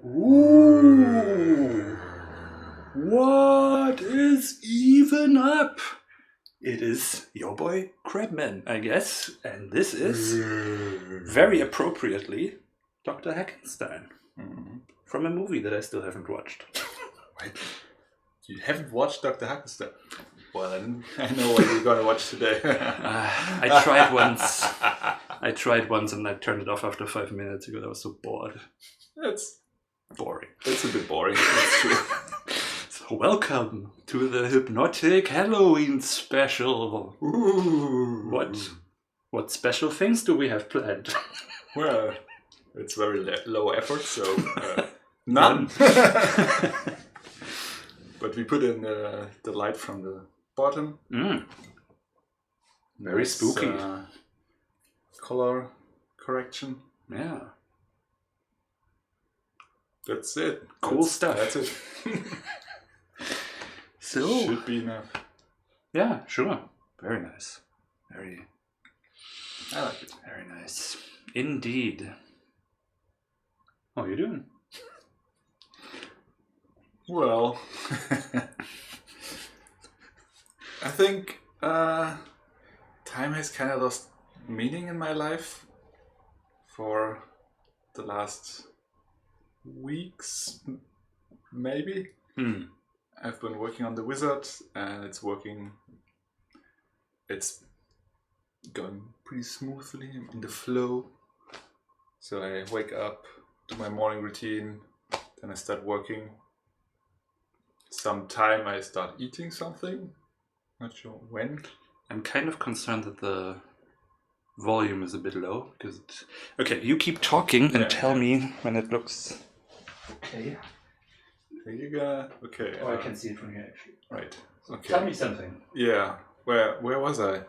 Ooh! What is even up? It is your boy Crabman, I guess, and this is, very appropriately, Dr. Hackenstein. From a movie that I still haven't watched. Wait, you haven't watched Dr. Hackenstein? Well, then I know what you're going to watch today. I tried once and I turned it off after 5 minutes because I was so bored. That's boring. It's a bit boring, that's true. So welcome to the Hypnotic Halloween special. Ooh. What special things do we have planned? Well, it's very low effort, so none. But we put in the light from the bottom. Very spooky. Color correction. Yeah. That's it. Cool stuff. That's it. So should be enough. Yeah, sure. Very nice. I like it. Very nice. Indeed. How are you doing? Well, I think time has kind of lost meaning in my life for the last weeks, maybe. I've been working on the Wizard and it's going pretty smoothly in the flow. So I wake up, do my morning routine, then I start working. Sometime I start eating something, not sure when. I'm kind of concerned that the volume is a bit low because okay, you keep talking and tell me when it looks okay. Here you go. Okay. Oh, I can see it from here actually. Right. Okay. Tell me something. Yeah. Where was I?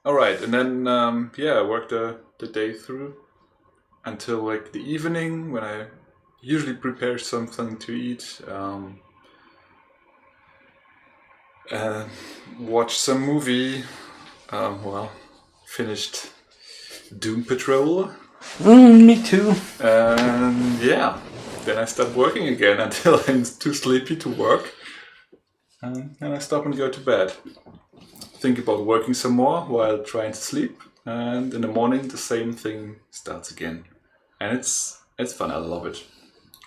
All right, and then I worked the day through until like the evening when I usually prepare something to eat. Watch some movie. Finished Doom Patrol. Me too. And then I start working again until I'm too sleepy to work. And I stop and go to bed. Think about working some more while trying to sleep. And in the morning, the same thing starts again. And it's fun. I love it.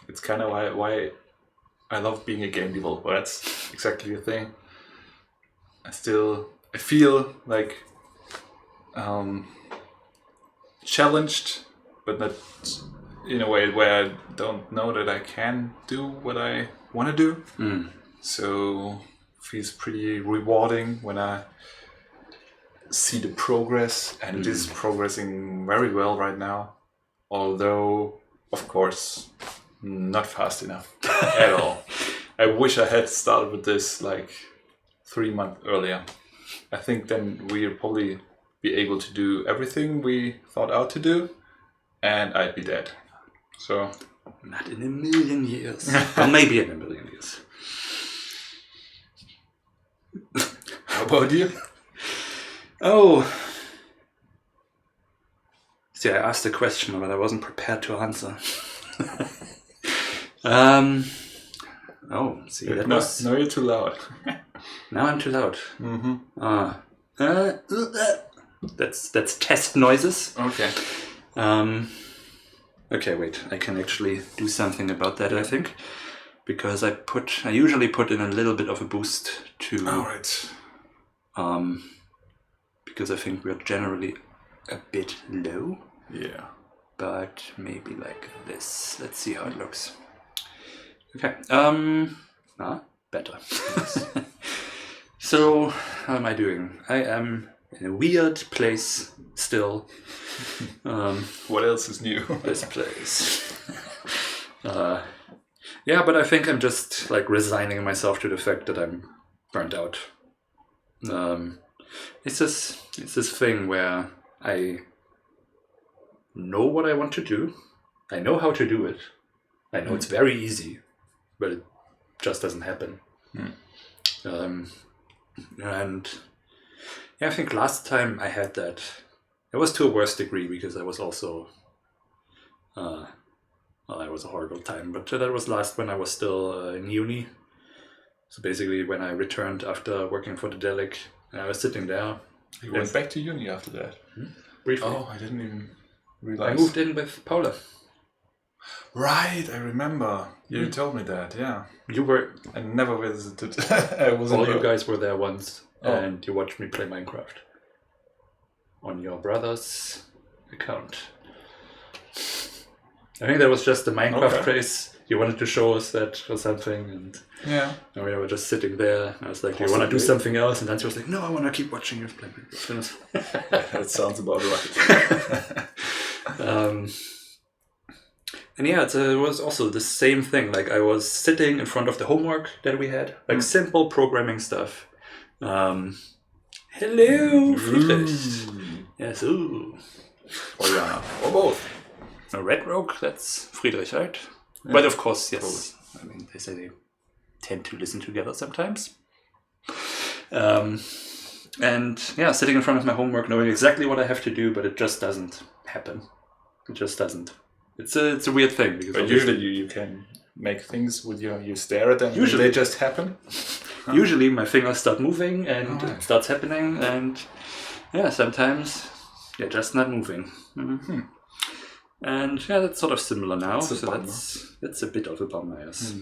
It's kind of why I love being a game developer. That's exactly the thing. I feel like challenged, but not in a way where I don't know that I can do what I want to do. So it feels pretty rewarding when I see the progress, and it is progressing very well right now. Although, of course, not fast enough at all. I wish I had started with this like 3 months earlier. I think then we'll probably be able to do everything we thought out to do, and I'd be dead. So, not in a million years. Or maybe in a million years. How about you? Oh. See, I asked a question, but I wasn't prepared to answer. See, that was... No, you're too loud. Now I'm too loud. That's test noises. Okay. Okay, wait. I can actually do something about that, I think. Because I usually put in a little bit of a boost to... Alright. Because I think we're generally a bit low. Yeah. But maybe like this. Let's see how it looks. Okay. Better. So, how am I doing? I am in a weird place still. What else is new? This place. But I think I'm just like resigning myself to the fact that I'm burnt out. It's this thing where I know what I want to do. I know how to do it. I know it's very easy, but it just doesn't happen. I think last time I had that, it was to a worse degree because I was also Well, it was a horrible time, but that was last when I was still in uni. So basically, when I returned after working for the Delic, I was sitting there. You went back to uni after that? Briefly. Oh, I didn't even realize. I moved in with Paula. Right, I remember. You told me that, yeah. You were... I never visited. I wasn't All there. you guys were there once, and you watched me play Minecraft. On your brother's account. I think that was just the Minecraft craze. You wanted to show us that or something, and we were just sitting there. I was like, "Do you want to do something else?" And Nancy was like, "No, I want to keep watching you play Minecraft." That sounds about right. And it was also the same thing. Like I was sitting in front of the homework that we had, like simple programming stuff. Hello, Friedrich. Yes, ooh. Or Jana. Or both. A Red Rogue, that's Friedrich, right? Yeah. But of course, yes. I mean, they say they tend to listen together sometimes. And sitting in front of my homework, knowing exactly what I have to do, but it just doesn't happen. It just doesn't. It's a weird thing. Because but usually you can make things with you stare at them. Usually they just happen. Usually my fingers start moving and it starts happening, and sometimes they're just not moving. Mm-hmm. And that's sort of similar now. That's a bit of a bummer, yes.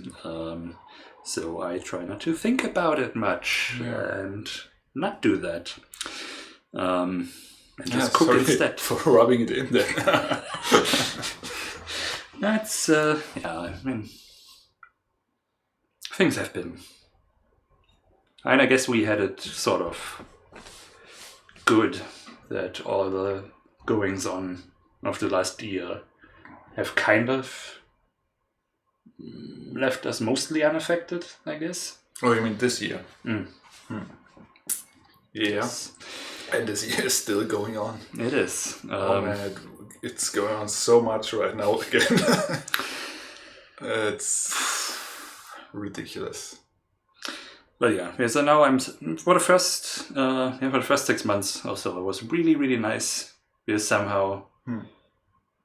So I try not to think about it much and not do that. And just cook instead. For rubbing it in there. That's I mean, things have been. And I guess we had it sort of good that all the goings on of the last year have kind of left us mostly unaffected, I guess. Oh, you mean this year? Yeah. Yes. And this year is still going on. It is. Oh man, it's going on so much right now again. It's ridiculous. But so now I'm for the first 6 months or so. It was really, really nice because somehow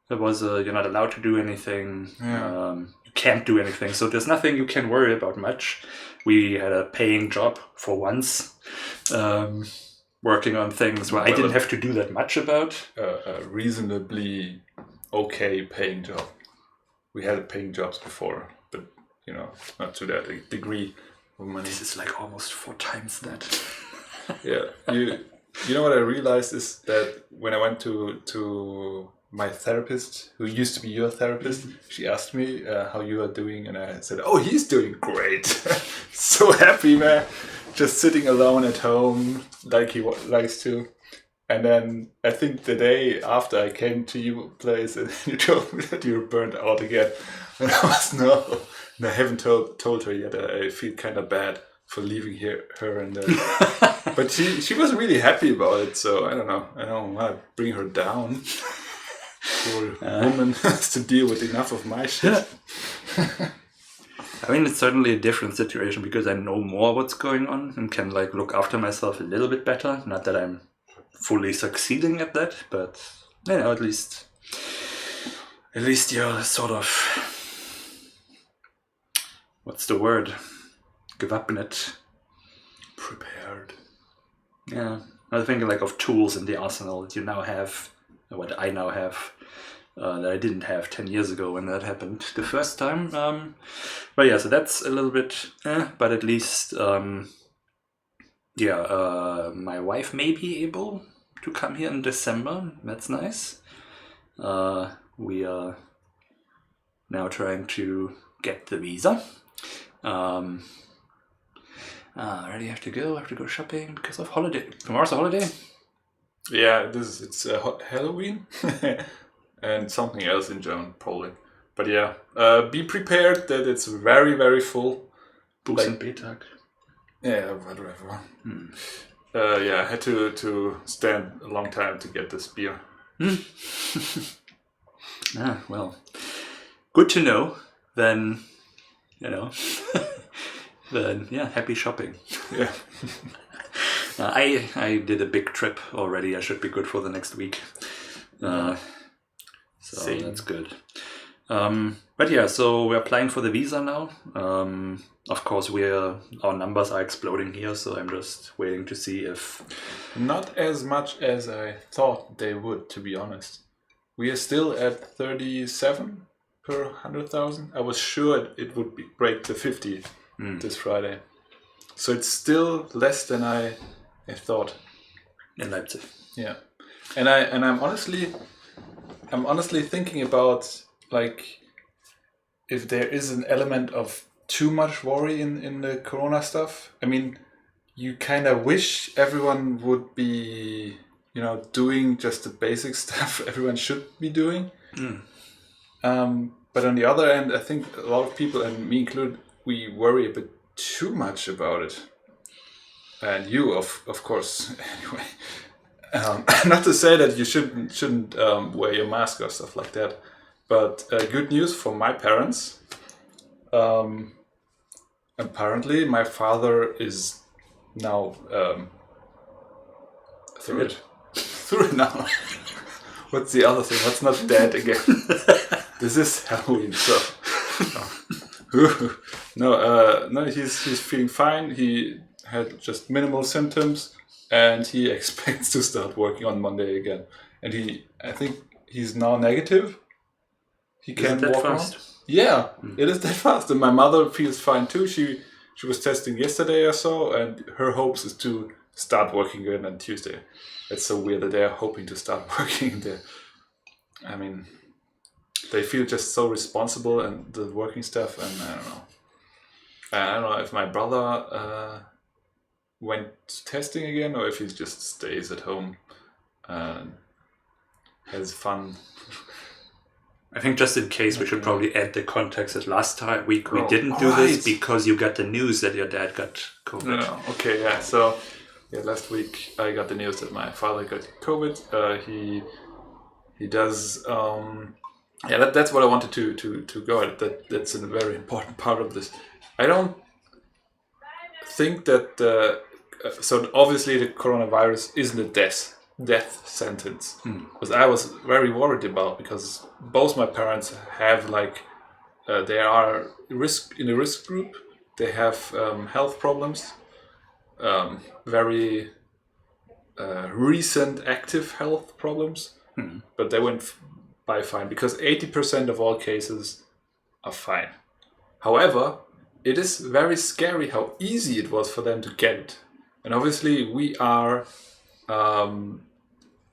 there was you're not allowed to do anything. You can't do anything, so there's nothing you can worry about much. We had a paying job for once, working on things where I didn't have to do that much about. A reasonably okay paying job. We had paying jobs before, but not to that degree. This is like almost 4 times that. You know what I realized is that when I went to my therapist, who used to be your therapist, she asked me how you are doing, and I said, "Oh, he's doing great." So happy, man. Just sitting alone at home like he likes to. And then I think the day after I came to your place, and you told me that you were burnt out again. And I was I haven't told her yet. I feel kind of bad for leaving her and but she was really happy about it. So I don't know. I don't want to bring her down. Poor woman has to deal with enough of my shit. I mean, it's certainly a different situation because I know more what's going on and can look after myself a little bit better. Not that I'm fully succeeding at that, but at least you're sort of, what's the word? Gewappnet. Prepared. Yeah, I was thinking of tools in the arsenal that you now have, what I now have, that I didn't have 10 years ago when that happened the first time. So that's a little bit, but at least, my wife may be able to come here in December. That's nice. We are now trying to get the visa. I already have to go shopping because of holiday. Tomorrow's a holiday. Yeah, it's Halloween and something else in German probably. But be prepared that it's very, very full. Books and Betag. Yeah, whatever. I had to stand a long time to get this beer. Well, good to know. Then, then happy shopping. Yeah. I did a big trip already. I should be good for the next week. So Same. That's good. But yeah, so we're applying for the visa now. Of course, our numbers are exploding here, so I'm just waiting to see if... Not as much as I thought they would, to be honest. We are still at 37 per 100,000. I was sure it would break the 50 this Friday. So it's still less than I thought. In Leipzig. Yeah. And I'm honestly thinking about, like, if there is an element of too much worry in the corona stuff. I mean, you kind of wish everyone would be, doing just the basic stuff everyone should be doing. But on the other end, I think a lot of people, and me included, we worry a bit too much about it. And you, of course, anyway. Not to say that you shouldn't wear your mask or stuff like that, but good news for my parents. Apparently, my father is now through it. Through it now. What's the other thing? What's not dead again? This is Halloween, so no. He's feeling fine. He had just minimal symptoms, and he expects to start working on Monday again. And I think he's now negative. He can walk fast. Yeah, it is that fast. And my mother feels fine too. She was testing yesterday or so, and her hopes is to start working again on Tuesday. It's so weird that they're hoping to start working there. I mean, they feel just so responsible and the working stuff, and I don't know. I don't know if my brother went testing again or if he just stays at home and has fun. I think just in case we should probably add the context that last time we didn't do this because you got the news that your dad got COVID. No. Okay, yeah. So last week I got the news that my father got COVID. He does. That's what I wanted to go at. That's a very important part of this. I don't think that. So obviously the coronavirus isn't a death sentence, because I was very worried about, because both my parents have they are in a risk group. They have health problems, very recent active health problems, but they went by fine because 80% of all cases are fine. However, it is very scary how easy it was for them to get it, and obviously we are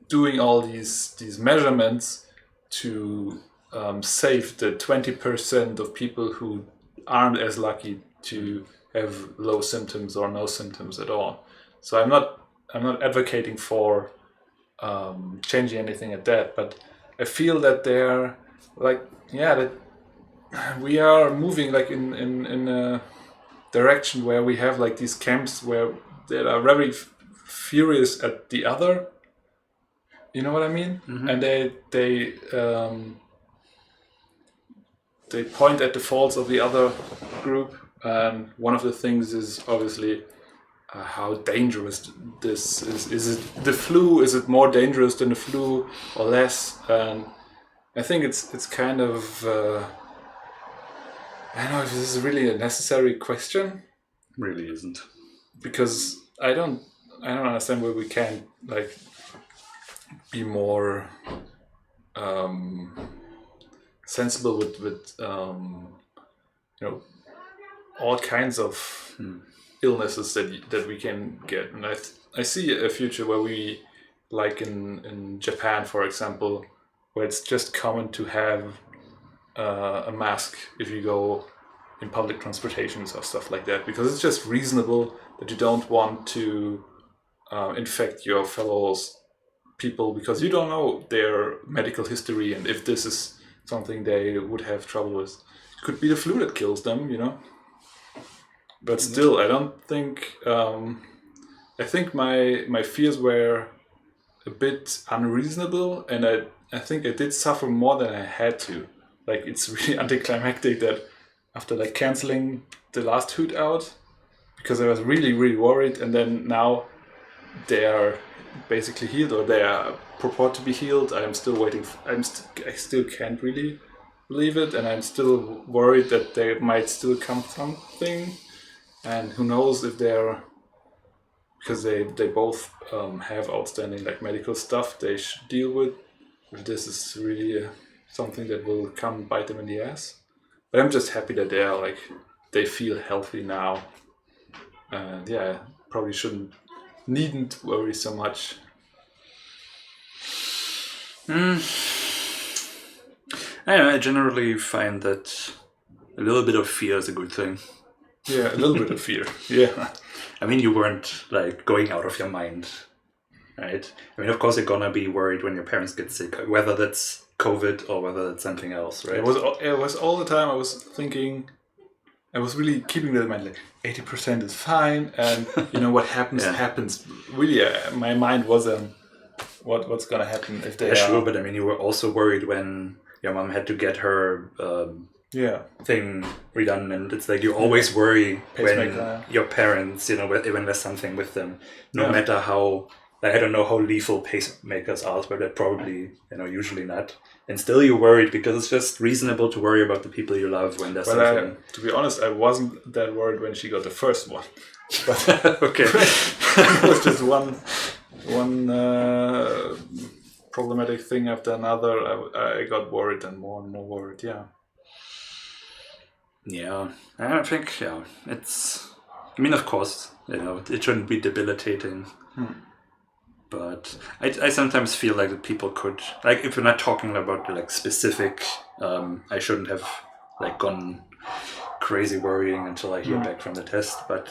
doing all these measurements to save the 20% of people who aren't as lucky to have low symptoms or no symptoms at all. So I'm not advocating for changing anything at that, but I feel that they're that we are moving in a direction where we have these camps that are very furious at the other. You know what I mean? Mm-hmm. And they point at the faults of the other group. And one of the things is obviously how dangerous this is. Is it the flu? Is it more dangerous than the flu or less? And I think it's kind of I don't know if this is really a necessary question. Really isn't, because I don't understand where we can be more sensible with all kinds of illnesses that we can get. And I see a future where we, in Japan, for example, where it's just common to have a mask if you go in public transportations or stuff like that, because it's just reasonable that you don't want to infect your fellow people because you don't know their medical history and if this is something they would have trouble with. It could be the flu that kills them, But still, I don't think. I think my fears were a bit unreasonable, and I think I did suffer more than I had to. It's really anticlimactic that after canceling the last Hootout, because I was really, really worried, and then now they are basically healed, or they are purport to be healed. I am still waiting. I still can't really believe it, and I'm still worried that there might still come something, and who knows if they're, because they both have outstanding like medical stuff they should deal with, if this is really something that will come bite them in the ass. But I'm just happy that they feel healthy now, and probably needn't worry so much. I don't know, I generally find that a little bit of fear is a good thing. Yeah, a little bit of fear. Yeah. I mean, you weren't like going out of your mind, right? I mean, of course, you're gonna be worried when your parents get sick, whether that's COVID or whether that's something else, right? It was all the time I was thinking, I was really keeping that in mind, like 80% is fine, and what happens, happens. Really, my mind was what's gonna happen if they are... Sure, but I mean, you were also worried when your mom had to get her thing redone, and it's like you always worry when your parents, when there's something with them, no matter how, like, I don't know how lethal pacemakers are, but they're probably, usually not. And still you're worried because it's just reasonable to worry about the people you love when there's something. To be honest, I wasn't that worried when she got the first one. But okay. It was just one problematic thing after another. I got worried and more worried, Yeah, I think, it's... I mean, of course, it shouldn't be debilitating. But I sometimes feel like that people could... Like, if we're not talking about, like, specific... I shouldn't have, like, gone crazy worrying until I hear back from the test. But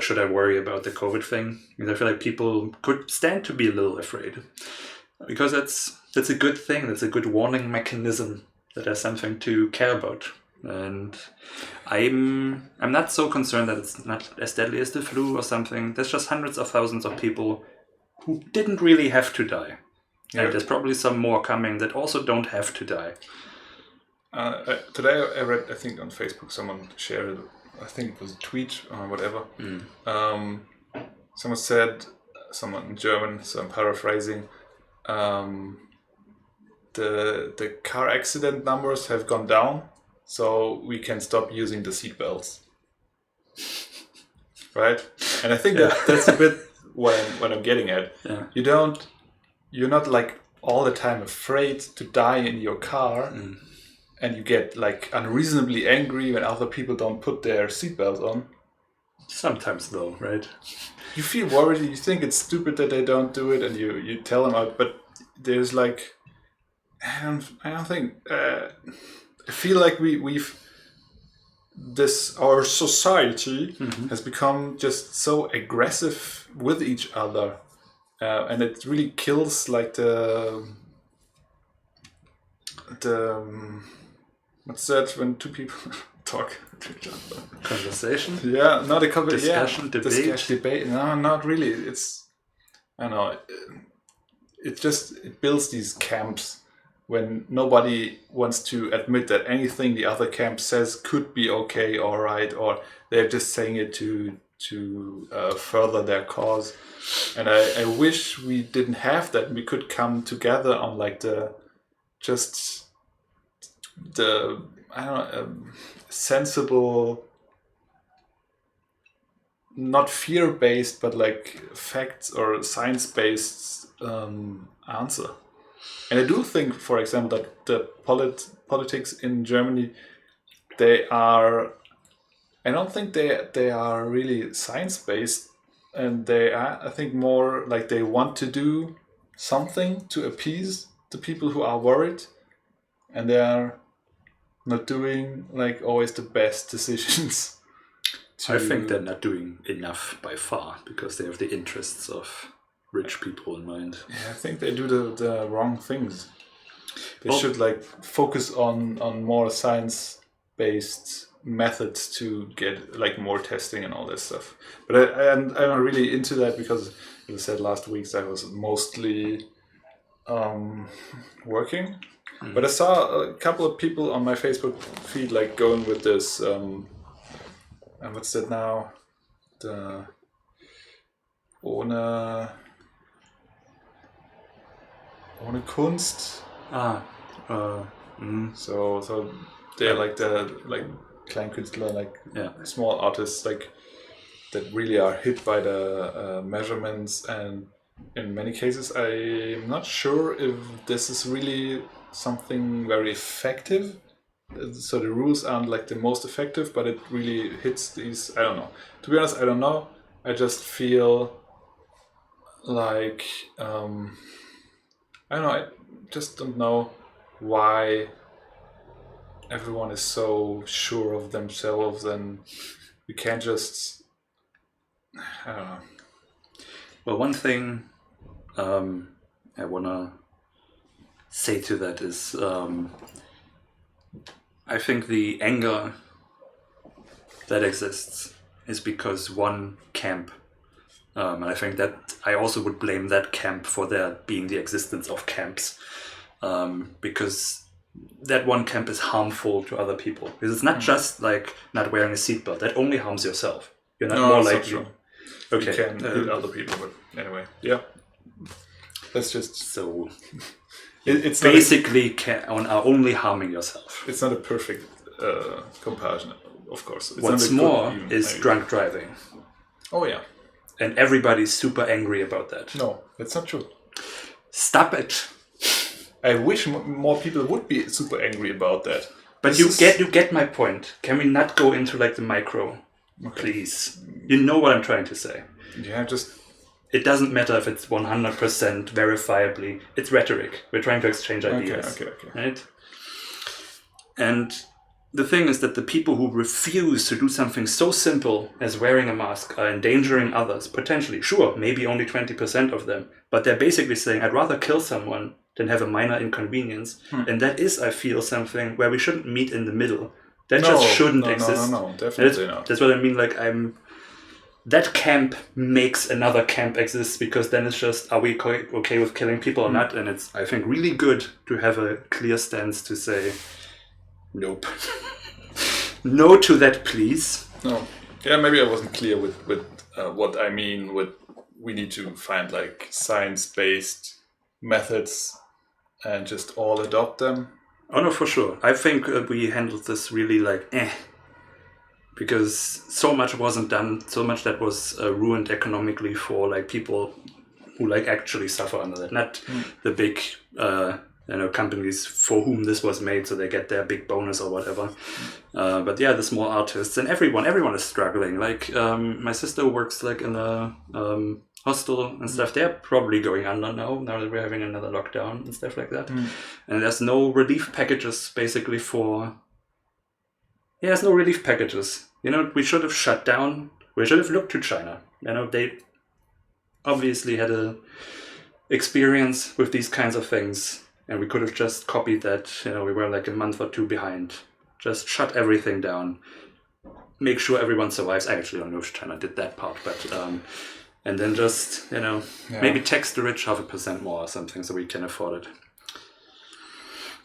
should I worry about the COVID thing? Because I feel like people could stand to be a little afraid. Because that's a good thing. That's a good warning mechanism that there's something to care about. And I'm not so concerned that it's not as deadly as the flu or something. There's just hundreds of thousands of people who didn't really have to die. Yeah. And there's probably some more coming that also don't have to die. Today I read, I think on Facebook, someone shared, I think it was a tweet or whatever. Someone said, someone in German, so I'm paraphrasing, the car accident numbers have gone down, so we can stop using the seatbelts. Right? And I think that's a bit what I'm getting at. Yeah. You're not like all the time afraid to die in your car, and you get like unreasonably angry when other people don't put their seatbelts on. Sometimes though, right? You feel worried, you think it's stupid that they don't do it, and you tell them out, but there's like, I don't think, I feel like our society has become just so aggressive with each other, and it really kills like the what's that when two people talk to each other? Conversation? Yeah, not a conversation. Discussion, debate. No, not really. It's, I don't know. It builds these camps when nobody wants to admit that anything the other camp says could be okay, all right, or they're just saying it to further their cause. And I wish we didn't have that. We could come together on like the sensible, not fear-based, but like facts or science-based answer. And I do think, for example, that the politics in Germany, I don't think they are really science-based, and they are, I think, more like they want to do something to appease the people who are worried, and they are not doing like always the best decisions. I think they're not doing enough by far because they have the interests of rich people in mind. Yeah, I think they do the wrong things. They should like focus on more science-based methods to get like more testing and all this stuff. But I'm really into that because, as I said last week, I was mostly working. But I saw a couple of people on my Facebook feed like going with this, and what's that now? The ohne Kunst. So they're like the Kleinkünstler, small artists that really are hit by the measurements, and in many cases I'm not sure if this is really something very effective. So the rules aren't like the most effective, but it really hits these. I don't know. To be honest, I don't know. I just feel like I don't know. I just don't know why everyone is so sure of themselves, and we can't just. I don't know. Well, one thing I wanna say to that is. I think the anger that exists is because one camp, and I think that I also would blame that camp for there being the existence of camps, because that one camp is harmful to other people. Because it's not just like not wearing a seatbelt, that only harms yourself. You're not more likely. Not true. Okay. You can hit other people, but anyway, yeah. That's just so. It's basically are only harming yourself. It's not a perfect comparison, of course. What's more is drunk driving. Oh yeah. And everybody's super angry about that. No, that's not true. Stop it. I wish more people would be super angry about that. But you get my point. Can we not go into like the micro, please? You know what I'm trying to say. Yeah, It doesn't matter if it's 100% verifiably. It's rhetoric. We're trying to exchange ideas. Okay. Right? And the thing is that the people who refuse to do something so simple as wearing a mask are endangering others, potentially. Sure, maybe only 20% of them. But they're basically saying, I'd rather kill someone than have a minor inconvenience. And that is, I feel, something where we shouldn't meet in the middle. That just shouldn't exist. No, definitely not. That's what I mean. Like, that camp makes another camp exist, because then it's just, are we okay with killing people or not? And it's, I think, really good to have a clear stance to say, nope. No to that, please. No. Yeah, maybe I wasn't clear with what I mean with we need to find like science-based methods and just all adopt them. Oh no, for sure. I think we handled this really because so much wasn't done, so much that was ruined economically for like people who like actually suffer under that. Not the big companies for whom this was made, so they get their big bonus or whatever. But yeah, the small artists and everyone is struggling. Like my sister works like in a hostel and stuff. They're probably going under now that we're having another lockdown and stuff like that. And there's no relief packages basically for. Yeah, there's no relief packages. We should have shut down. We should have looked to China. They obviously had a experience with these kinds of things, and we could have just copied that. We were like a month or two behind. Just shut everything down. Make sure everyone survives. I actually don't know if China did that part, but and then just maybe tax the rich 0.5% more or something so we can afford it.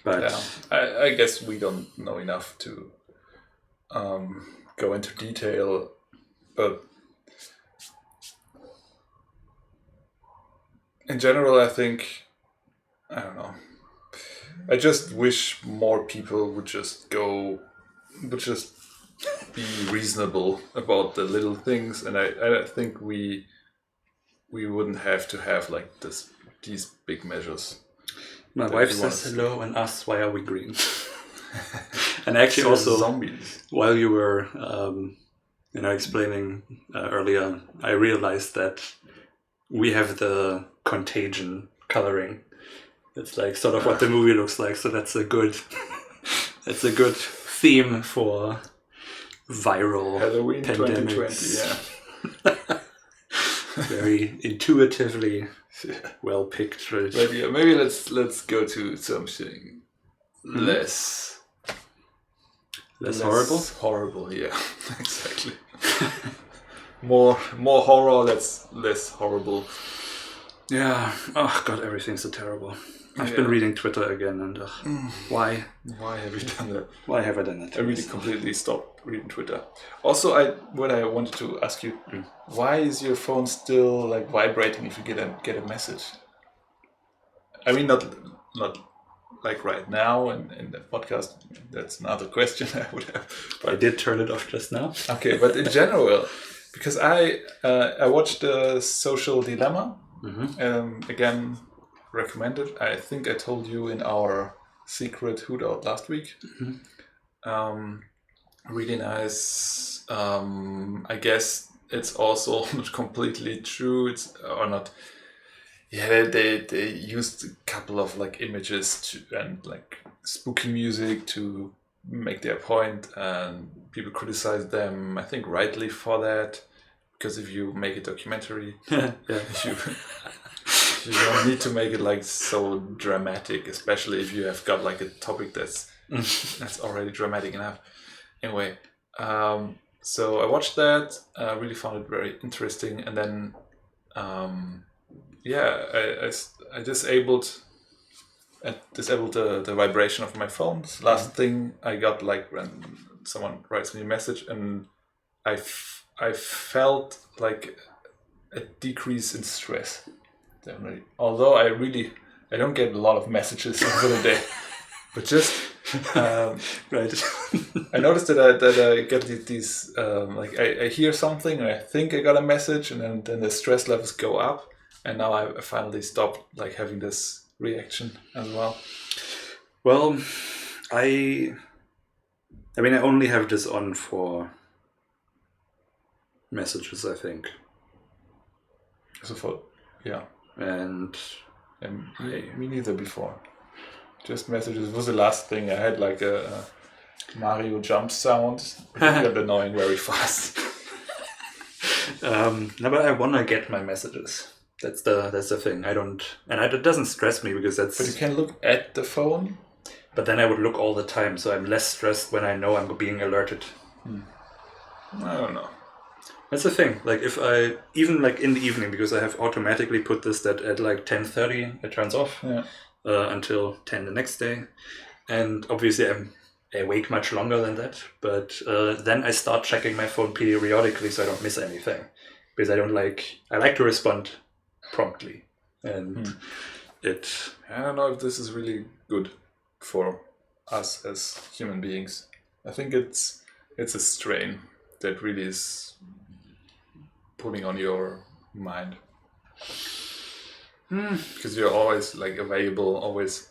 But yeah, I guess we don't know enough to go into detail, but in general, I think, I don't know, I just wish more people would just be reasonable about the little things, and I think we wouldn't have to have like these big measures. My wife says hello and asks why are we green. And actually also, zombies. While you were explaining earlier, I realized that we have the Contagion coloring. It's like sort of what the movie looks like, so that's a good theme for viral Halloween pandemics. 2020, yeah. Very intuitively well picked. Right? Maybe let's go to something less horrible. Horrible, yeah, exactly. more horror. That's less horrible. Yeah. Oh God, everything's so terrible. I've been reading Twitter again, and why? Why have you done that? Why have I done that? I really completely stopped reading Twitter. Also, what I wanted to ask you, why is your phone still like vibrating if you get a message? I mean, not like right now in the podcast, that's another question I would have. But I did turn it off just now. Okay, but in general, because I watched The Social Dilemma, again, recommended. I think I told you in our secret Hootout last week. Really nice. I guess it's also not completely true. It's or not. Yeah, they used a couple of like images and like spooky music to make their point, and people criticize them, I think rightly, for that, because if you make a documentary, you don't need to make it like so dramatic, especially if you have got like a topic that's already dramatic enough. Anyway, so I watched that. I really found it very interesting, and then I disabled the vibration of my phone. Last thing I got, like when someone writes me a message, and I felt like a decrease in stress. Definitely. Although I don't get a lot of messages over the day, but just right. I noticed that I get these like I hear something and I think I got a message, and then the stress levels go up, and now I finally stopped like having this reaction as well. Well, I mean, I only have this on for messages, I think. So and me neither before. Just messages was the last thing. I had like a Mario jump sound. It got annoying very fast. No, but I wanna get my messages. That's the thing. It doesn't stress me because that's. But you can look at the phone. But then I would look all the time, so I'm less stressed when I know I'm being alerted. I don't know. That's the thing. Like if I even like in the evening, because I have automatically put this that at like 10:30 it turns off until 10 the next day, and obviously I'm awake much longer than that. But then I start checking my phone periodically so I don't miss anything, because I like to respond promptly, and I don't know if this is really good for us as human beings. I think it's a strain that really is putting on your mind, because you're always like available, always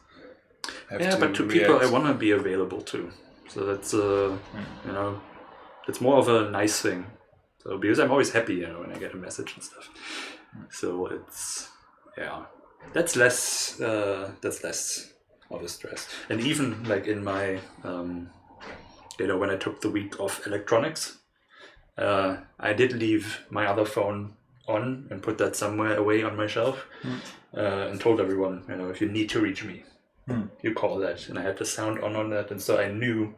have to but to react. people I want to be available too, so that's it's more of a nice thing, so because I'm always happy when I get a message and stuff, so it's that's less of a stress. And even like in my when I took the week off electronics, I did leave my other phone on and put that somewhere away on my shelf, and told everyone, if you need to reach me, you call that. And I had the sound on that, and so I knew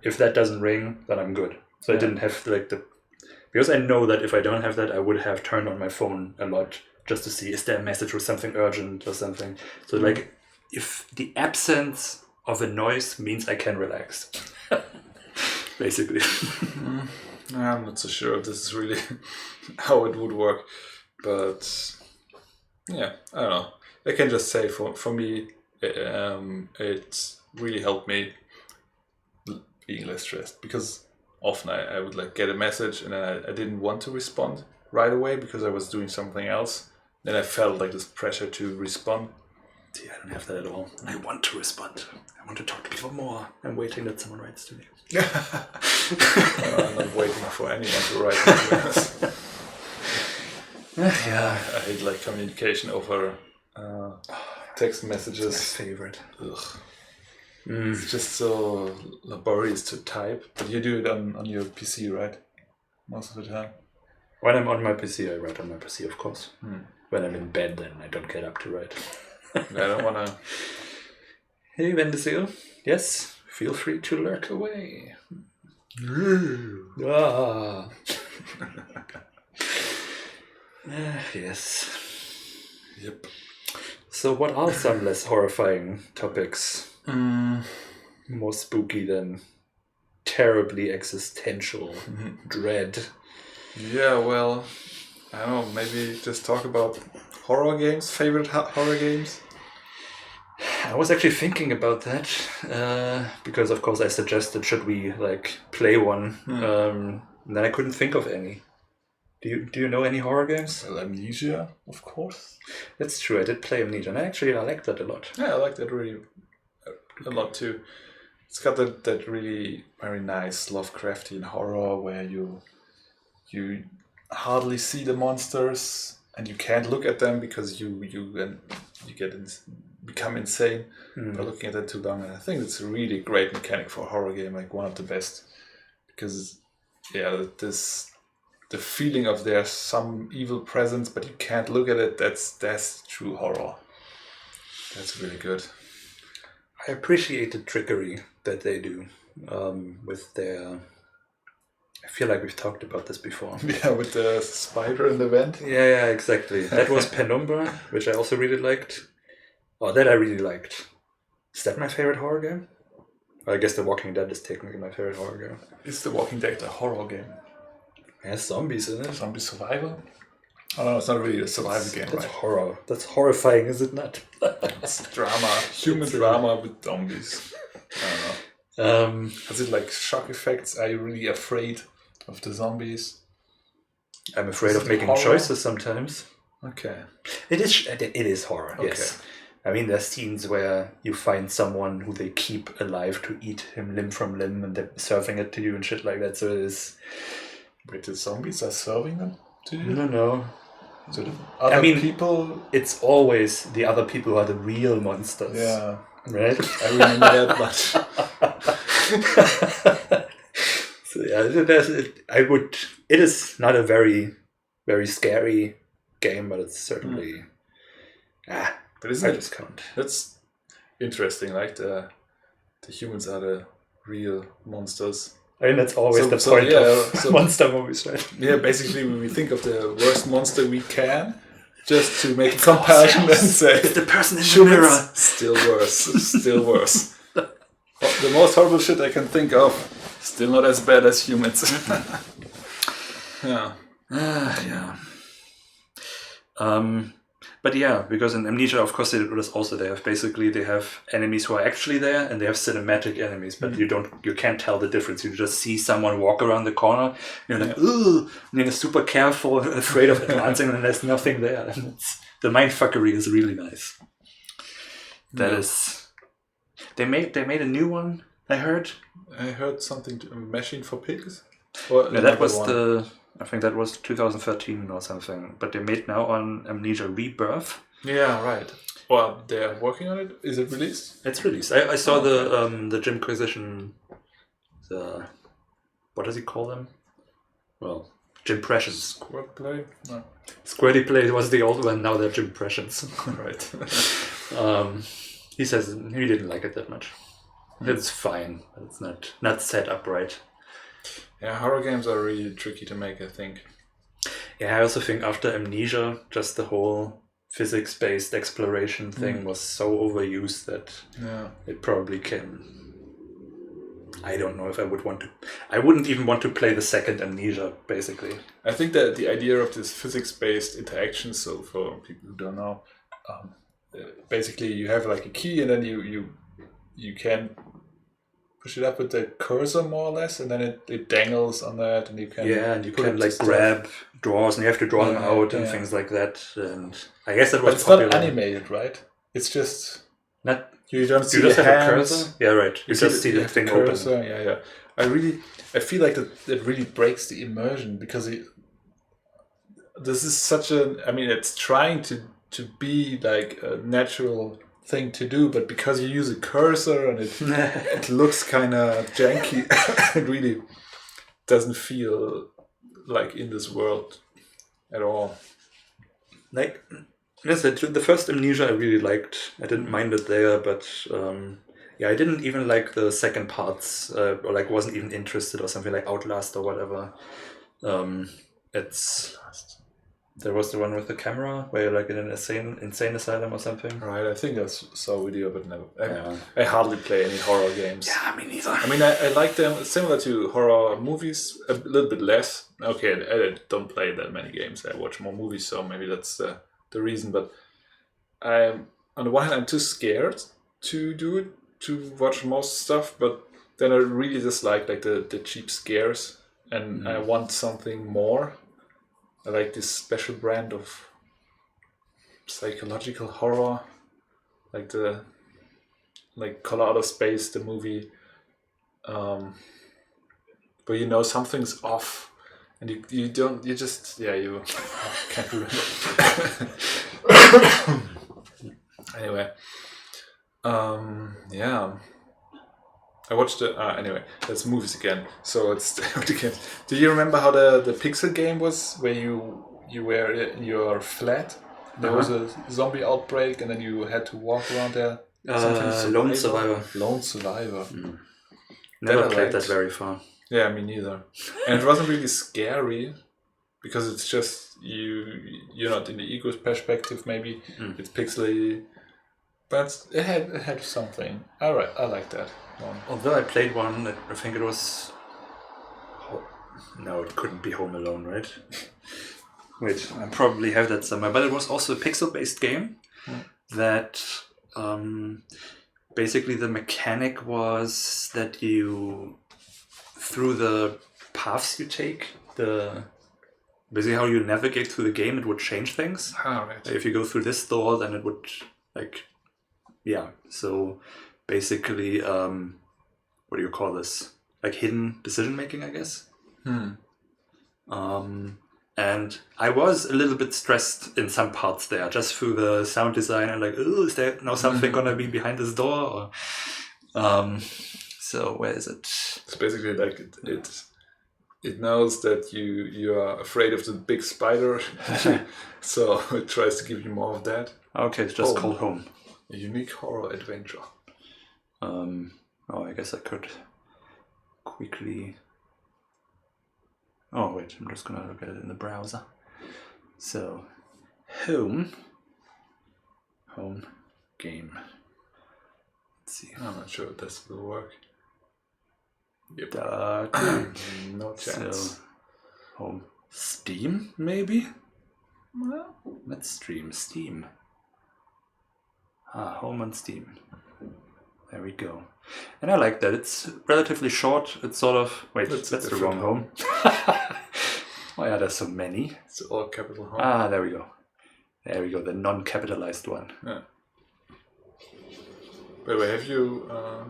if that doesn't ring, then I'm good. So I didn't have because I know that if I don't have that, I would have turned on my phone a lot just to see, is there a message with something urgent or something. So like, if the absence of a noise means I can relax, basically. I'm not so sure if this is really how it would work, but I don't know. I can just say for me, it really helped me being less stressed, because often I would like get a message and then I didn't want to respond right away because I was doing something else. Then I felt like this pressure to respond. See, I don't have that at all. I want to respond. I want to talk to people more. I'm waiting that someone writes to me. I'm not waiting for anyone to write to me. I hate like communication over text messages. It's my favorite. Ugh. It's just so laborious to type. But you do it on your PC, right? Most of the time. When I'm on my PC, I write on my PC, of course. When I'm in bed, then I don't get up to write. I don't want to... Hey, Vendesil. Yes, feel free to lurk away. Yes. Yep. So what are some less horrifying topics? More spooky than terribly existential dread. Yeah, well, I don't know, maybe just talk about horror games, favorite horror games? I was actually thinking about that because, of course, I suggested should we like play one. And then I couldn't think of any. Do you know any horror games? Well, Amnesia, of course. That's true. I did play Amnesia, and actually I liked that a lot. Yeah, I like that really a lot too. It's got that really very nice Lovecraftian horror where you hardly see the monsters and you can't look at them because you become insane by looking at them too long. And I think it's a really great mechanic for a horror game, like one of the best, because the feeling of there's some evil presence but you can't look at it, that's true horror. That's really good. I appreciate the trickery that they do with their... I feel like we've talked about this before. Yeah, with the spider in the vent. Yeah, exactly. That was Penumbra, which I also really liked. Oh, that I really liked. Is that my favorite horror game? I guess The Walking Dead is technically my favorite horror game. Is The Walking Dead a horror game? It has zombies in it. Zombie survival? Oh no, it's not really a survival game, That's right? horror. That's horrifying, is it not? It's drama. Human drama with zombies. I don't know. Has it like shock effects? Are you really afraid of the zombies? I'm afraid of making horror? choices sometimes. Okay. It is horror, yes. I mean, there's scenes where you find someone who they keep alive to eat him limb from limb and they're serving it to you and shit like that, so it is... Wait, the zombies are serving them to you? No. So the other people... It's always the other people who are the real monsters. Yeah. Right? I remember that much. So yeah, it is not a very, very scary game, but it's certainly... But isn't I it? just can't. That's interesting, like the humans are the real monsters. I mean, that's always the point of monster movies, right? Yeah, basically we think of the worst monster we can, just to make a comparison and say... It's the person in the mirror. Still worse. The most horrible shit I can think of, still not as bad as humans. Yeah. But yeah, because in Amnesia, of course, they have enemies who are actually there, and they have cinematic enemies, but you can't tell the difference. You just see someone walk around the corner, and you're like, ooh, and you're super careful, afraid of advancing, and there's nothing there. And the mindfuckery is really nice. That is... They made a new one, I heard. I heard something, Machine for Pigs? No, that was I think that was 2013 or something. But they made now on Amnesia Rebirth. Yeah, right. Well, they're working on it. Is it released? It's released. I saw the Jimquisition. What does he call them? Well, Jimpressions. Squirt Play? No. Squirty Play was the old one. Now they're Jimpressions. Right. He says he didn't like it that much. It's fine. It's not set up right. Yeah, horror games are really tricky to make, I think. Yeah, I also think after Amnesia, just the whole physics-based exploration thing was so overused that it probably came... I don't know if I would want to... I wouldn't even want to play the second Amnesia, basically. I think that the idea of this physics-based interaction, so for people who don't know, basically you have like a key and then you can push it up with the cursor more or less, and then it dangles on that, and you can can like grab drawers, and you have to draw them out and things like that. And I guess that was popular. It's not animated, right? It's just not. You don't see you just the have hands. a cursor. Yeah, right. You just see the thing cursor. open. Yeah. I feel like that really breaks the immersion because this is such a. I mean, it's trying to be like a natural thing to do, but because you use a cursor and it looks kind of janky, it really doesn't feel like in this world at all. Like, yes, the first Amnesia I really liked. I didn't mind it there, but I didn't even like the second parts, or like wasn't even interested, or something like Outlast or whatever. There was the one with the camera where you're like in an insane asylum or something. Right, I think I saw a video, but never. I hardly play any horror games. Yeah, me neither. I mean, I like them similar to horror movies, a little bit less. Okay, I don't play that many games. I watch more movies, so maybe that's the reason. But on the one hand, I'm too scared to do it, to watch most stuff, but then I really dislike like the cheap scares, and I want something more. I like this special brand of psychological horror, like Color Out of Space, the movie, where you know something's off, and you can't remember. Anyway, I watched anyway, that's movies again. So it's again. Do you remember how the Pixel game was, where you were in your flat? There was a zombie outbreak, and then you had to walk around there. Lone Survivor. Lone Survivor. Never played that very far. Yeah, me neither. And it wasn't really scary, because it's just you're not in the ego's perspective. Maybe it's pixely, but it had something. All right, I like that one. Although I played one, I think it was. No, it couldn't be Home Alone, right? Wait, I probably have that somewhere. But it was also a pixel-based game that basically the mechanic was that you, through the paths you take, basically how you navigate through the game, it would change things. All right. If you go through this door, then it would so basically, what do you call this? Like hidden decision making, I guess. And I was a little bit stressed in some parts there, just through the sound design, and like, oh, is there now something gonna be behind this door? Or, so where is it? It's basically like it knows that you are afraid of the big spider, so it tries to give you more of that. Okay, it's just called Home. A unique horror adventure. I guess I could quickly. Oh wait, I'm just gonna look at it in the browser. So, Home game. Let's see. I'm not sure if this will work. Yep. No chance. So, Home Steam maybe. Well, let's stream Steam. Home on Steam. There we go. And I like that. It's relatively short. It's sort of... Wait, that's the wrong Home. Oh yeah, there's so many. It's all capital Home. There we go. There we go, the non-capitalized one. Yeah. By the way, have you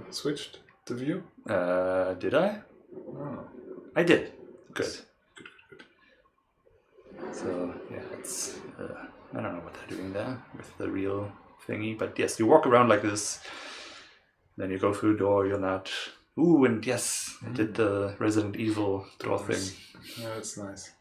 switched the view? Did I? Oh. I did. Good. So, yeah, it's... I don't know what they're doing there with the real thingy, but yes, you walk around like this. Then you go through a door, you're not... Ooh, and yes, I did the Resident Evil door thing. Yeah, that's nice.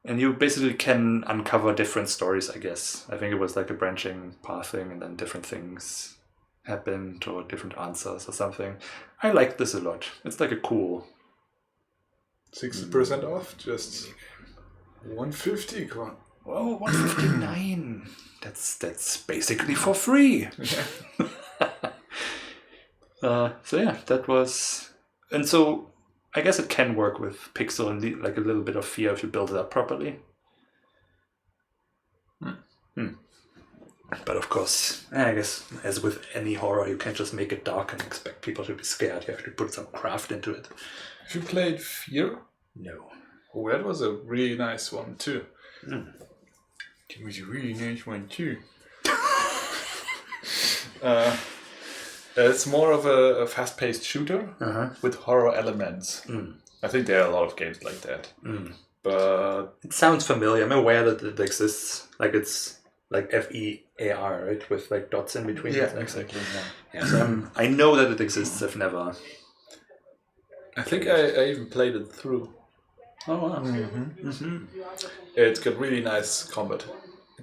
And you basically can uncover different stories, I guess. I think it was like a branching path thing, and then different things happened, or different answers or something. I like this a lot. It's like a cool... 60% off? Just 150, come on. Whoa, 159. That's basically for free. Yeah. So yeah, that was... And so I guess it can work with pixel and like a little bit of fear if you build it up properly. But of course, I guess as with any horror, you can't just make it dark and expect people to be scared. You have to put some craft into it. Have you played Fear? No. Oh, that was a really nice one too. It was a really nice one too. It's more of a fast-paced shooter with horror elements. I think there are a lot of games like that. But it sounds familiar. I'm aware that it exists. Like it's like FEAR, right? With like dots in between. Yeah, exactly. Yeah, so I know that it exists. I've never. I think I even played it through. Oh wow. It's got really nice combat.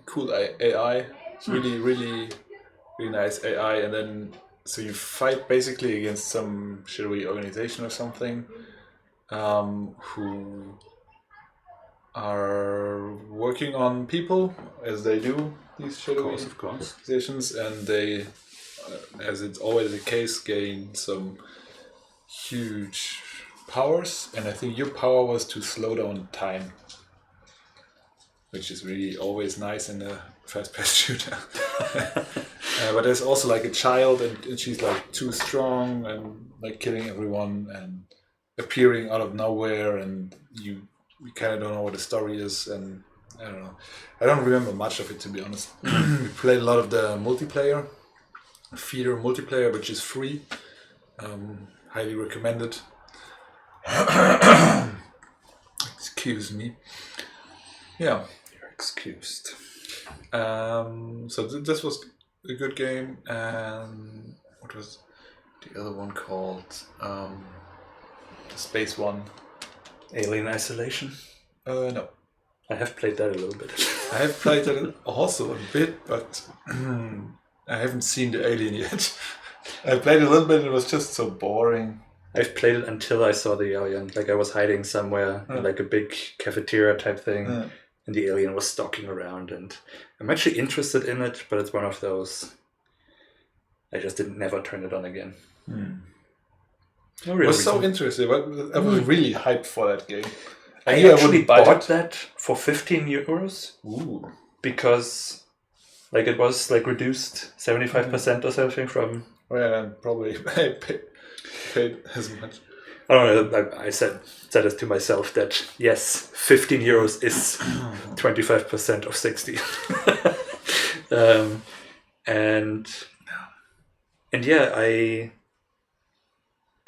Cool AI. It's really, really, really nice AI. And then, so you fight basically against some shadowy organization or something who are working on people, as they do, these shadowy organizations. And they, as it's always the case, gain some huge powers. And I think your power was to slow down time, which is really always nice in a fast-paced shooter. But there's also like a child, and she's like too strong and like killing everyone and appearing out of nowhere, and you kind of don't know what the story is, and I don't know. I don't remember much of it, to be honest. We played a lot of the multiplayer, feeder multiplayer, which is free. Highly recommended. Excuse me. Yeah. You're excused. So this was a good game, and what was the other one called? The space one. Alien Isolation? No. I have played that a little bit. I have played it also a bit, but I haven't seen the alien yet. I played a little bit and it was just so boring. I've played it until I saw the alien. Like I was hiding somewhere in like a big cafeteria type thing, and the alien was stalking around, and I'm actually interested in it, but it's one of those I just never turn it on again. No real I was reason. so interested. I was really hyped for that game. I knew I actually wouldn't buy bought it. that for 15 euros Ooh. because like it was like reduced 75% or something from... Well, probably I paid as much. I don't know, I said it to myself that yes, 15 euros is 25% of 60. And yeah,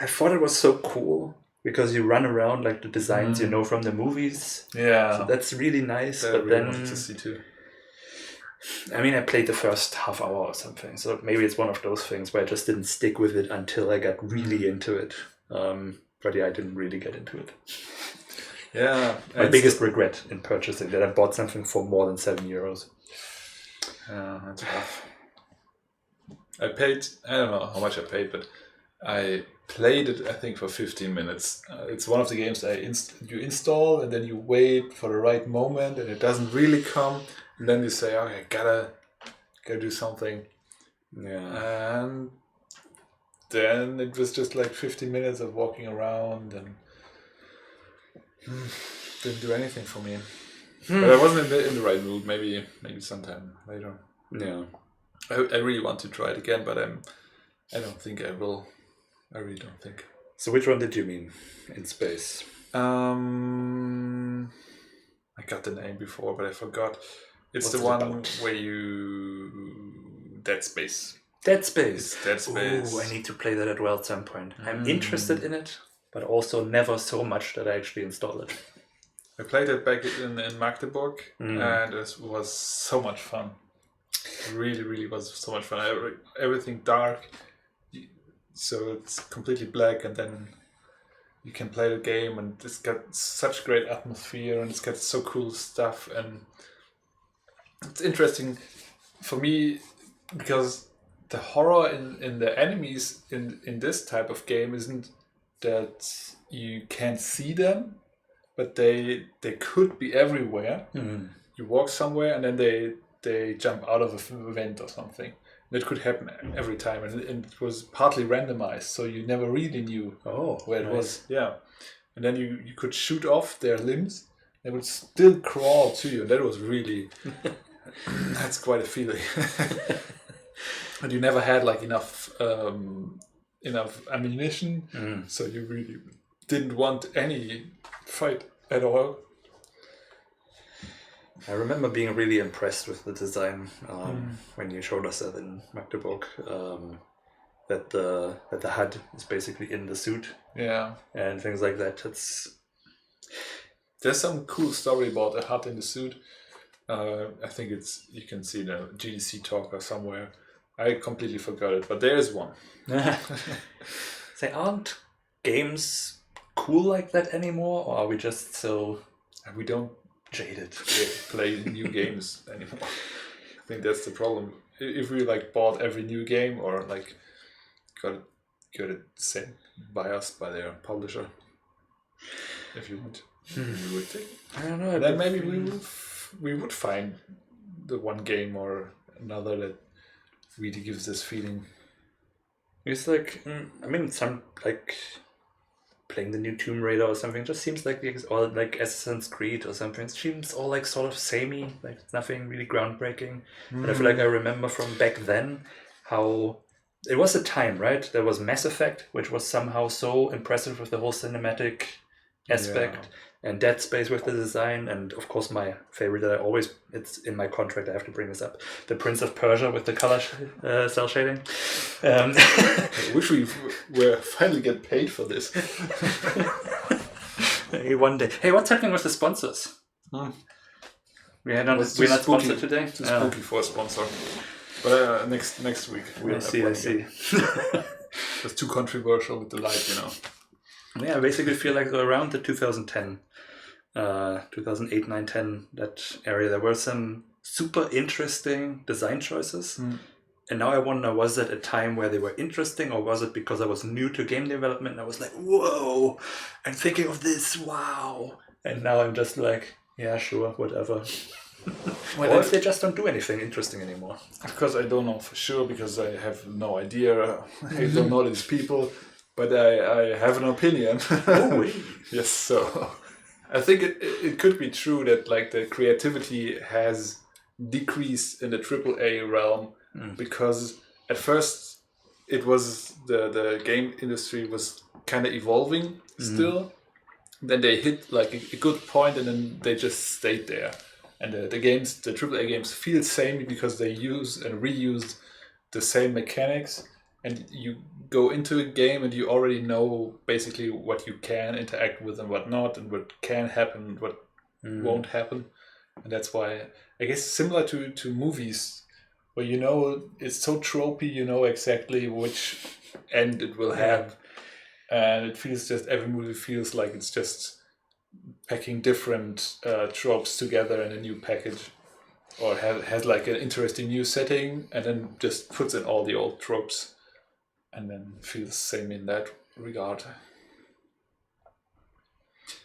I thought it was so cool because you run around like the designs you know from the movies. Yeah. So that's really nice. That I but really then wanted to see too. I mean, I played the first half hour or something, so maybe it's one of those things where I just didn't stick with it until I got really into it. But yeah, I didn't really get into it. Yeah. My biggest regret in purchasing that I bought something for more than 7 euros. That's rough. I don't know how much I paid, but I played it, I think, for 15 minutes. It's one of the games you install and then you wait for the right moment and it doesn't really come. And then you say, okay, gotta do something. Yeah. And then it was just like 15 minutes of walking around and didn't do anything for me. But I wasn't in the right mood. Maybe sometime later. Yeah. I really want to try it again, but I don't think I will. I really don't think. So which one did you mean in space? I got the name before, but I forgot. It's What's the it one about? where you Dead Space. Dead Space. It's Dead Space. Oh, I need to play that as well at some point. I'm interested in it, but also never so much that I actually install it. I played it back in Magdeburg, and it was so much fun. It really, really was so much fun. Everything dark, so it's completely black, and then you can play the game, and it's got such great atmosphere, and it's got so cool stuff, and it's interesting for me because the horror in the enemies in this type of game isn't that you can't see them, but they could be everywhere. You walk somewhere and then they jump out of a vent or something. That could happen every time, and it was partly randomized, so you never really knew where it was. Yeah, and then you could shoot off their limbs. They would still crawl to you. That was really that's quite a feeling. And you never had like enough ammunition, so you really didn't want any fight at all. I remember being really impressed with the design when you showed us that in Magdeburg. That the HUD is basically in the suit. Yeah, and things like that. There's some cool story about a HUD in the suit. I think you can see the GDC talk or somewhere. I completely forgot it, but there is one. Say, aren't games cool like that anymore, or are we just so we don't jaded play new games anymore? I think that's the problem. If we like bought every new game or like got it sent by us by their publisher, if you would, we would think. I don't know. Then maybe we would find the one game or another that really gives this feeling. It's like, I mean, some like playing the new Tomb Raider or something. It just seems like or like Assassin's Creed or something. It seems all like sort of samey, like nothing really groundbreaking. And I feel like I remember from back then how it was a time, right? There was Mass Effect, which was somehow so impressive with the whole cinematic aspect, and Dead Space with the design, and of course my favorite that it's in my contract, I have to bring this up, the Prince of Persia with the color cell shading. I wish we were finally get paid for this. Hey, one day. Hey, what's happening with the sponsors? We're not sponsored today. Too spooky for a sponsor. But next week I see. It's too controversial with the light, you know. Yeah, I basically feel like around the 2010, 2008, 9, 10, that area, there were some super interesting design choices. And now I wonder, was that a time where they were interesting, or was it because I was new to game development and I was like, whoa, I'm thinking of this, wow. And now I'm just like, yeah, sure, whatever. Or if they just don't do anything interesting anymore. Of course, I don't know for sure because I have no idea. I don't know these people, but I have an opinion. Yes, so I think it could be true that like the creativity has decreased in the AAA realm because at first it was the game industry was kind of evolving still. Then they hit like a good point and then they just stayed there. And the AAA games feel samey because they use and reuse the same mechanics. And you go into a game and you already know basically what you can interact with and what not, and what can happen and what won't happen. And that's why, I guess, similar to movies, where you know it's so tropey, you know exactly which end it will have. And it feels just, every movie feels like it's just packing different tropes together in a new package, or has like an interesting new setting and then just puts in all the old tropes and then feels same in that regard.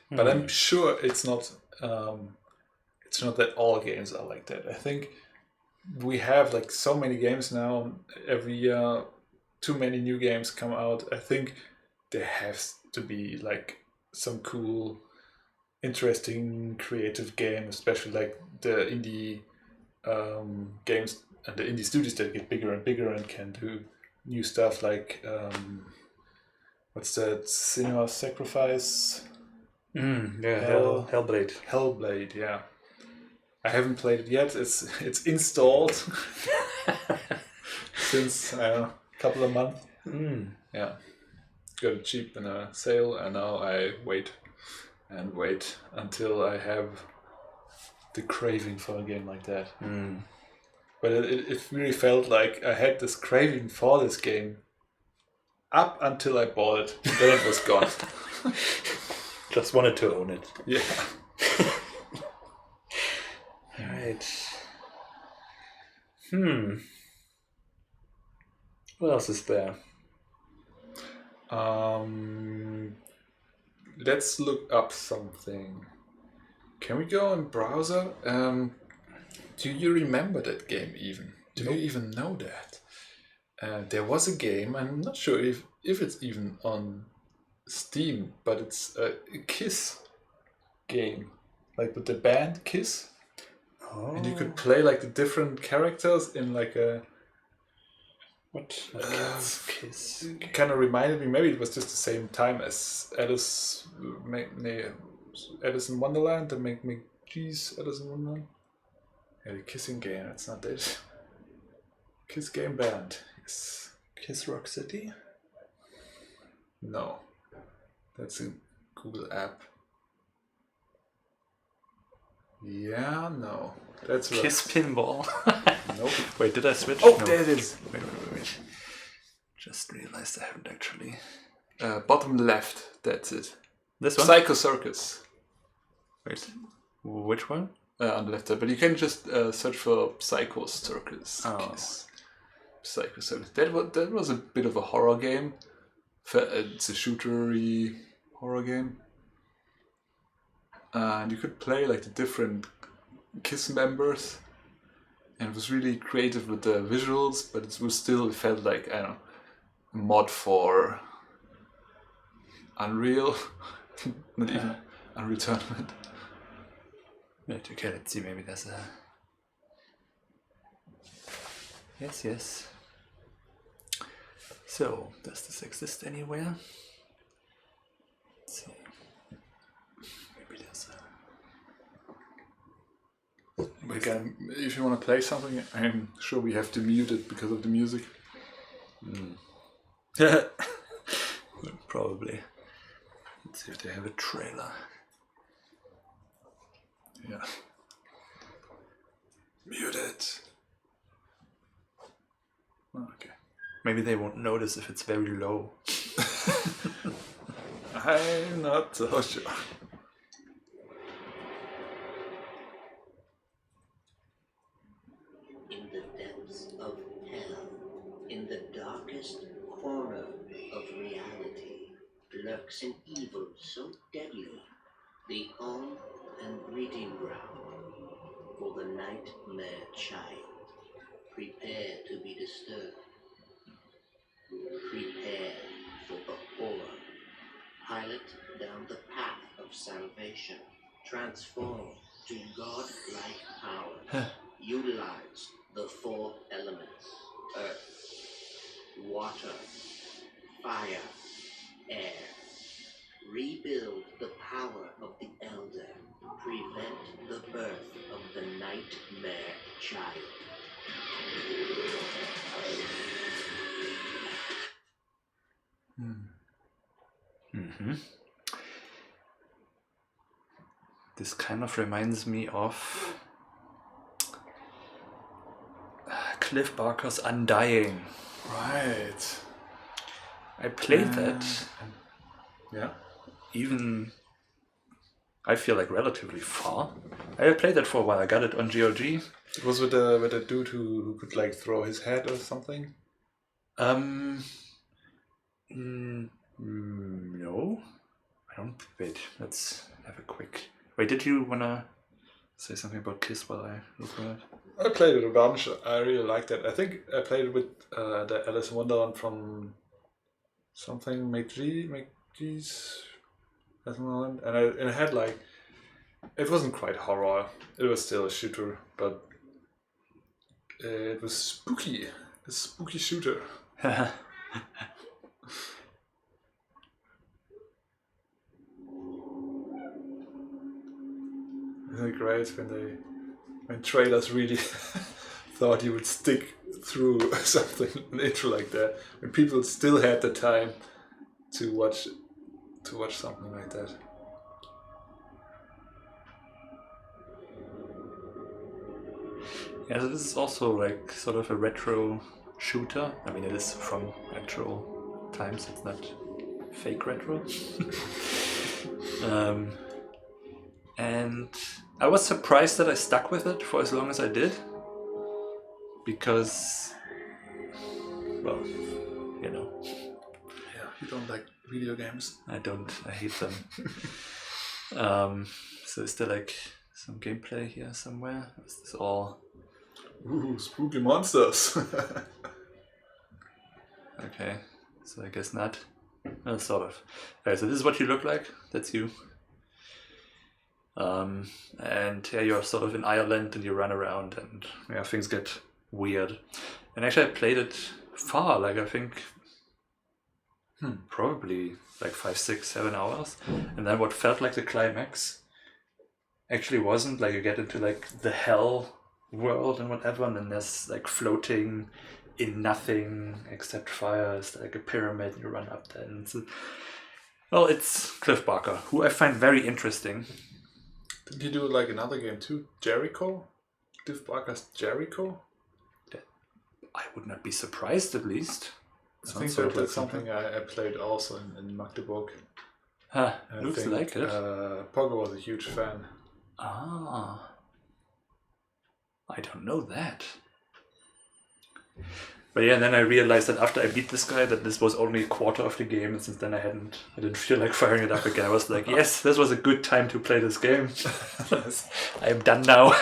But I'm sure it's not that all games are like that. I think we have like so many games now, every year too many new games come out. I think there has to be like some cool, interesting, creative game, especially like the indie games and the indie studios that get bigger and bigger and can do new stuff like what's that? Cinema Sacrifice? Hellblade, yeah. I haven't played it yet. It's installed since a couple of months. Yeah, got it cheap in a sale, and now I wait until I have the craving for a game like that. But it really felt like I had this craving for this game up until I bought it. Then it was gone. Just wanted to own it. Yeah. Alright. What else is there? Let's look up something. Can we go in browser? Do you remember that game even? Do you even know that? There was a game, I'm not sure if it's even on Steam, but it's a Kiss game. Like with the band Kiss. And you could play like the different characters in like a... What? Kiss. Kind of reminded me, maybe it was just the same time as Alice in Wonderland, the McGee's Alice in Wonderland. Yeah, the kissing game, that's not it. Kiss game band, yes. Kiss Rock City? No. That's a Google app. Yeah, no. That's right. Kiss Pinball. Nope. Wait, did I switch? Oh, no. There it is. Wait. Just realized I haven't actually. Bottom left, that's it. This one? Psycho Circus. Wait, which one? On the left side, but you can just search for Psycho Circus. Oh. Psycho Circus. That was a bit of a horror game. It's a shootery horror game. And you could play like the different Kiss members. And it was really creative with the visuals, but it felt like, I don't know, a mod for Unreal, not even Unreal Tournament. Right, okay, let's see, maybe there's a... Yes. So, does this exist anywhere? Let's see. Maybe there's a... Again, if you want to play something, I'm sure we have to mute it because of the music. Probably. Let's see if they have a trailer. Yeah. Mute it. Oh, okay. Maybe they won't notice if it's very low. I'm not so sure. In the depths of hell, in the darkest corner of reality, lurks an evil so deadly, the home and breeding ground for the nightmare child. Prepare to be disturbed. Prepare for the horror. Pilot down the path of salvation. Transform to God-like power. Utilize the 4 elements: earth, water, fire, air. Rebuild the power of the elder. Prevent the birth of the nightmare child. This kind of reminds me of Cliff Barker's Undying. Right. I played that. Yeah. Even, I feel like relatively far. I played that for a while. I got it on GOG. It was with the dude who could like throw his head or something. No, I don't. Wait, let's have a quick. Wait, did you wanna say something about Kiss while I look for it? I played it a bunch. I really liked it. I think I played it with the Alice in Wonderland from something McGee's Alice in Wonderland, and it had like, it wasn't quite horror. It was still a shooter, but it was spooky. A spooky shooter. Isn't it great when trailers really thought you would stick through something, an intro like that, when people still had the time to watch something like that. Yeah, so this is also like sort of a retro shooter. I mean, it is from actual times. It's not fake retro. And I was surprised that I stuck with it for as long as I did. Because, well, you know. Yeah, you don't like video games. I don't. I hate them. So is there like some gameplay here somewhere? Is this all... Ooh, spooky monsters. Okay, so I guess not. Well, sort of. Okay, so this is what you look like. That's you. And yeah, you're sort of in Ireland and you run around and yeah, things get weird. And actually I played it far, like I think probably like 5, 6, 7 hours. And then what felt like the climax actually wasn't. Like you get into like the hell world and whatever, and then there's like floating in nothing except fire. It's like a pyramid, you run up there. And it's Cliff Barker, who I find very interesting. Did you do like another game too? Jericho? Cliff Barker's Jericho? I would not be surprised, at least. I think that's something I played also in Magdeburg. Looks like it. Pogo was a huge fan. Ah. I don't know that. But yeah, and then I realized that after I beat this guy, that this was only a quarter of the game, and since then I didn't feel like firing it up again. I was like, yes, this was a good time to play this game. I am done now.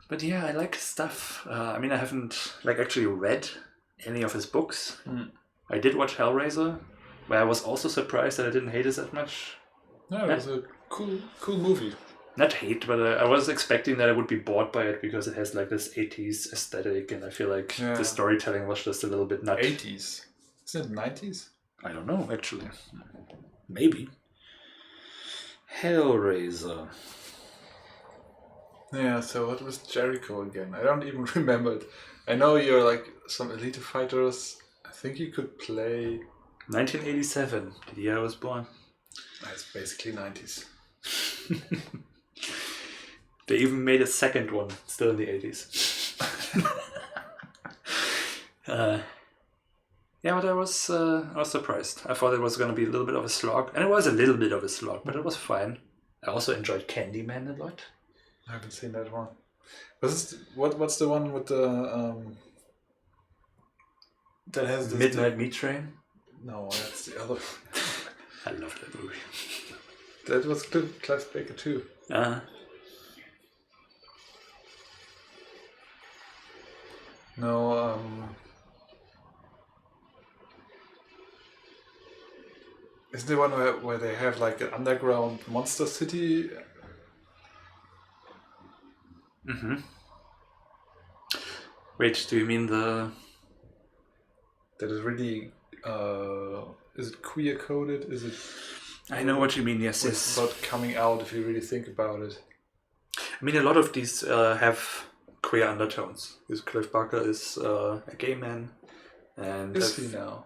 But yeah, I like his stuff. I mean, I haven't like actually read any of his books, I did watch Hellraiser, where I was also surprised that I didn't hate it that much. No, it was a cool movie. Not hate, but I was expecting that I would be bored by it because it has like this 80s aesthetic, and I feel like the storytelling was just a little bit nut. 80s? Isn't it 90s? I don't know, actually. Maybe. Hellraiser. Yeah, so what was Jericho again? I don't even remember it. I know you're like some elite fighters. I think you could play... 1987, the year I was born. That's basically 90s. They even made a second one, still in the 80s. Yeah, but I was surprised. I thought it was going to be a little bit of a slog. And it was a little bit of a slog, but it was fine. I also enjoyed Candyman a lot. I haven't seen that one. What's the one with the... that has this... Midnight Meat Train? No, that's the other. I love that movie. That was Clive Baker too. No, isn't there one where they have like an underground monster city? Mm-hmm. Wait, do you mean the... That is really, is it queer coded? Is it... I know what you mean, yes. It's about coming out if you really think about it. I mean, a lot of these have queer undertones. Because Cliff Barker is a gay man. And is he now?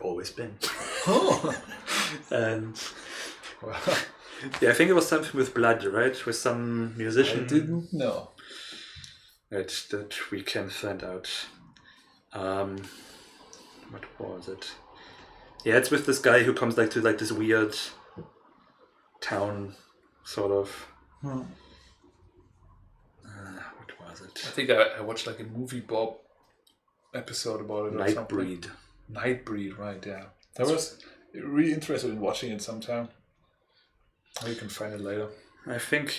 Always been. Oh! And... Well, yeah, I think it was something with blood, right? With some musician. I didn't know. That we can find out. What was it? Yeah, it's with this guy who comes like to like this weird town, sort of. What was it? I think I watched like a Movie Bob episode about it. Nightbreed. Nightbreed, right? Yeah, I was really interested in watching it sometime. You can find it later. I think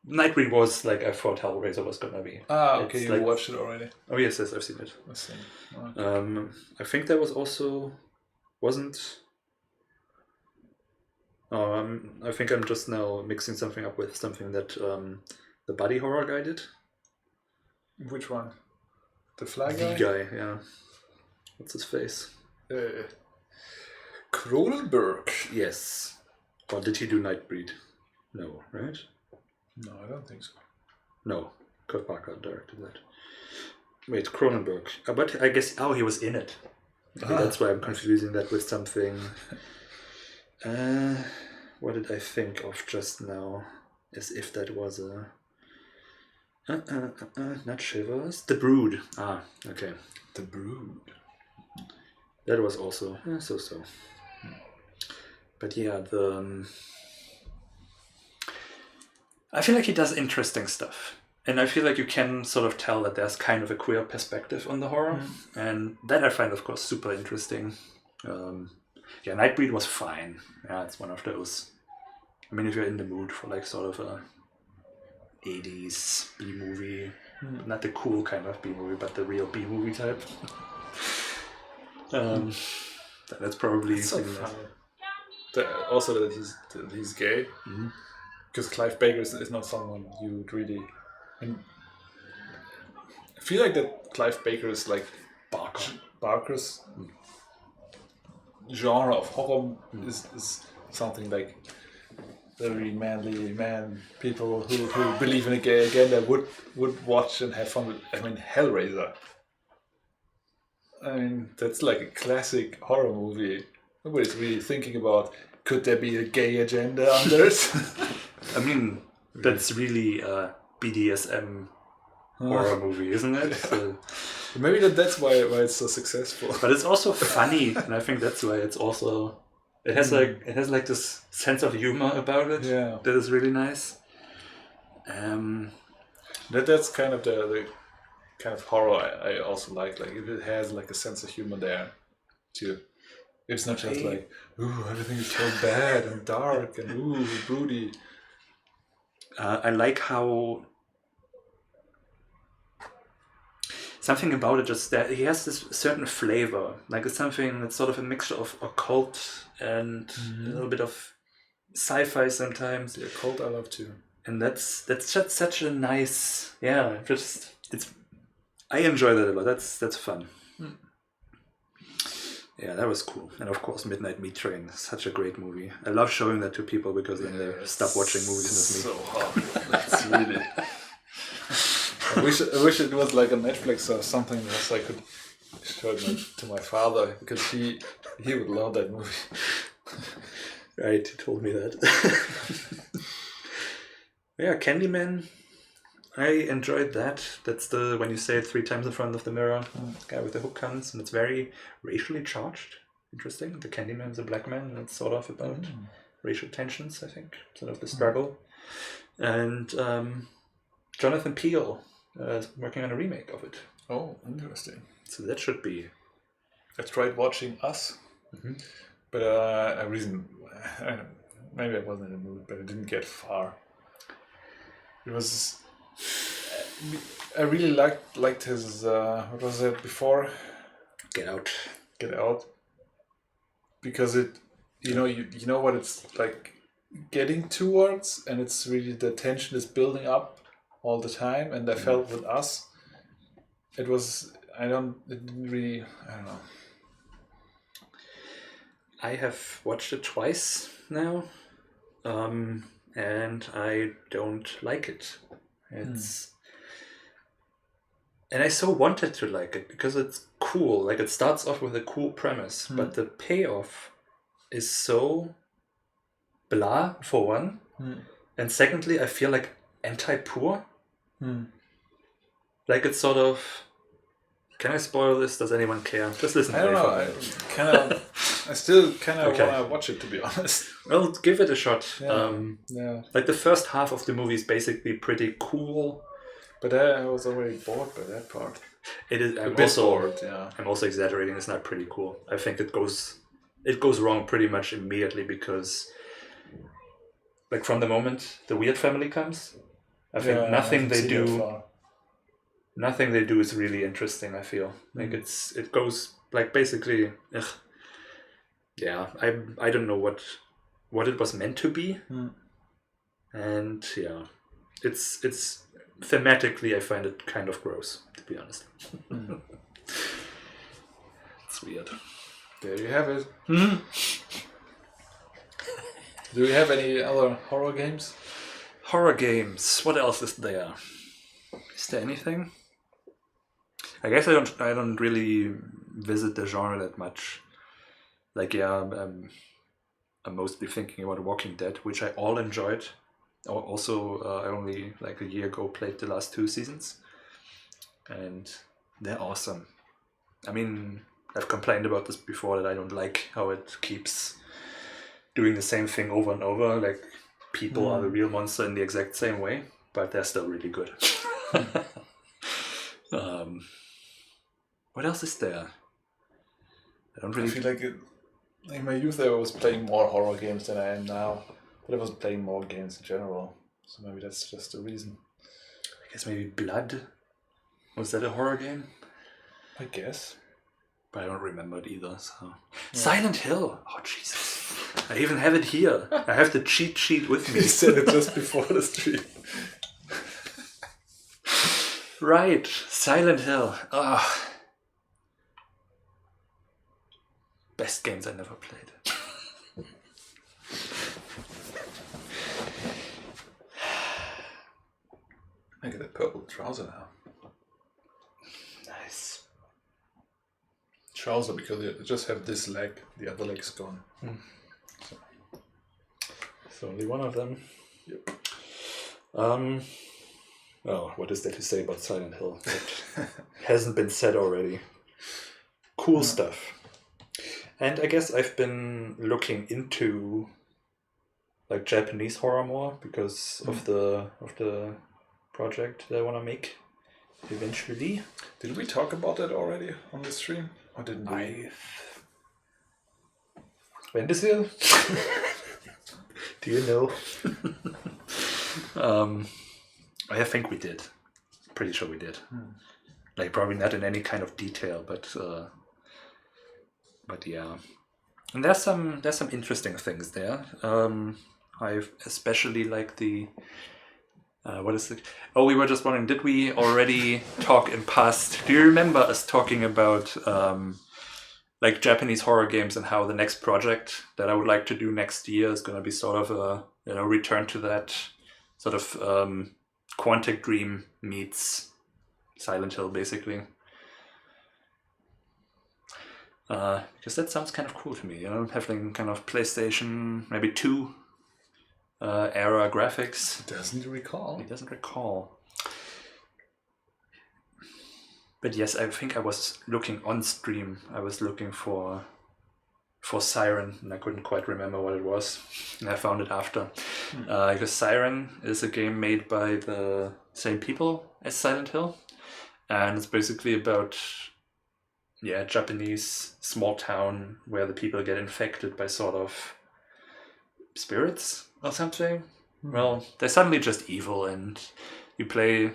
Nightbreed was like I thought Hellraiser was gonna be. Ah, okay, it's you watched it already. Oh yes, I've seen it. I've seen it. Okay. I think there was also wasn't. I think I'm just now mixing something up with something that the body horror guy did. Which one? The fly The guy? guy, yeah. What's his face? Cronenberg. Yes. Or did he do Nightbreed? No, right? No, I don't think so. No, Kurt Parker directed that. Wait, Cronenberg. But I guess, he was in it. Maybe that's why I'm confusing that with something. What did I think of just now? As if that was a... not Shivers. The Brood. Ah, okay. The Brood. That was also so. But yeah, I feel like he does interesting stuff. And I feel like you can sort of tell that there's kind of a queer perspective on the horror. And that I find, of course, super interesting. Nightbreed was fine. Yeah, it's one of those. I mean, if you're in the mood for like sort of a 80s B-movie, not the cool kind of B-movie, but the real B-movie type. That's probably so funny. Also that he's gay. Mm-hmm. Because Clive Baker is not someone you would really... I feel like that Clive Baker is like Barker's genre of horror is something like very manly people who believe in a gay agenda would watch and have fun with. I mean, Hellraiser. I mean, that's like a classic horror movie. Nobody's really thinking about, could there be a gay agenda under it? I mean, that's really a BDSM horror movie, isn't it? So, maybe that's why it's so successful. But it's also funny, and I think that's why it's also... It has like this sense of humor about it. Yeah. That is really nice. That's kind of the kind of horror I also like. Like if it has like a sense of humor there too. It's not just like, ooh, everything is so bad and dark and ooh, broody. I like how... something about it just that he has this certain flavor. Like it's something that's sort of a mixture of occult and a little bit of sci-fi sometimes. The occult I love too. And that's just such a nice, I enjoy that a lot. That's fun. Yeah, that was cool. And of course, Midnight Meat Train, such a great movie. I love showing that to people because then they stop watching movies with me. So hard. That's really. I wish it was like a Netflix or something else I could show it to my father because he would love that movie. Right, he told me that. Yeah, Candyman. I enjoyed that. That's the when you say it 3 times in front of the mirror, guy with the hook guns, and it's very racially charged. Interesting. The Candyman is a black man, and it's sort of about racial tensions, I think, sort of the struggle. And Jonathan Peele is working on a remake of it. Oh, interesting. So that should be. I tried watching Us, but I don't know, maybe I wasn't in the mood, but I didn't get far. It was. I really liked his what was it before? Get Out. Get Out. Because it, you know what it's like getting towards, and it's really the tension is building up all the time. And I felt with Us, it didn't really, I don't know. I have watched it twice now, and I don't like it. It's and I so wanted to like it because it's cool. Like it starts off with a cool premise, but the payoff is so blah for one, and secondly, I feel like anti-poor. Like it's sort of. Can I spoil this? Does anyone care? Just listen. I don't know. I still kind of want to watch it, to be honest. Well, give it a shot. Yeah. Like the first half of the movie is basically pretty cool. But I was already bored by that part. It is. I'm bored. Yeah. I'm also exaggerating. It's not pretty cool. I think it goes wrong pretty much immediately because, like, from the moment the weird family comes, I think nothing they do is really interesting. I feel like it goes like basically. Yeah, I don't know what it was meant to be, and yeah, it's thematically I find it kind of gross, to be honest. It's weird. There you have it. Do we have any other horror games? Horror games. What else is there? Is there anything? I guess I don't really visit the genre that much. Like I'm mostly thinking about Walking Dead, which I all enjoyed. Also, I only like a year ago played the last 2 seasons, and they're awesome. I mean, I've complained about this before that I don't like how it keeps doing the same thing over and over. Like people are the real monster in the exact same way, but they're still really good. What else is there? I feel like in my youth I was playing more horror games than I am now, but I was playing more games in general, so maybe that's just the reason. I guess maybe Blood. Was that a horror game? I guess. But I don't remember it either. So Silent Hill. Oh Jesus! I even have it here. I have the cheat sheet with me. You said it just before the stream. Right, Silent Hill. Best games I never played. I get a purple trouser now. Nice. Trouser because I just have this leg, the other leg's gone. So only one of them. Yep. Oh, what is there to say about Silent Hill? It hasn't been said already. Cool stuff. And I guess I've been looking into like Japanese horror more because of the project that I want to make eventually. Did we talk about that already on the stream? Or didn't we? When is it? Do you know? I think we did. Pretty sure we did. Like probably not in any kind of detail, but yeah. And there's some interesting things there. I especially like the what is it? Oh, we were just wondering, did we already talk in past? Do you remember us talking about like Japanese horror games and how the next project that I would like to do next year is going to be sort of a return to that sort of Quantic Dream meets Silent Hill, basically. Because that sounds kind of cool to me, having kind of PlayStation maybe 2 era graphics. He doesn't recall. But yes, I think I was looking on stream. I was looking for Siren, and I couldn't quite remember what it was. And I found it after. Because Siren is a game made by the same people as Silent Hill. And it's basically about Japanese small town where the people get infected by sort of spirits or something. Well, they're suddenly just evil, and you play.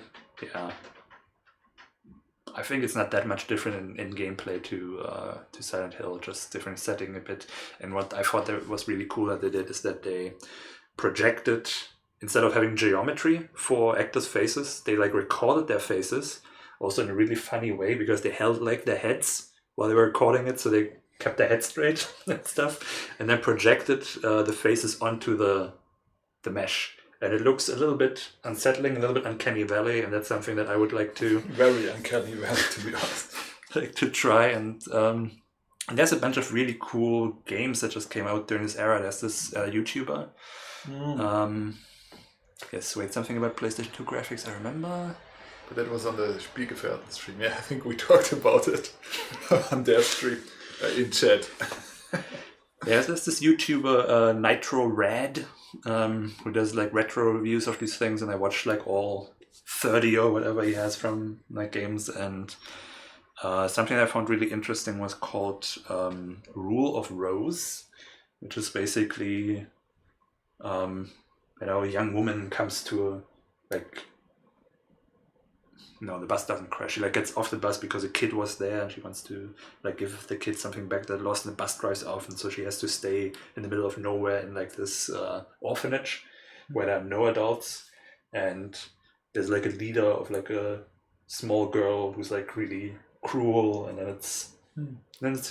I think it's not that much different in gameplay to Silent Hill, just different setting a bit. And what I thought that was really cool that they did is that they projected, instead of having geometry for actors' faces, they like recorded their faces, also in a really funny way, because they held like their heads while they were recording it, so they kept their head straight and stuff, and then projected the faces onto the mesh. And it looks a little bit unsettling, a little bit uncanny valley, and that's something that I would like to... Very uncanny valley, to be honest. Like to try, and there's a bunch of really cool games that just came out during this era. There's this YouTuber. Yes, wait, something about PlayStation 2 graphics, I remember. But that was on the Spiegelfelden stream. Yeah, I think we talked about it on their stream in chat. There's this YouTuber, Nitro Rad, who does like retro reviews of these things, and I watched like all 30 or whatever he has from like games, and something I found really interesting was called Rule of Rose, which is basically a young woman comes to the bus doesn't crash. She like gets off the bus because a kid was there, and she wants to like give the kid something back that lost, and the bus drives off, and so she has to stay in the middle of nowhere in like this orphanage where there are no adults, and there's like a leader of like a small girl who's like really cruel, and then it's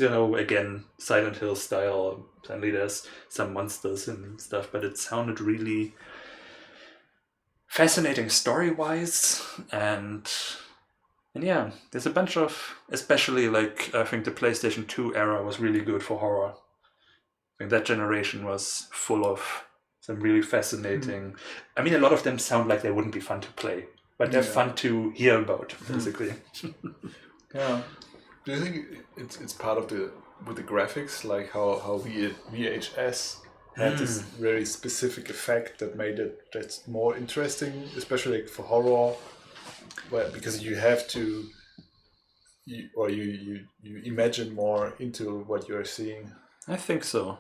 again Silent Hill style. Suddenly there's some monsters and stuff, but it sounded really fascinating story-wise, and yeah, there's a bunch of, especially like I think the PlayStation 2 era was really good for horror. I think that generation was full of some really fascinating. I mean, a lot of them sound like they wouldn't be fun to play, but they're fun to hear about, basically. Yeah. Do you think it's part of with the graphics, like how VHS had this very specific effect that made it that's more interesting, especially like for horror, because you have to, you imagine more into what you're seeing. I think so.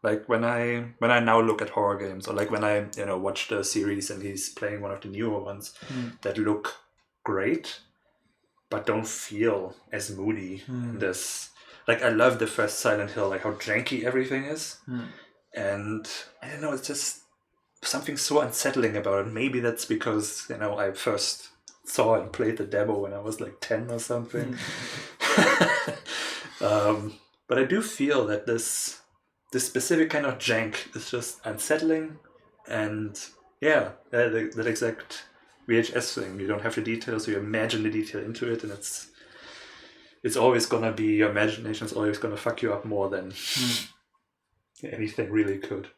Like when I now look at horror games, or like when I watch the series and he's playing one of the newer ones that look great, but don't feel as moody. This, like, I love the first Silent Hill, like how janky everything is. And I don't know, it's just something so unsettling about it. Maybe that's because, I first saw and played the demo when I was like 10 or something. But I do feel that this specific kind of jank is just unsettling. And yeah, that exact VHS thing. You don't have the details, so you imagine the detail into it, and it's always gonna be, your imagination is always gonna fuck you up more than anything really could.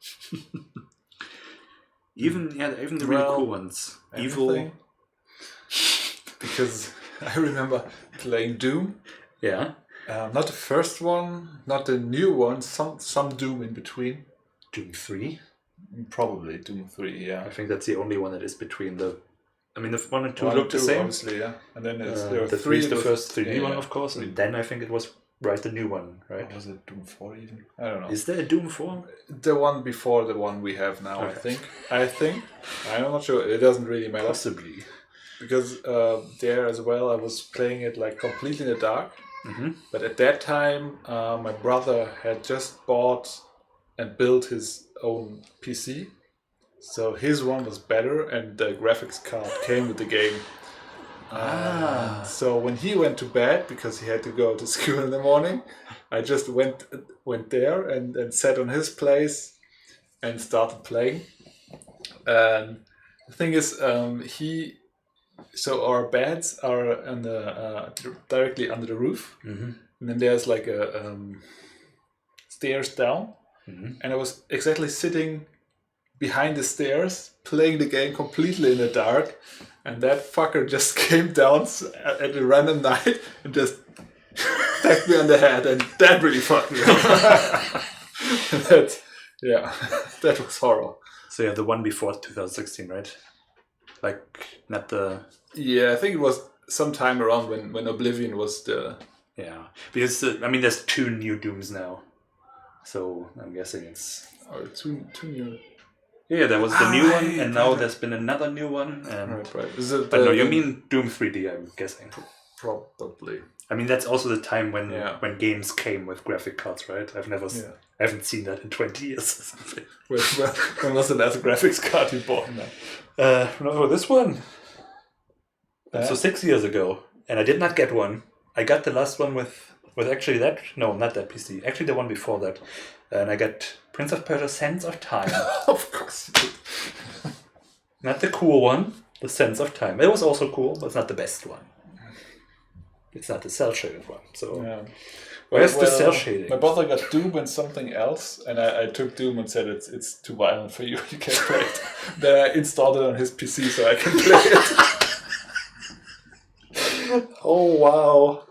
even the really cool ones. Evil. Because I remember playing Doom. Yeah. Not the first one, not the new one, some Doom in between. Doom 3? Probably Doom 3, yeah. I think that's the only one that is between the 1 and 2 1 look and the 2, same. Obviously, yeah. And then there the 3 is the first 3D one, of course, and then I think it was the new one, right? Or was it Doom 4 even? I don't know. Is there a Doom 4? The one before the one we have now, Okay. I think. I'm not sure. It doesn't really matter. Possibly. because there as well I was playing it like completely in the dark. But at that time, my brother had just bought and built his own PC. So his one was better, and the graphics card came with the game. So when he went to bed, because he had to go to school in the morning, I just went there and sat on his place and started playing. And the thing is, so our beds are on the directly under the roof, and then there's like a stairs down, and I was exactly sitting behind the stairs playing the game completely in the dark, and that fucker just came down at a random night and just tapped me on the head, and that really fucked me up. That was horror. So yeah, the one before 2016, right? Like, not the... Yeah, I think it was sometime around when Oblivion was the... Yeah, because, I mean, there's 2 new Dooms now. So, I'm guessing it's... Oh, two new... Yeah, there was the new one, and now there's been another new one. And... Right. Is it but no, you mean Doom 3D, I'm guessing. Probably. I mean, that's also the time when games came with graphic cards, right? I haven't seen that in 20 years or something. When was the last graphics card you bought now? No, this one. So 6 years ago, and I did not get one. I got the last one with actually that. No, not that PC. Actually, the one before that, and I got Prince of Persia: Sands of Time. Of course you did. Not the cool one, the Sands of Time. It was also cool, but it's not the best one. It's not the cell shaded one. So where's the cell shading? My brother got Doom and something else, and I took Doom and said it's too violent for you. You can't play it. Then I installed it on his PC so I can play it. Oh wow.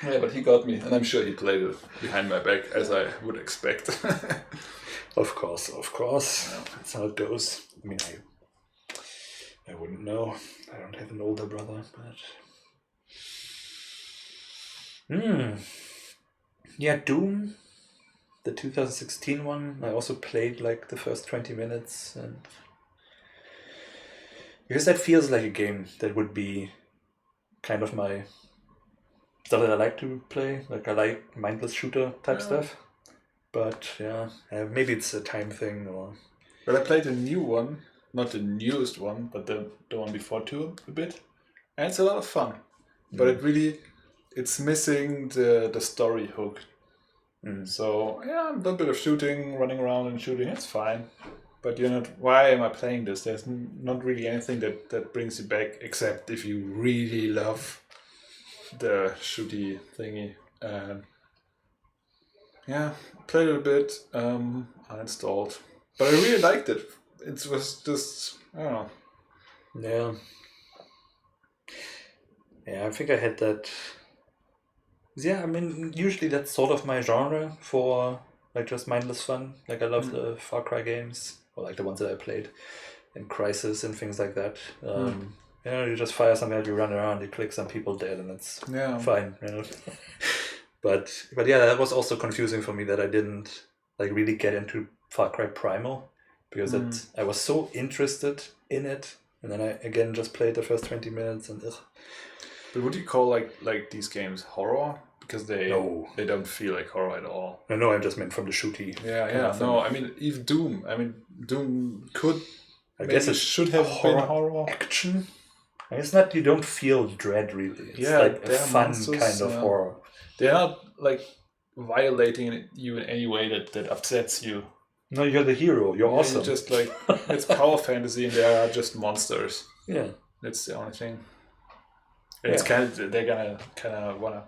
Yeah, but he got me, and I'm sure he played it behind my back, as I would expect. Of course. That's how it goes. I mean, I wouldn't know. I don't have an older brother, but... Yeah, Doom, the 2016 one, I also played like the first 20 minutes, and... Because that feels like a game that would be kind of my stuff that I like to play. Like, I like mindless shooter type stuff. But yeah, maybe it's a time thing or... But I played a new one, not the newest one, but the one before too, a bit. And it's a lot of fun. But it's missing the story hook. So yeah, a little bit of shooting, running around and shooting, it's fine. But you're not, why am I playing this? There's not really anything that brings you back, except if you really love the shooty thingy. Played it a bit, uninstalled. But I really liked it. It was just, I don't know. Yeah. Yeah, I think I had that. Yeah, I mean, usually that's sort of my genre for like just mindless fun. Like I love the Far Cry games, or like the ones that I played in Crisis and things like that. You know, you just fire something out, you run around, you click some people dead, and it's fine. You know. But yeah, that was also confusing for me that I didn't like really get into Far Cry Primal, because I was so interested in it, and then I again just played the first 20 minutes and ugh. But would you call like these games horror? Because they don't feel like horror at all. No, I just meant from the shooty. Yeah. No, I mean even Doom. I mean Doom could. I guess it should have been horror action. It's not. You don't feel dread really. It's like a fun monsters, kind of horror. They're not like violating you in any way that upsets you. No, you're the hero. You're awesome. You're just like it's power fantasy, and they are just monsters. Yeah, that's the only thing. And it's they're gonna kind of wanna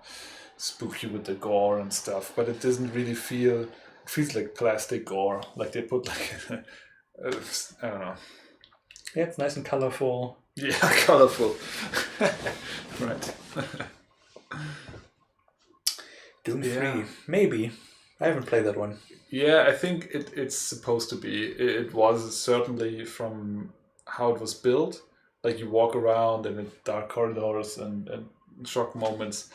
spook you with the gore and stuff, but it doesn't really feel. It feels like plastic gore. Like they put like I don't know. Yeah, it's nice and colorful. Yeah, colorful. Right. Doom 3, maybe. I haven't played that one. Yeah, I think it's supposed to be. It was certainly from how it was built. Like you walk around and in dark corridors and shock moments.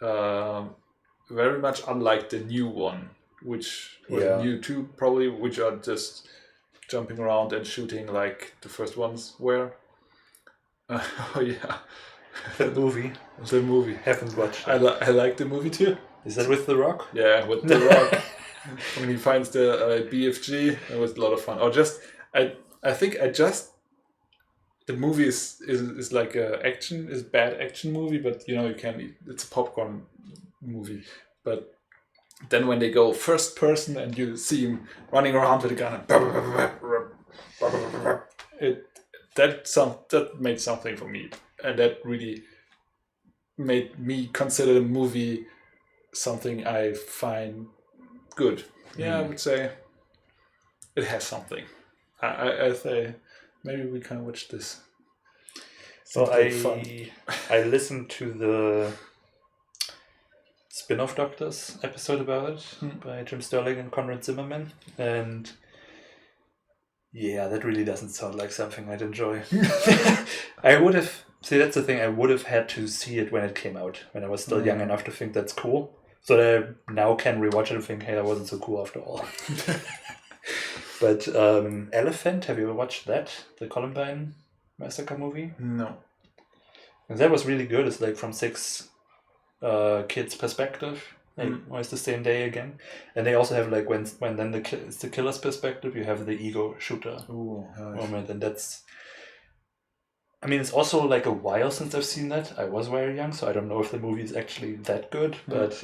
Very much unlike the new one, which was new too, probably, which are just jumping around and shooting like the first ones were. Oh yeah, The movie. the movie. Haven't watched I it. I like the movie too. Is that with The Rock? Yeah, with The Rock. When he finds the BFG, it was a lot of fun. Or just I think the movie is like is bad action movie, but you can it's a popcorn movie. But then when they go first person and you see him running around with a gun and that made something for me, and that really made me consider the movie something I find good. Yeah, I would say it has something. I say maybe we can watch this. So Fun. I listened to the Spin-off Doctors episode about it by Jim Sterling and Conrad Zimmerman, and yeah, that really doesn't sound like something I'd enjoy. I would have that's the thing. I would have had to see it when it came out, when I was still young enough to think that's cool. So that I now can rewatch it and think, hey, that wasn't so cool after all. But Elephant, have you ever watched that? The Columbine Massacre movie? No. And that was really good. It's like from 6 kids' perspective. Like always the same day again. And they also have like when then it's the killer's perspective, you have the ego shooter moment. And that's... I mean, it's also like a while since I've seen that. I was very young, so I don't know if the movie is actually that good. But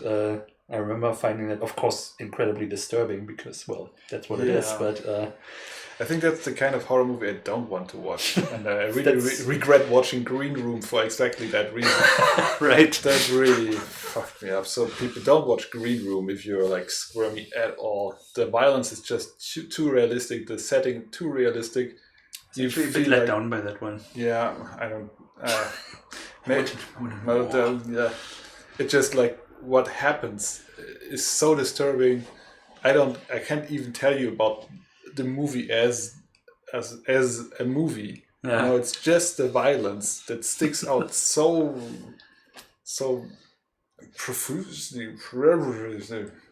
I remember finding that, of course, incredibly disturbing because, well, that's what it is. But I think that's the kind of horror movie I don't want to watch. And I really regret watching Green Room for exactly that reason. Right. That really fucked me up. So people don't watch Green Room if you're like squirmy at all. The violence is just too realistic. The setting too realistic. You feel a bit let down by that one. Yeah, I don't... maybe, it's just like what happens is so disturbing. I can't even tell you about the movie as a movie. Yeah. It's just the violence that sticks out so profusely.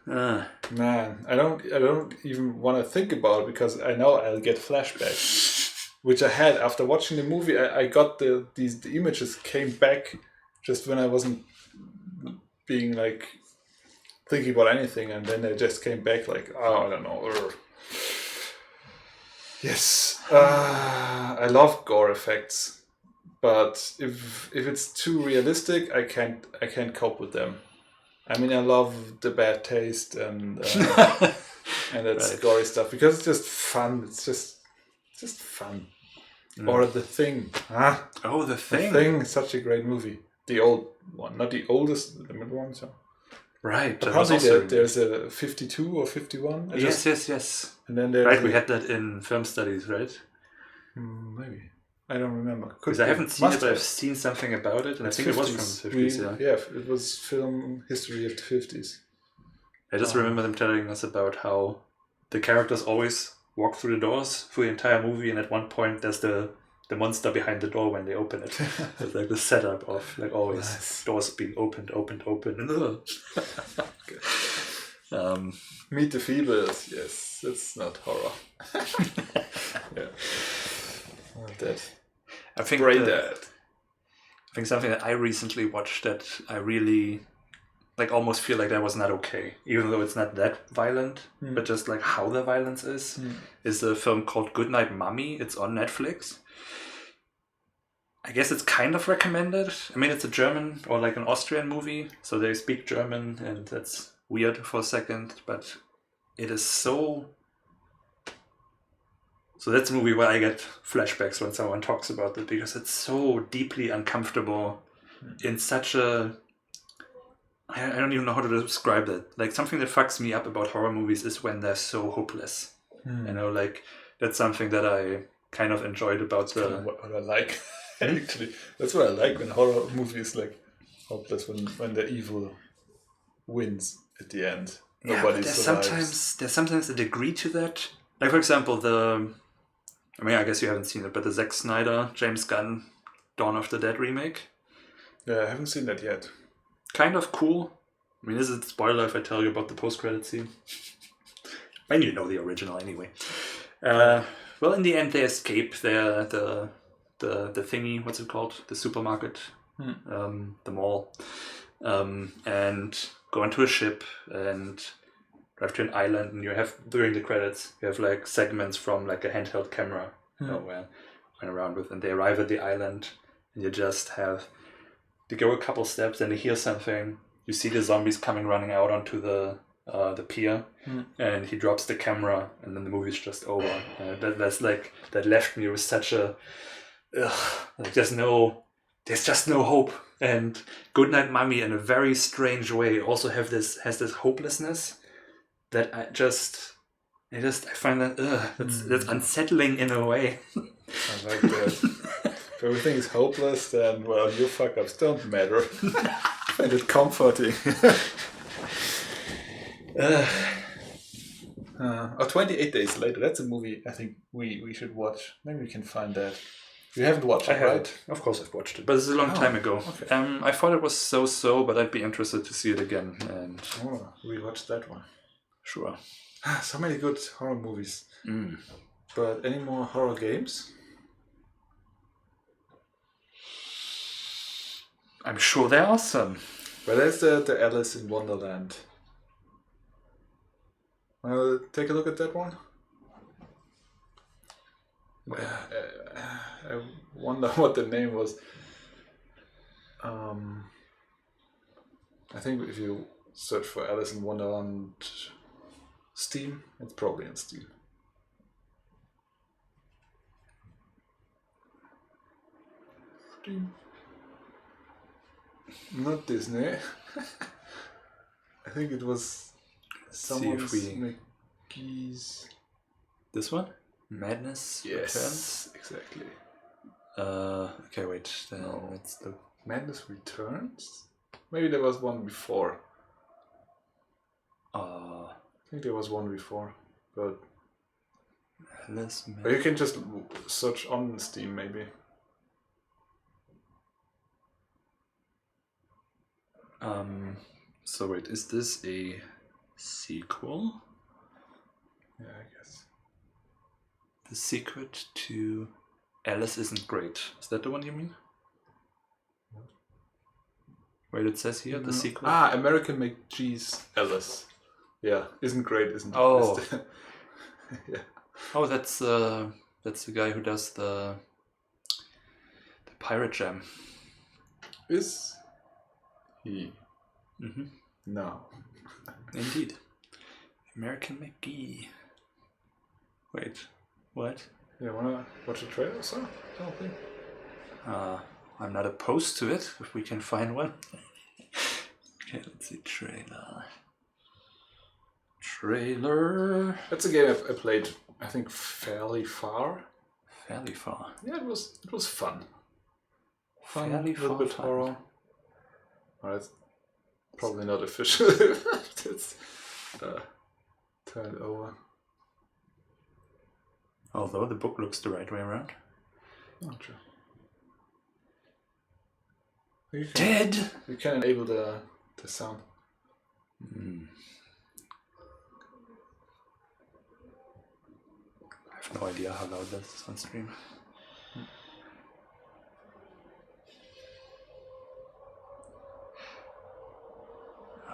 Man, I don't even want to think about it because I know I'll get flashbacks. Which I had after watching the movie. I got the images came back just when I wasn't being like thinking about anything, and then they just came back like, oh, I don't know. Yes, I love gore effects, but if it's too realistic, I can't cope with them. I mean, I love the bad taste and that's gory stuff because it's just fun. It's just fun. Or The Thing. Oh, The Thing. The Thing is such a great movie. The old one, not the oldest, the middle one. So. Right. Apparently there's a 52 or 51. Yes. And then there's we had that in film studies, right? Maybe. I don't remember. Because I haven't seen it, but I've seen something about it, and I think 50s. It was from the 50s, yeah, it was film history of the 50s. I just remember them telling us about how the characters always walk through the doors for the entire movie, and at one point there's the monster behind the door when they open it. It's like the setup of like always doors being opened. Meet the Feebles. Yes, that's not horror. Yeah. That. I think that. I think something that I recently watched that I really like almost feel like that was not okay, even though it's not that violent, but just like how the violence is a film called Goodnight Mommy. It's on Netflix. I guess it's kind of recommended. I mean, it's a German or like an Austrian movie, so they speak German, and that's weird for a second, but it is so that's a movie where I get flashbacks when someone talks about it, because it's so deeply uncomfortable in such a... I don't even know how to describe that. Like, something that fucks me up about horror movies is when they're so hopeless. You know, like, that's something that I kind of enjoyed about what I like. Actually, that's what I like when horror movies like hopeless, when the evil wins at the end. Nobody survives. There's sometimes a degree to that. Like, for example, I guess you haven't seen it, but the Zack Snyder, James Gunn, Dawn of the Dead remake. Yeah, I haven't seen that yet. Kind of cool. I mean, is it a spoiler if I tell you about the post-credit scene? And you know the original anyway. Well, in the end, they escape the the thingy, what's it called? The supermarket, the mall, and go into a ship and drive to an island. And you have, during the credits, you have like segments from like a handheld camera where went around with, and they arrive at the island, and you just have to go a couple steps, and you hear something. You see the zombies coming running out onto the pier, and he drops the camera, and then the movie's just over. That's like, that left me with such a like there's just no hope. And Goodnight Mummy, in a very strange way, also has this hopelessness that I find that that's unsettling in a way. I like that. If everything is hopeless, then well, your fuck ups don't matter. I find it comforting. 28 Days Later. That's a movie I think we should watch. Maybe we can find that. You haven't watched it, right? Of course I've watched it, but it's a long time ago. Okay. I thought it was so, but I'd be interested to see it again. And we watched that one. Sure. So many good horror movies. But any more horror games? I'm sure there are some. Well, there's the Alice in Wonderland. Well, take a look at that one. I wonder what the name was. I think if you search for Alice in Wonderland Steam, it's probably on Steam. Not Disney. I think it was someone's McGee's. This one? Madness Returns? Exactly. Okay, wait. Let's look. Madness Returns? Maybe there was one before. I think there was one before, but you can just search on Steam, maybe. So wait, is this a sequel? Yeah, I guess. The secret to Alice Isn't Great. Is that the one you mean? Wait, it says here, the sequel? American McGee's Alice. Yeah, Isn't Great, isn't Oh. Yeah. Oh, that's the guy who does the Pirate Jam. Is he? Mm-hmm. No. Indeed. American McGee. Wait, what? You wanna watch a trailer or something? I'm not opposed to it, if we can find one. Okay, let's see, trailer. That's a game I played, I think, fairly far. Fairly far. Yeah, it was fun. Fairly a little bit fun. horror. Well, it's probably not official. It's turned over. Although the book looks the right way around. Not true. Dead! You can enable the sound. I have no idea how loud that is on stream.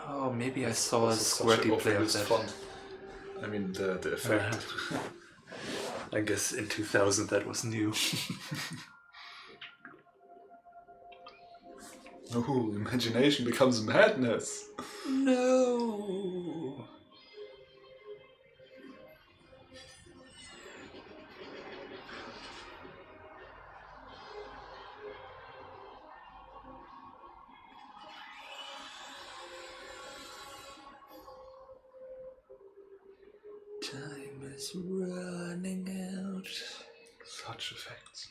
Oh, maybe I saw a squirty play of that. Font. I mean, the effect. I guess in 2000 that was new. Ooh, imagination becomes madness. No. Time is running out. Such effects.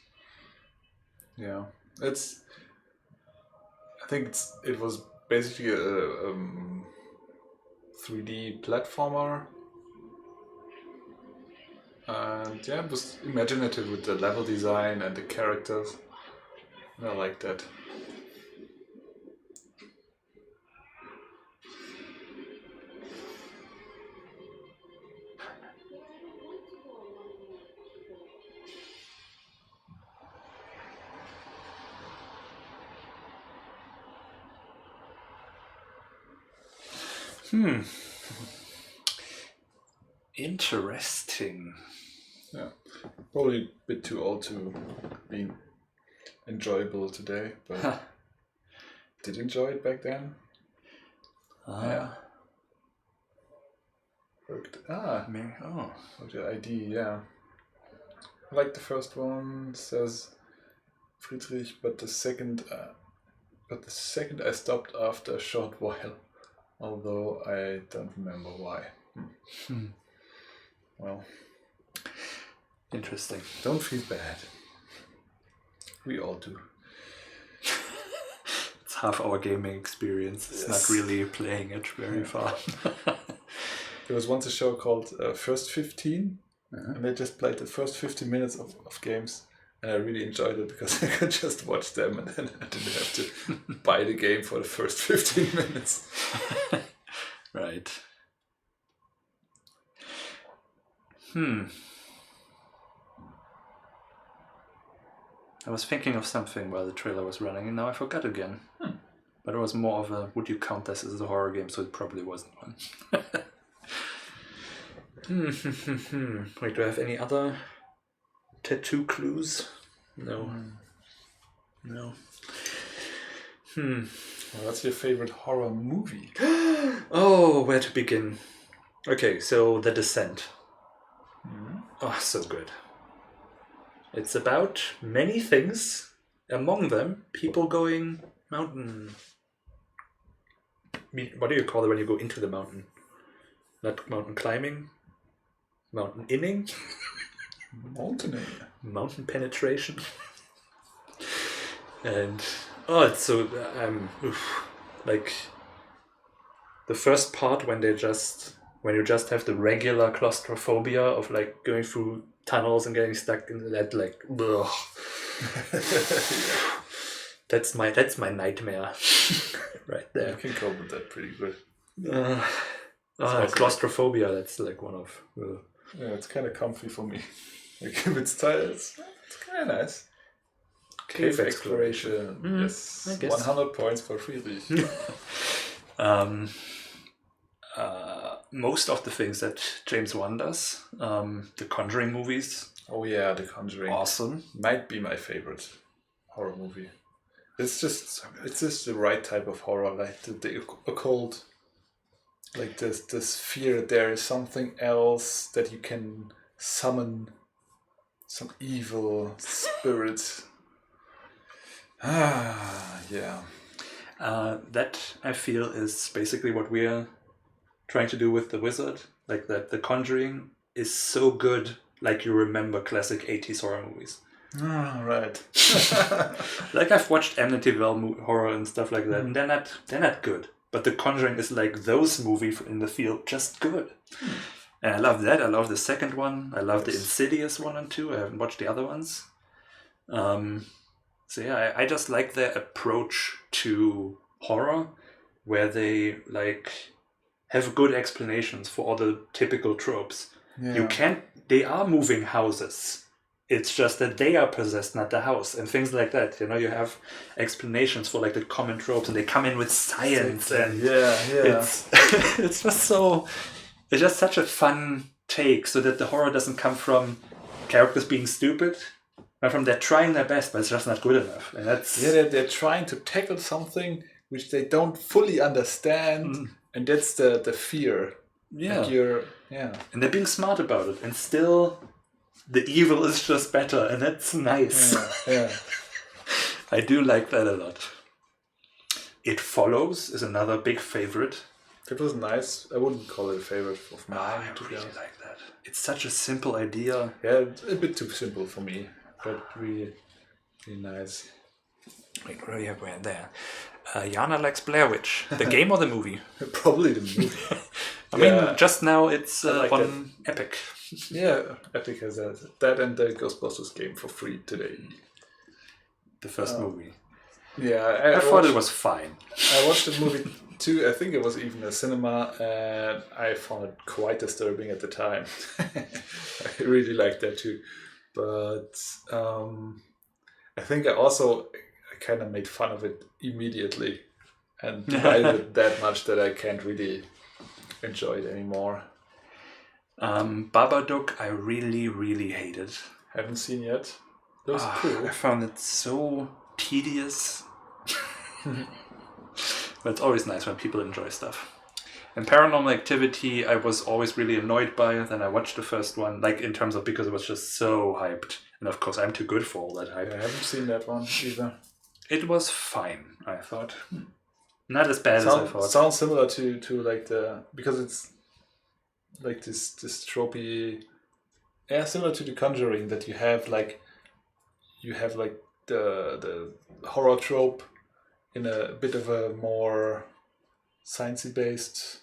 Yeah, I think it was basically a 3D platformer, and yeah, it was imaginative with the level design and the characters. I like that. Interesting. Yeah, probably a bit too old to be enjoyable today, but did enjoy it back then. Yeah. Worked. The ID, yeah. I like the first one, says Friedrich, but the second I stopped after a short while, although I don't remember why. Well, interesting. Don't feel bad. We all do. It's half our gaming experience. It's not really playing it very far. There was once a show called First 15, and they just played the first 15 minutes of games, and I really enjoyed it because I could just watch them, and then I didn't have to buy the game for the first 15 minutes. Right. I was thinking of something while the trailer was running, and now I forgot again. But it was more of a, would you count this as a horror game? So it probably wasn't one. Wait, do I have any other tattoo clues? No. No. Well, what's your favorite horror movie? Oh, where to begin? Okay, so The Descent. Oh, so good. It's about many things. Among them, people going mountain. What do you call it when you go into the mountain? Not mountain climbing? Mountain inning? Mountain penetration. And it's so like the first part when you just have the regular claustrophobia of like going through tunnels and getting stuck in that, like that's my nightmare right there. You can cope with that pretty good. Claustrophobia, that's like one of yeah, it's kind of comfy for me. Like if it's tired, it's kind of nice. Cave exploration. Yes, 100 points for Friedrich. Most of the things that James Wan does, the Conjuring movies. Oh yeah, The Conjuring. Awesome. Might be my favorite horror movie. It's just the right type of horror, like the occult, like this fear that there is something else, that you can summon some evil spirit. Yeah. That I feel is basically what we're trying to do with The Wizard. Like that, The Conjuring is so good, like you remember classic 80s horror movies. Right. Like I've watched Amityville horror and stuff like that, and they're not good. But The Conjuring is like those movies in the field, just good. And I love that. I love the second one. I love the Insidious 1 and 2. I haven't watched the other ones. So yeah, I just like their approach to horror, where they like have good explanations for all the typical tropes. Yeah. They are moving houses. It's just that they are possessed, not the house, and things like that. You know, you have explanations for like the common tropes, and they come in with science, and it's just such a fun take, so that the horror doesn't come from characters being stupid, but from they're trying their best, but it's just not good enough. And that's they're trying to tackle something which they don't fully understand, and that's the fear. Yeah, like and they're being smart about it, and still. The evil is just better, and that's nice. Yeah. I do like that a lot. It Follows is another big favorite. It was nice. I wouldn't call it a favorite of mine. I really like that. It's such a simple idea. Yeah, a bit too simple for me, but really, really nice. Wait, where are we there? Jana likes Blair Witch. The game or the movie? Probably the movie. I mean, just now it's on Epic. Yeah, Epic has that and the Ghostbusters game for free today. The first movie. Yeah, I thought it was fine. I watched the movie too. I think it was even a cinema, and I found it quite disturbing at the time. I really liked that too, but I think I kind of made fun of it immediately, and divided it that much that I can't really enjoy it anymore. Babadook, I really, really hated. Haven't seen yet. That was cool. I found it so tedious. But it's always nice when people enjoy stuff. And Paranormal Activity, I was always really annoyed by. Then I watched the first one, like in terms of because it was just so hyped. And of course, I'm too good for all that hype. I haven't seen that one either. It was fine, I thought. Not as bad as I thought. Sounds similar to like because it's like this tropey. Yeah, similar to The Conjuring, that you have like the horror trope in a bit of a more sciencey based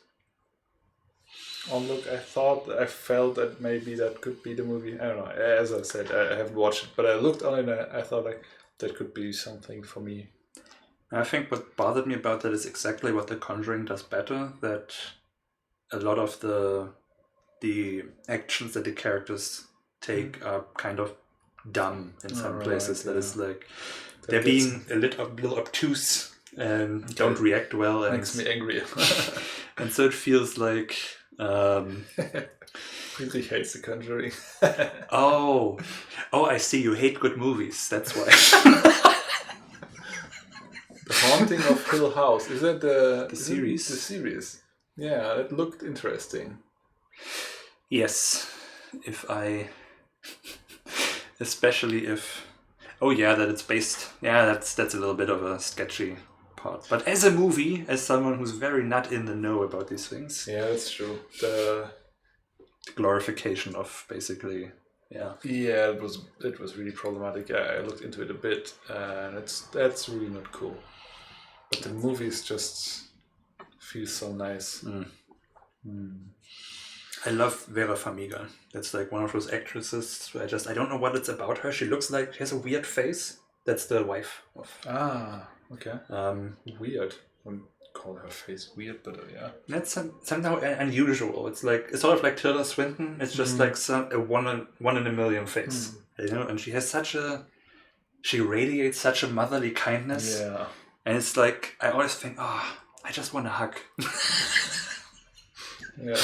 onlook. I felt that maybe that could be the movie. I don't know. As I said, I haven't watched it, but I looked on it and I thought like that could be something for me. I think what bothered me about that is exactly what The Conjuring does better. That a lot of the actions that the characters take are kind of dumb in some places. That is like they're being a little obtuse and don't react well. And makes me angry. And so it feels like Really hates The Conjuring. oh, I see. You hate good movies. That's why. The Haunting of Hill House. Is that the series? The series. Yeah, it looked interesting. Yes, especially if, that it's based. Yeah, that's a little bit of a sketchy part. But as a movie, as someone who's very not in the know about these things. Yeah, that's true. The glorification of basically. Yeah. Yeah, it was really problematic. I looked into it a bit, and that's really not cool. But the movies just feel so nice. I love Vera Farmiga. That's like one of those actresses where I don't know what it's about her. She looks like she has a weird face. That's the wife of. Okay. Weird. I wouldn't call her face weird, but yeah. That's somehow unusual. It's sort of like Tilda Swinton. It's just like a one in a million face, And she has she radiates such a motherly kindness. Yeah. And it's like I always think, I just want to hug. Yeah.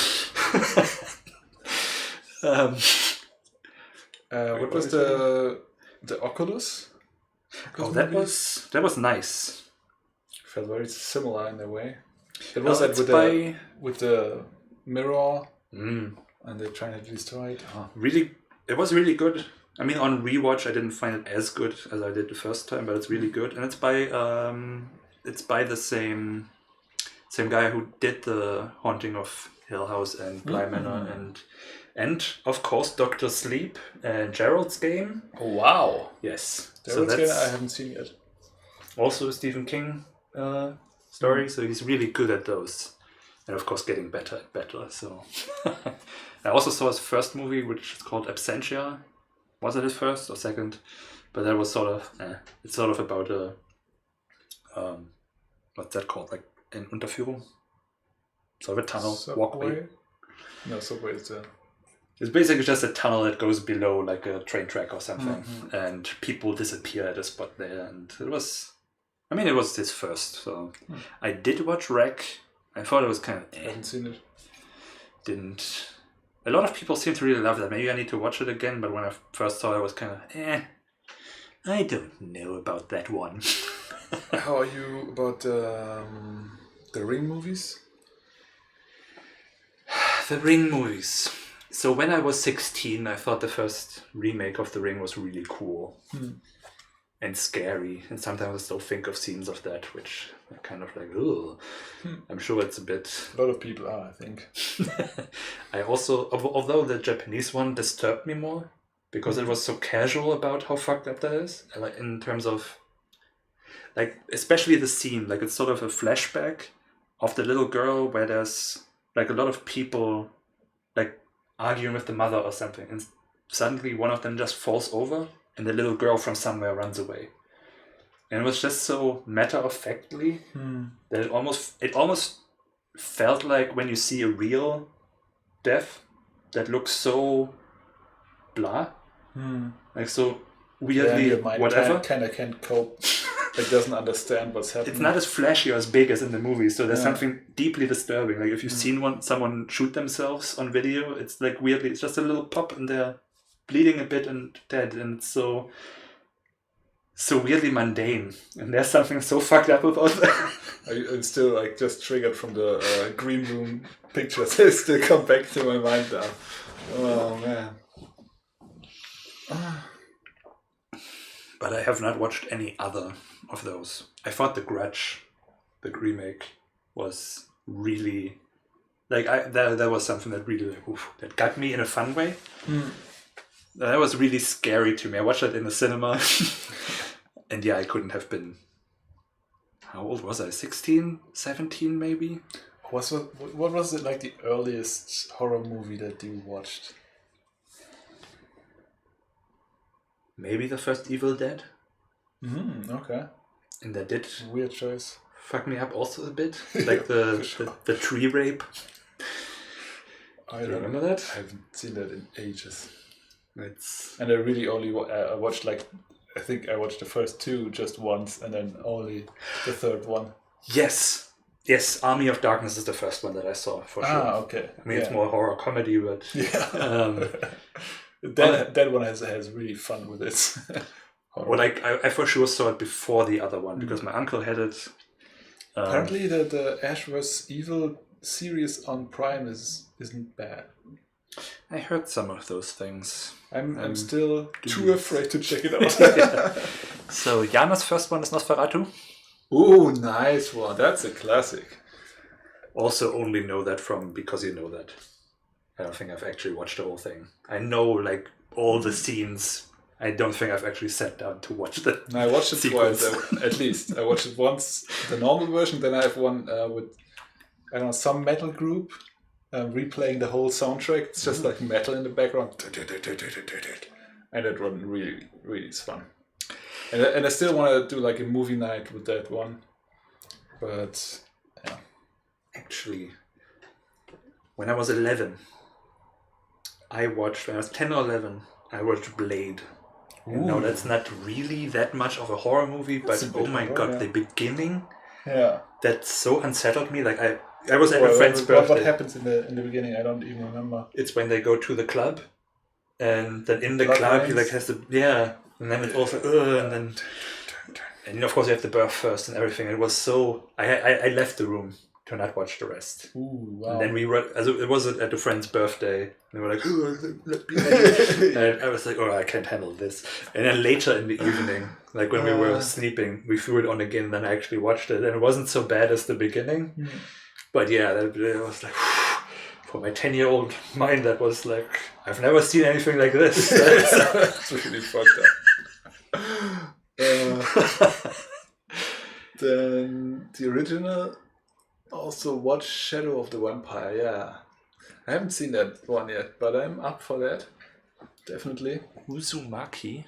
What was the Oculus? That was nice. Felt very similar in a way. It was that with the mirror, and they're trying to destroy it. Really, it was really good. I mean, on rewatch, I didn't find it as good as I did the first time, but it's really good, and it's by the same guy who did the Haunting of Hill House and Bly Manor and of course Dr. Sleep and Gerald's Game. Oh wow! Yes, Gerald's Game I haven't seen yet. Also a Stephen King story, so he's really good at those, and of course getting better and better. So I also saw his first movie, which is called Absentia. Was it his first or second? But that was sort of it's sort of about a what's that called, like an Unterführung. Sort of a tunnel, walkway. No, subway is It's basically just a tunnel that goes below like a train track or something, and people disappear at a spot there. And it was his first, so I did watch Wreck. I thought it was kind of. I haven't seen it. Didn't. A lot of people seem to really love that. Maybe I need to watch it again. But when I first saw it, I was kind of I don't know about that one. How are you about the Ring movies? The Ring movies. So when I was 16, I thought the first remake of The Ring was really cool and scary. And sometimes I still think of scenes of that, which are kind of like, ugh. I'm sure it's a bit... A lot of people are, I think. I also, although the Japanese one disturbed me more, because it was so casual about how fucked up that is. Like in terms of, like, especially the scene, like it's sort of a flashback of the little girl where there's like a lot of people like arguing with the mother or something, and suddenly one of them just falls over and the little girl from somewhere runs away. And it was just so matter-of-factly that it almost felt like when you see a real death that looks so blah, like so weirdly your mind whatever. Kind of can't cope. like doesn't understand what's happening. It's not as flashy or as big as in the movie, so there's something deeply disturbing. Like if you've seen someone shoot themselves on video, it's like weirdly, it's just a little pop and they're bleeding a bit and dead, and it's so weirdly mundane. And there's something so fucked up about that. I'm still like just triggered from the green room pictures. They still come back to my mind now. Oh man. But I have not watched any other of those. I thought The Grudge, the remake, was really like there was something that really that got me in a fun way. That was really scary to me. I watched it in the cinema, and yeah, I couldn't have been. How old was I? 16, 17 maybe. What was it like the earliest horror movie that you watched? Maybe the first Evil Dead. Okay. And that did weird choice. Fuck me up also a bit, like the tree rape. I remember that. I haven't seen that in ages. And I really only watched I think I watched the first two just once, and then only the third one. Yes, Army of Darkness is the first one that I saw for sure. Okay. I mean, it's more horror comedy, but that one has really fun with it. Well, I for sure saw it before the other one because my uncle had it. Apparently, the Ash vs. Evil series on Prime isn't bad. I heard some of those things. I'm still too afraid to check it out. So Jana's first one is Nosferatu. Ooh, nice one. That's a classic. Also only know that from Because You Know That. I don't think I've actually watched the whole thing. I know like all the scenes. I don't think I've actually sat down to watch the I watched it sequence. twice, at least. I watched it once, the normal version, then I have one with, I don't know, some metal group replaying the whole soundtrack. It's just like metal in the background. And that one really, really is fun. And I still want to do like a movie night with that one. But, yeah. Actually, when I was 11, when I was 10 or 11, I watched Blade. And no, that's not really that much of a horror movie, but oh my god, the beginning, that so unsettled me. Like I was at a friend's birthday. What happens in the beginning? I don't even remember. It's when they go to the club, and then in the club he like has the and then it's also and of course you have the birth first and everything. It was so I left the room to not watch the rest. Ooh, wow. And then it was at a friend's birthday. And they were like, let me and I was like, I can't handle this. And then later in the evening, like when we were sleeping, we threw it on again. And then I actually watched it, and it wasn't so bad as the beginning. But yeah, it was like for my 10-year-old mind, that was like I've never seen anything like this. That's really fucked up. Then the original. Also watch Shadow of the Vampire, yeah. I haven't seen that one yet, but I'm up for that. Definitely. Uzumaki?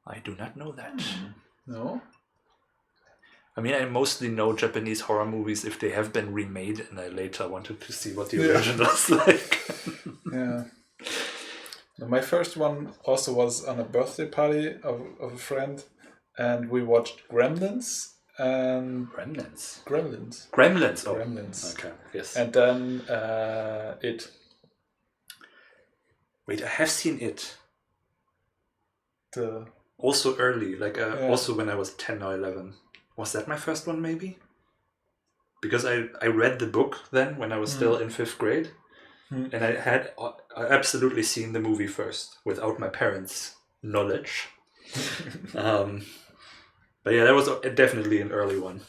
I do not know that. No? I mean, I mostly know Japanese horror movies if they have been remade, and I later wanted to see what the original is like. Yeah. Now, my first one also was on a birthday party of a friend, and we watched Gremlins. Gremlins. Oh. Gremlins. Okay. Yes. And then It. Wait, I have seen It. The Also early, also when I was 10 or 11. Was that my first one, maybe? Because I read the book then when I was still in 5th grade, and I had absolutely seen the movie first without my parents' knowledge. But yeah, that was definitely an early one.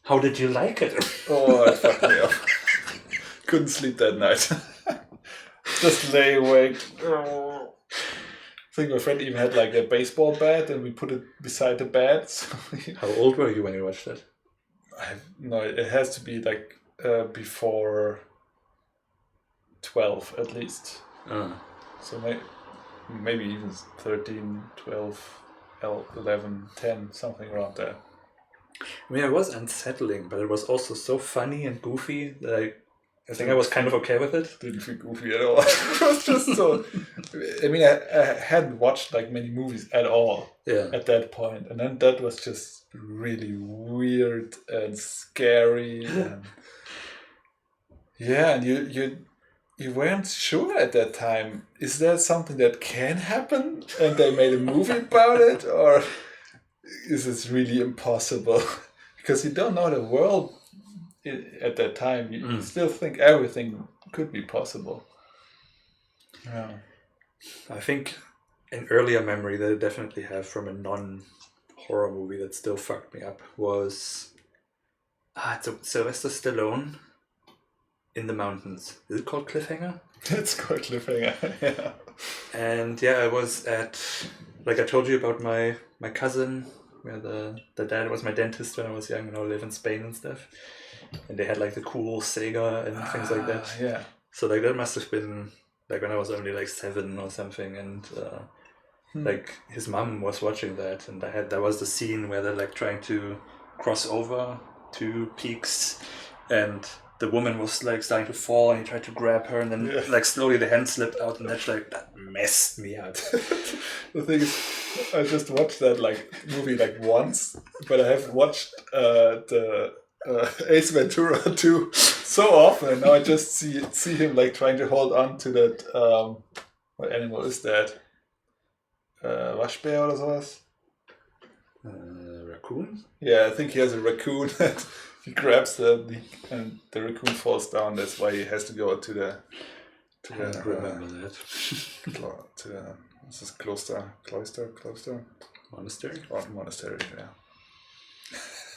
How did you like it? Oh, it fucked me up. Couldn't sleep that night. Just lay awake. I think my friend even had like a baseball bat, and we put it beside the bed. So How old were you when you watched that? No, it has to be like before 12 at least. So maybe even 13, 12, 11, 10, something around there. I mean, it was unsettling, but it was also so funny and goofy that I think I was kind of okay with it. Didn't feel goofy at all. It was just so. I mean, I hadn't watched like many movies at all at that point, and then that was just really weird and scary, and and you weren't sure at that time. Is there something that can happen, and they made a movie about it, or is this really impossible? Because you don't know the world at that time. You still think everything could be possible. Yeah. I think an earlier memory that I definitely have from a non-horror movie that still fucked me up was it's a Sylvester Stallone in the mountains. Is it called Cliffhanger? It's called Cliffhanger, yeah. And I was at, like I told you about my cousin, where the dad was my dentist when I was young and I lived in Spain and stuff. And they had like the cool Sega and things like that. Yeah. So like that must have been like when I was only like 7 or something, and like his mom was watching that, and there was the scene where they're like trying to cross over 2 peaks, and the woman was like starting to fall, and he tried to grab her, and then like slowly the hand slipped out, and that messed me up. The thing is, I just watched that like movie like once, but I have watched the Ace Ventura 2 so often, and now I just see him like trying to hold on to that. What animal is that? Waschbär oder sowas? Raccoon? Yeah, I think he has a raccoon. He grabs and the raccoon falls down. That's why he has to go to the. I don't remember that. To the what's this cloister? Monastery. Oh, monastery. Yeah.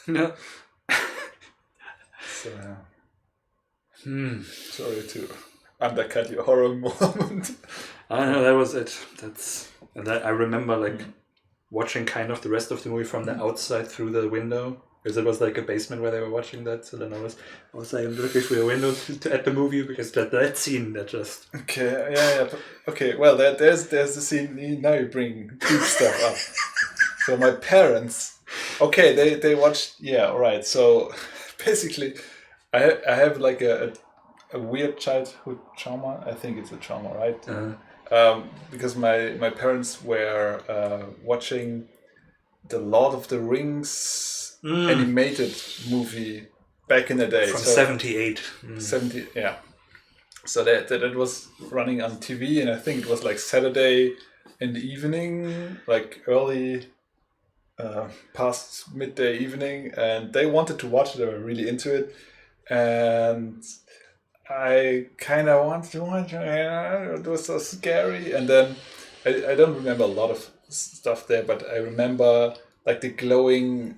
No. So, sorry to undercut your horror moment. I know, that was it. I remember like watching kind of the rest of the movie from the outside through the window, because it was like a basement where they were watching that. So then I was like looking through the window at the movie, because that scene that just. Okay, yeah. Okay, well, there's the scene. Now you bring deep stuff up. So my parents, okay, they watched. Yeah, all right. So basically, I have like a weird childhood trauma. I think it's a trauma, right? Because my parents were watching the Lord of the Rings animated movie back in the day. From 78. 70, yeah. So that was running on TV, and I think it was like Saturday in the evening, like early past midday evening, and they wanted to watch it. They were really into it, and I kind of wanted to watch it. It was so scary. And then I don't remember a lot of stuff there, but I remember like the glowing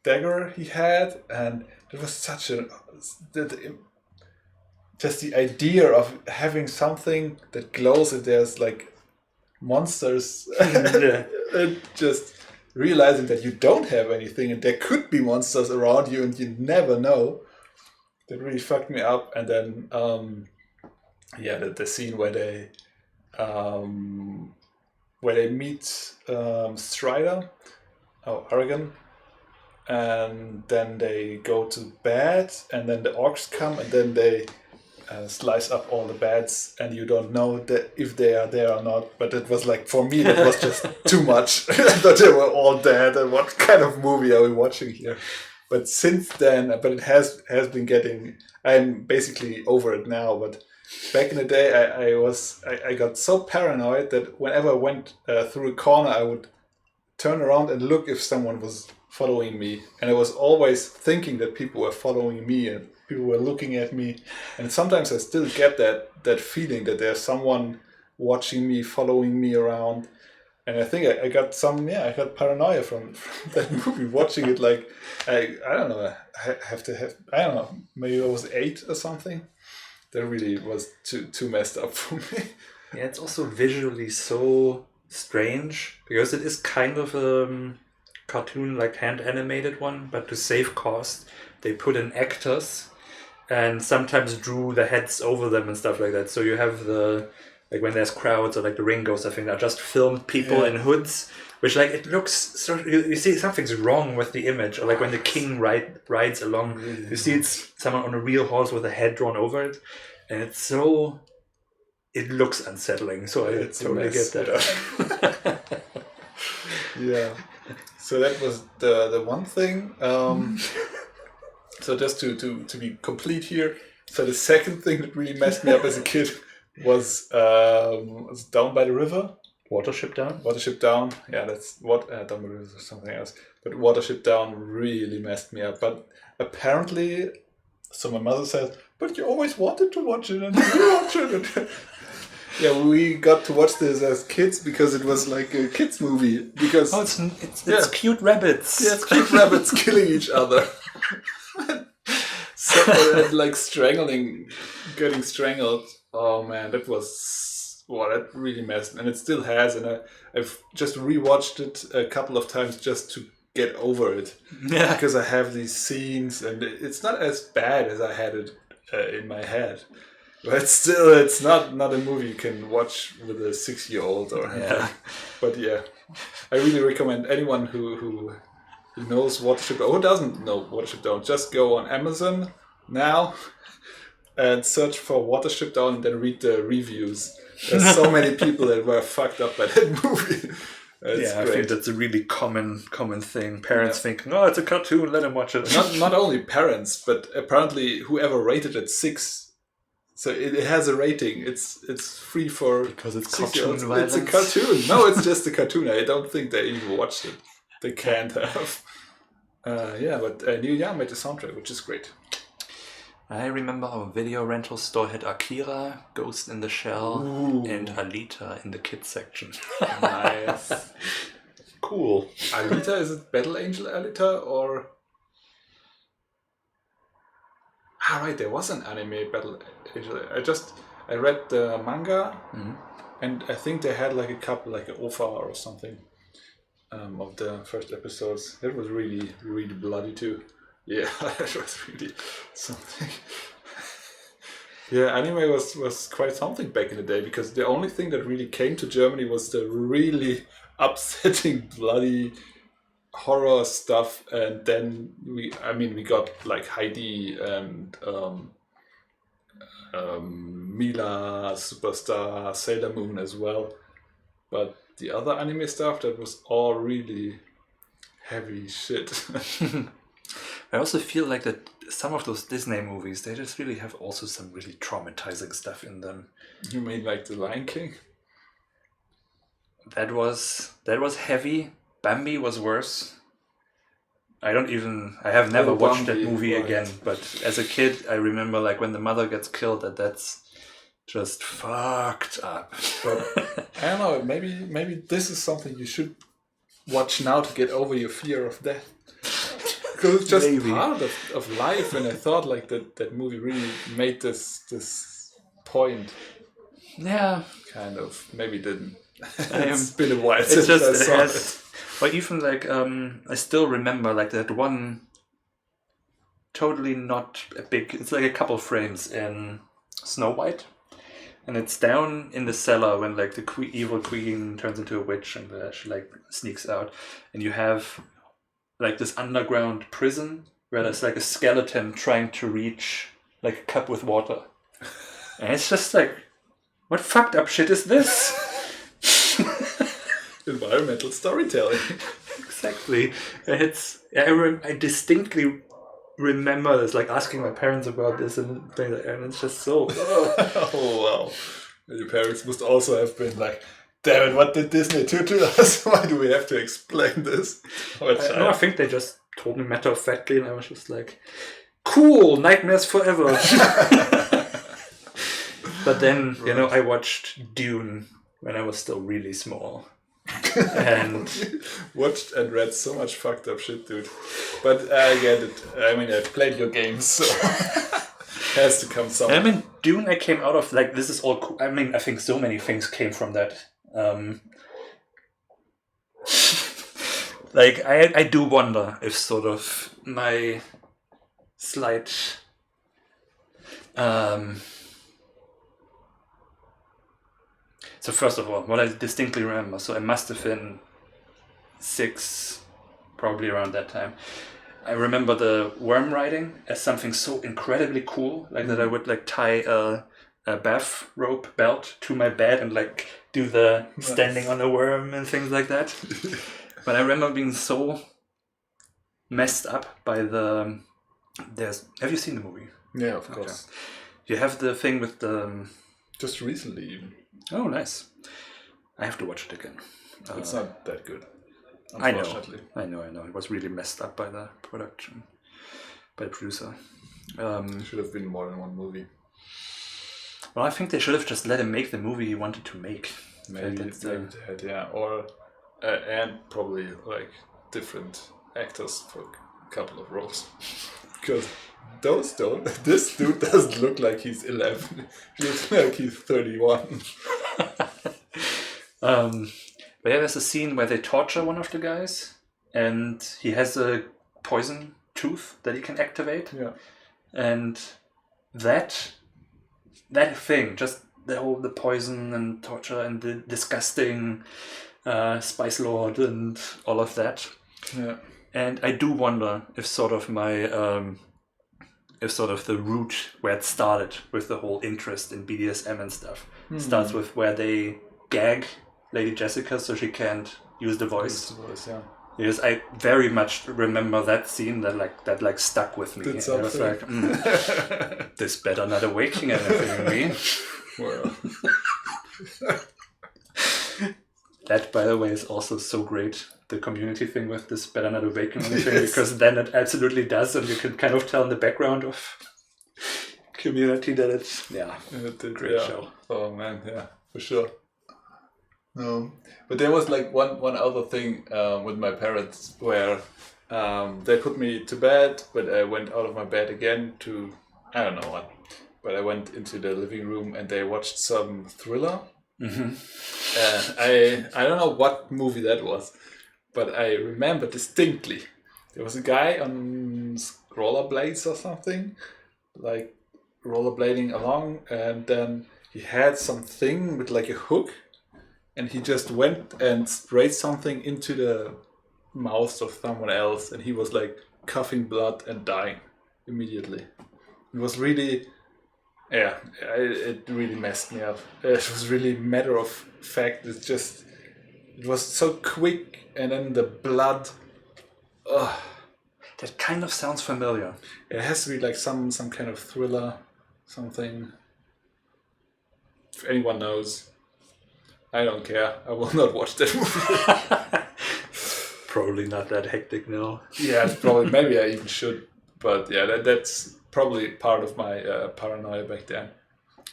dagger he had, and it was such just the idea of having something that glows, and there's like monsters, and just realizing that you don't have anything and there could be monsters around you and you never know. That really fucked me up. And then the scene where they meet Strider, Aragon, and then they go to bed, and then the orcs come, and then they slice up all the beds, and you don't know if they are there or not. But it was like, for me, that was just too much. I thought they were all dead, and what kind of movie are we watching here? But since then, it has been getting. I'm basically over it now. But back in the day, I got so paranoid that whenever I went through a corner, I would turn around and look if someone was following me, and I was always thinking that people were following me and people were looking at me. And sometimes I still get that feeling that there's someone watching me, following me around. And I think I got I got paranoia from that movie, watching it. Like, I don't know, I don't know, maybe I was 8 or something. That really was too messed up for me. Yeah, it's also visually so strange, because it is kind of a cartoon, like hand animated one, but to save cost, they put in actors and sometimes drew the heads over them and stuff like that. So you have the like when there's crowds or like the ring goes, I think are just filmed people in hoods, which like it looks so you see something's wrong with the image, or like when the king rides along, you see it's someone on a real horse with a head drawn over it, and it's so it looks unsettling. So I totally get that. Yeah. So that was the one thing. So just to be complete here. So the second thing that really messed me up as a kid was Down by the River. Watership Down? Watership Down. Yeah, that's what Down by the River is something else. But Watership Down really messed me up. But apparently, so my mother says, but you always wanted to watch it and you watch it. Yeah, we got to watch this as kids because it was like a kids movie. Because it's cute rabbits. Yeah, it's cute rabbits killing each other. So and like getting strangled. Oh man, that really messed, and it still has. And I've just rewatched it a couple of times just to get over it. Yeah, because I have these scenes, and it's not as bad as I had it in my head. But still, it's not a movie you can watch with a 6-year-old or anything. Yeah. But yeah, I really recommend anyone who knows Watership Down, who doesn't know Watership Down, just go on Amazon now and search for Watership Down and then read the reviews. There's so many people that were fucked up by that movie. Great. I think that's a really common thing. Parents thinking, "Oh, it's a cartoon, let them watch it." Not only parents, but apparently whoever rated it 6. So it has a rating. It's free for because it's 6 cartoon violence. It's a cartoon. No, it's just a cartoon. I don't think they even watched it. They can't have. But Neil Young made the soundtrack, which is great. I remember our video rental store had Akira, Ghost in the Shell, and Alita in the kids section. Nice. Cool. Alita, is it Battle Angel Alita or? Right, there was an anime Battle Angel. I read the manga, and I think they had like a couple, like an OVA or something, of the first episodes. It was really, really bloody too. Yeah, that was really something. Yeah, anime was quite something back in the day, because the only thing that really came to Germany was the really upsetting, bloody horror stuff, and then we got like Heidi and Mila, Superstar, Sailor Moon as well. But the other anime stuff, that was all really heavy shit. I also feel like that some of those Disney movies, they just really have also some really traumatizing stuff in them. You mean like The Lion King? That was heavy. Bambi was worse. I have never watched that movie again, but as a kid, I remember like when the mother gets killed, that's just fucked up. But I don't know, maybe this is something you should watch now to get over your fear of death. Because it's just part of life, and I thought like that movie really made this point. Yeah. Kind of. Maybe didn't. It's been a while since I saw it. But even like, I still remember like that one totally not a big, it's like a couple frames in Snow White. And it's down in the cellar when like the evil queen turns into a witch and she like sneaks out. And you have like this underground prison where there's like a skeleton trying to reach like a cup with water. And it's just like, what fucked up shit is this? Environmental storytelling. Exactly. And I distinctly remember this, like asking my parents about this and things like that, and it's just so... Oh, wow. Your parents must also have been like, damn it, what did Disney do to us? Why do we have to explain this? I think they just told me matter of factly, and I was just like, cool, nightmares forever. But then, I watched Dune when I was still really small. And watched and read so much fucked up shit, dude. But I get it. I mean, I've played your games, so has to come somewhere. I mean, Dune, I came out of like, this is all cool. I mean, I think so many things came from that. Like, I do wonder if sort of my slight So first of all, what I distinctly remember, so I must have been 6, probably around that time. I remember the worm riding as something so incredibly cool, like that I would like tie a bath rope belt to my bed and like do the standing on a worm and things like that. But I remember being so messed up by the... Have you seen the movie? Yeah, of course. Okay. You have the thing with the... Just recently even. Oh, nice. I have to watch it again. It's not that good. I know. It was really messed up by the production, by the producer. Should have been more than one movie. Well, I think they should have just let him make the movie he wanted to make. Maybe or and probably like different actors for a couple of roles. Because this dude doesn't look like he's 11. He looks like he's 31. But yeah, there's a scene where they torture one of the guys, and he has a poison tooth that he can activate. Yeah. And that thing, just the poison and torture and the disgusting Spice Lord and all of that. Yeah. And I do wonder if sort of the root where it started with the whole interest in BDSM and stuff starts with where they gag Lady Jessica so she can't use the voice. Yeah. Because I very much remember that scene that stuck with me. Did I was like, this better not awaken anything in me. Well. That, by the way, is also so great. The community thing with this better not awaken anything, because then it absolutely does, and you can kind of tell in the background of community that it's great show. Oh man, yeah, for sure. No, but there was like one other thing with my parents where they put me to bed, but I went out of my bed again to I don't know what, but I went into the living room and they watched some thriller. Mm-hmm. I don't know what movie that was, but I remember distinctly there was a guy on rollerblades or something, like rollerblading along, and then he had something with like a hook. And he just went and sprayed something into the mouth of someone else, and he was like coughing blood and dying immediately. It was really, it really messed me up. It was really matter of fact. It was so quick, and then the blood. That kind of sounds familiar. It has to be like some kind of thriller, something. If anyone knows. I don't care. I will not watch that movie. Probably not that hectic, no. Yeah, it's probably. Maybe I even should. But yeah, that's probably part of my paranoia back then,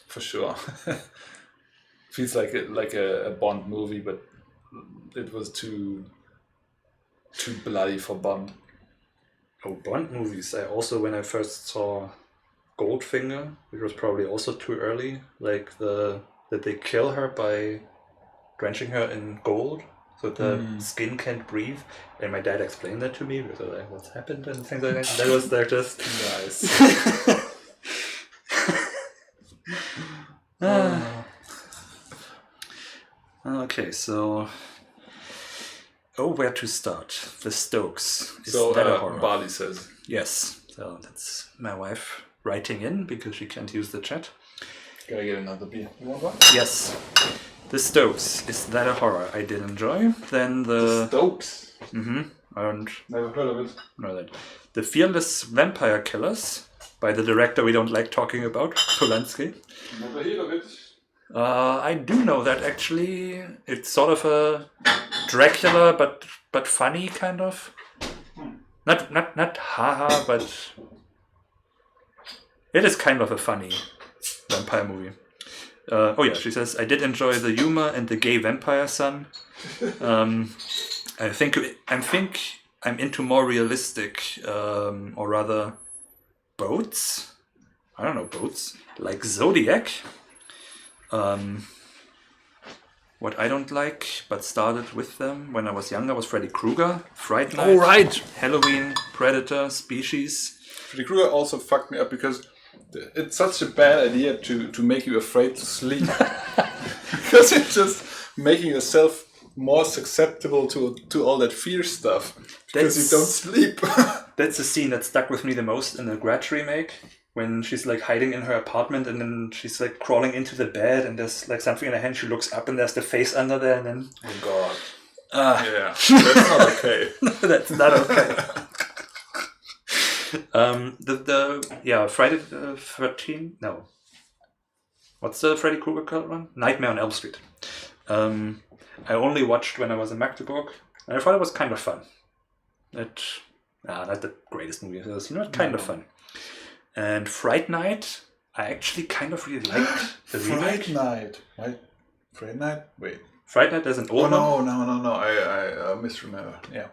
for sure. Feels like a Bond movie, but it was too bloody for Bond. Oh, Bond movies. I also, when I first saw Goldfinger, which was probably also too early, like that they kill her by drenching her in gold so the skin can't breathe, and my dad explained that to me because I was like, what's happened and things like that. That was like just nice. Okay, so where to start? The Stokes. Is that a horror? Bali says yes. So that's my wife writing in because she can't use the chat. Gotta get another beer. You want one? Yes. The Stokes. Is that a horror? I did enjoy. Then the Stokes? Mm-hmm. And never heard of it. No, that. The Fearless Vampire Killers by the director we don't like talking about, Polanski. Never heard of it. I do know that actually. It's sort of a Dracula but funny kind of. Not haha, but it is kind of a funny vampire movie. She says, I did enjoy the humor and the gay vampire son. I think I'm into more realistic, or rather, boats. I don't know, boats like Zodiac. What I don't like, but started with them when I was younger, was Freddy Krueger, Fright Night, right. Halloween, Predator, Species. Freddy Krueger also fucked me up because It's such a bad idea to make you afraid to sleep. Because it's just making yourself more susceptible to all that fear stuff. Because you don't sleep. That's the scene that stuck with me the most in the Grudge remake. When she's like hiding in her apartment and then she's like crawling into the bed and there's like something in her hand. She looks up and there's the face under there and then... Oh God. Yeah, that's not okay. That's not okay. Friday the 13th? No. What's the Freddy Krueger called one? Nightmare on Elm Street. I only watched when I was in Magdeburg and I thought it was kind of fun. Not the greatest movie I've ever seen, but kind of fun. And Fright Night, I actually kind of really liked the remake. Fright Night? Wait. Fright Night is an old one? No. I misremember. Yeah.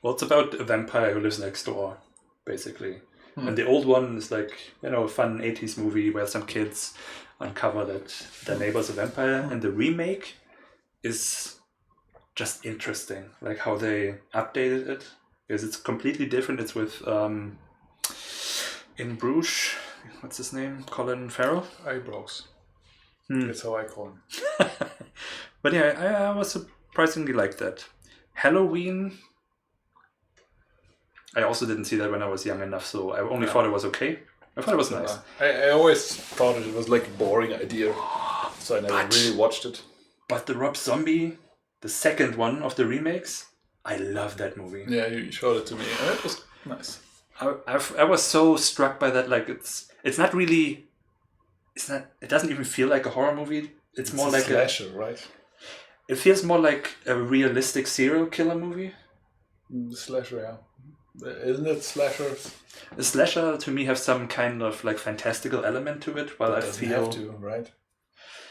Well, it's about a vampire who lives next door, basically. And the old one is like, a fun 80s movie where some kids uncover that their neighbor's a vampire. And the remake is just interesting, like how they updated it. Because it's completely different. It's with... in Bruges, what's his name? Colin Farrell? Eyebrows. That's how I call him. But yeah, I was surprisingly like that. Halloween, I also didn't see that when I was young enough, so I only thought it was okay. I thought it was nice. I always thought it was like a boring idea, so I never really watched it. But the Rob Zombie, the second one of the remakes, I love that movie. Yeah, you showed it to me, and it was nice. I was so struck by that. Like it's not really. It doesn't even feel like a horror movie. It's more like a slasher, right? It feels more like a realistic serial killer movie. Slasher, yeah. Isn't it slashers? A slasher to me have some kind of like fantastical element to it. While I feel have to, right?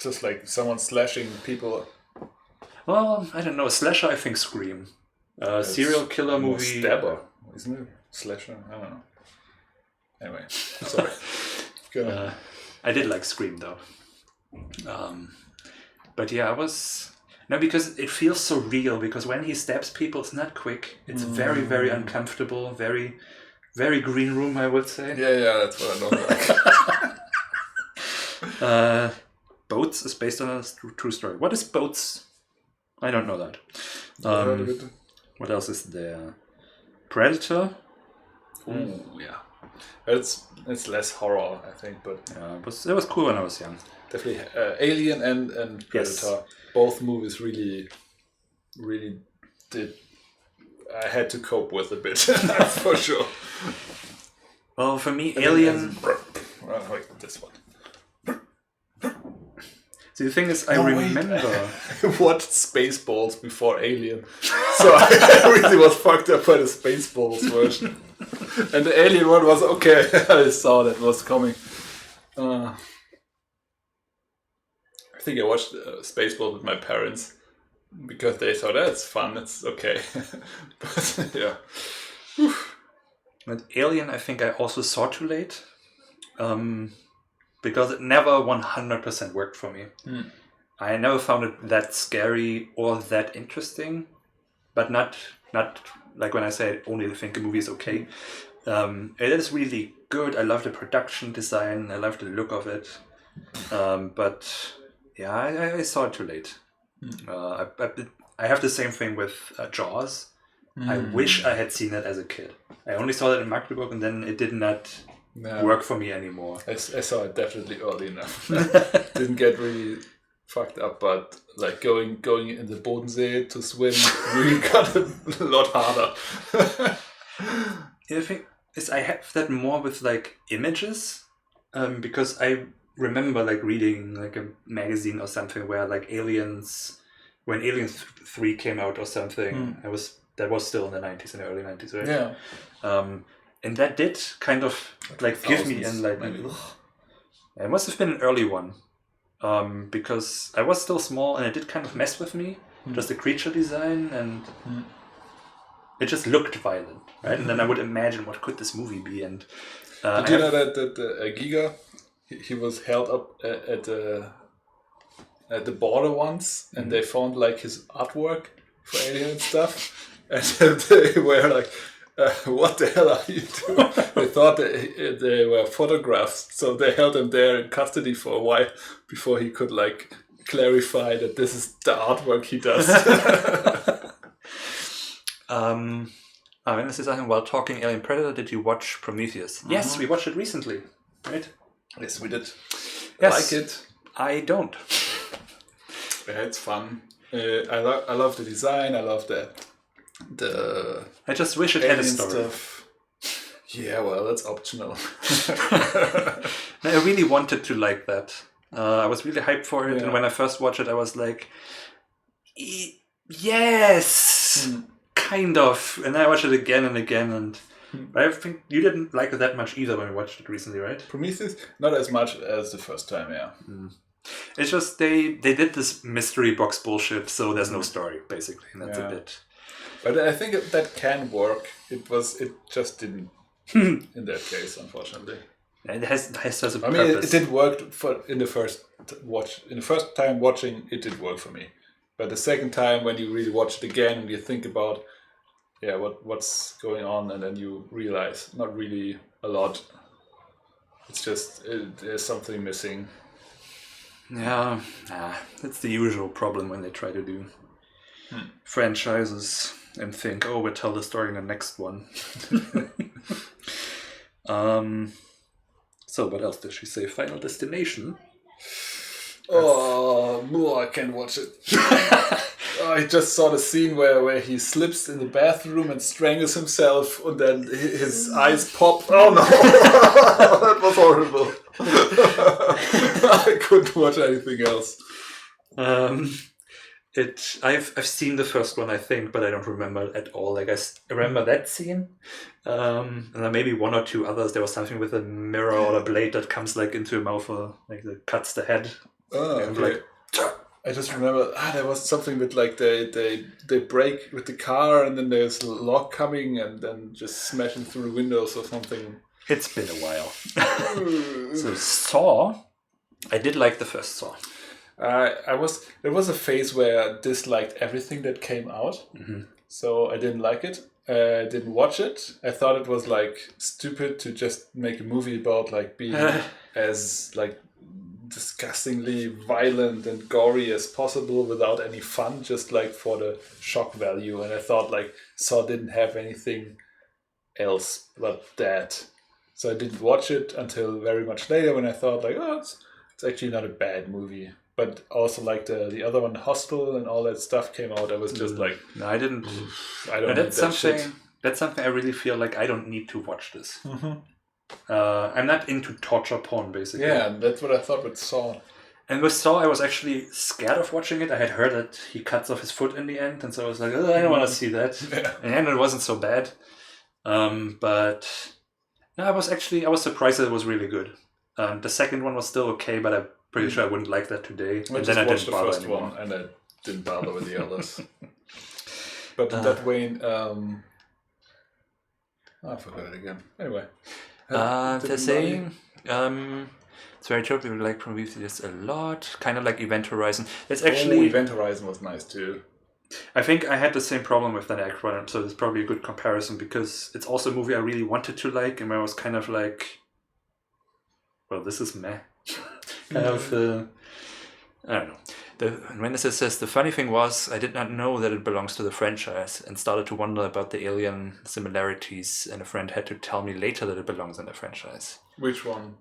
Just like someone slashing people. Well, I don't know. A slasher, I think Scream. Serial killer movie. Stabber, isn't it? Slasher? I don't know. Anyway, sorry. I did like Scream though. But yeah, I was... No, because it feels so real, because when he stabs people, it's not quick. It's very, very uncomfortable, very, very Green Room, I would say. Yeah, that's what I don't like. Boats is based on a true story. What is Boats? I don't know that. What else is there? Predator? Ooh, yeah. It's less horror, I think, but... Yeah, it was cool when I was young. Definitely. Alien and Predator. Yes. Both movies really did... I had to cope with a bit, for sure. Well, for me, Alien... Like this one. See, the thing is, I remember... I watched Spaceballs before Alien. So I really was fucked up by the Spaceballs version. And the Alien one was okay. I saw that was coming. I think I watched Spaceballs with my parents because they thought that's fun, it's okay. But yeah. With Alien, I think I also saw too late. Because it never 100% worked for me. I never found it that scary or that interesting, but not like when I say I only think a movie is okay. It is really good. I love the production design. I love the look of it. But yeah, I saw it too late. I have the same thing with Jaws. I wish I had seen it as a kid. I only saw it in Magdeburg and then it did not... work for me anymore. I saw it definitely early enough. Didn't get really fucked up, but like going in the Bodensee to swim really got a lot harder. The thing is, I have that more with like images, because I remember like reading like a magazine or something where like when Alien 3 came out or something, that was still in the 90s, in the early 90s, right? Yeah. And that did kind of like give me enlightenment. It must have been an early one, because I was still small and it did kind of mess with me. Just the creature design and it just looked violent, right? And then I would imagine what could this movie be. And did you know that Giga, he was held up at the border once, and they found like his artwork for Alien and stuff, and they were like. what the hell are you doing? They thought they were photographs, so they held him there in custody for a while before he could like clarify that this is the artwork he does. When this is something while talking Alien Predator, did you watch Prometheus? Mm-hmm. Yes, we watched it recently, right? Yes, we did. Yes. Like it. I don't. Yeah, it's fun. I love the design. I love the I just wish it had a alien story. stuff. Yeah, well, that's optional. No, I really wanted to like that. I was really hyped for it, Yeah. and when I first watched it, I was like, yes, kind of. And I watched it again and again, and I think you didn't like it that much either when we watched it recently, right? Prometheus, not as much as the first time, yeah. It's just they did this mystery box bullshit, so there's no story basically, and that's a bit. But I think that can work. It just didn't in that case, unfortunately. It has a I mean, purpose. it did work in the first watch. In the first time watching, it did work for me. But the second time, when you really watch it again and you think about, what's going on, and then you realize not really a lot. It's just there's something missing. Yeah, that's the usual problem when they try to do franchises and think, oh, we'll tell the story in the next one. So what else did she say? Final Destination? Oh, I can't watch it. I just saw the scene where he slips in the bathroom and strangles himself, and then his eyes pop. Oh no, that was horrible. I couldn't watch anything else. I've seen the first one, I think, but I don't remember at all. Like I remember that scene, and then maybe one or two others. There was something with a mirror or a blade that comes like into a mouth, or like that cuts the head. Oh, And, okay. like, I just remember there was something with like they break with the car, and then there's a lock coming, and then just smashing through the windows or something. it's been a while. So Saw, I did like the first Saw. There was a phase where I disliked everything that came out, so I didn't like it. I didn't watch it. I thought it was like stupid to just make a movie about like being as like disgustingly violent and gory as possible without any fun, just like for the shock value. And I thought like Saw didn't have anything else but that, so I didn't watch it until very much later when I thought like, oh, it's actually not a bad movie. But also like the other one, Hostel, and all that stuff came out. I was just like, No, I didn't. I don't And need that's that something. shit. That's something I really feel like I don't need to watch this. I'm not into torture porn, basically. Yeah, and that's what I thought with Saw. And with Saw, I was actually scared of watching it. I had heard that he cuts off his foot in the end, and so I was like, oh, I don't want to see that. Yeah. And it wasn't so bad. But no, I was surprised that it was really good. The second one was still okay, but I'm pretty sure I wouldn't like that today. I And just then I watched didn't the bother first anymore. one, and I didn't bother with the others. But in that way, I forgot it again. Anyway. They're saying it's very true. People like Prometheus a lot, kind of like Event Horizon. It's actually Event Horizon was nice too. I think I had the same problem with that Act One, so it's probably a good comparison because it's also a movie I really wanted to like, and I was kind of like, well, this is meh. Kind of, I don't know. When this says, the funny thing was, I did not know that it belongs to the franchise and started to wonder about the alien similarities, and a friend had to tell me later that it belongs in the franchise. Which one?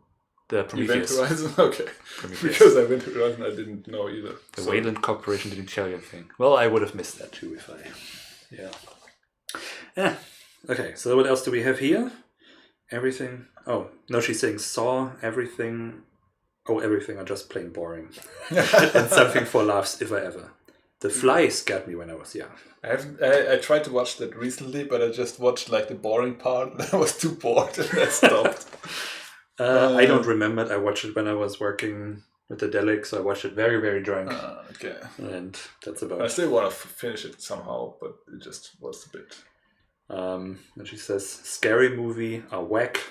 The Event Prometheus. Horizon? Okay. Prometheus. Because Event Horizon I didn't know either. The Wayland Corporation didn't tell you anything. Well, I would have missed that too if I... Yeah. Okay, so what else do we have here? Everything... Oh, no, she's saying Saw, everything... Oh, everything are just plain boring. And something for laughs, if I ever. The Fly scared me when I was young. I tried to watch that recently, but I just watched like the boring part, and I was too bored, and I stopped. I don't remember it. I watched it when I was working with the Delic, so I watched it very, very drunk. Okay. And that's about I it. still want to finish it somehow, but it just was a bit... And she says, scary movie, a whack.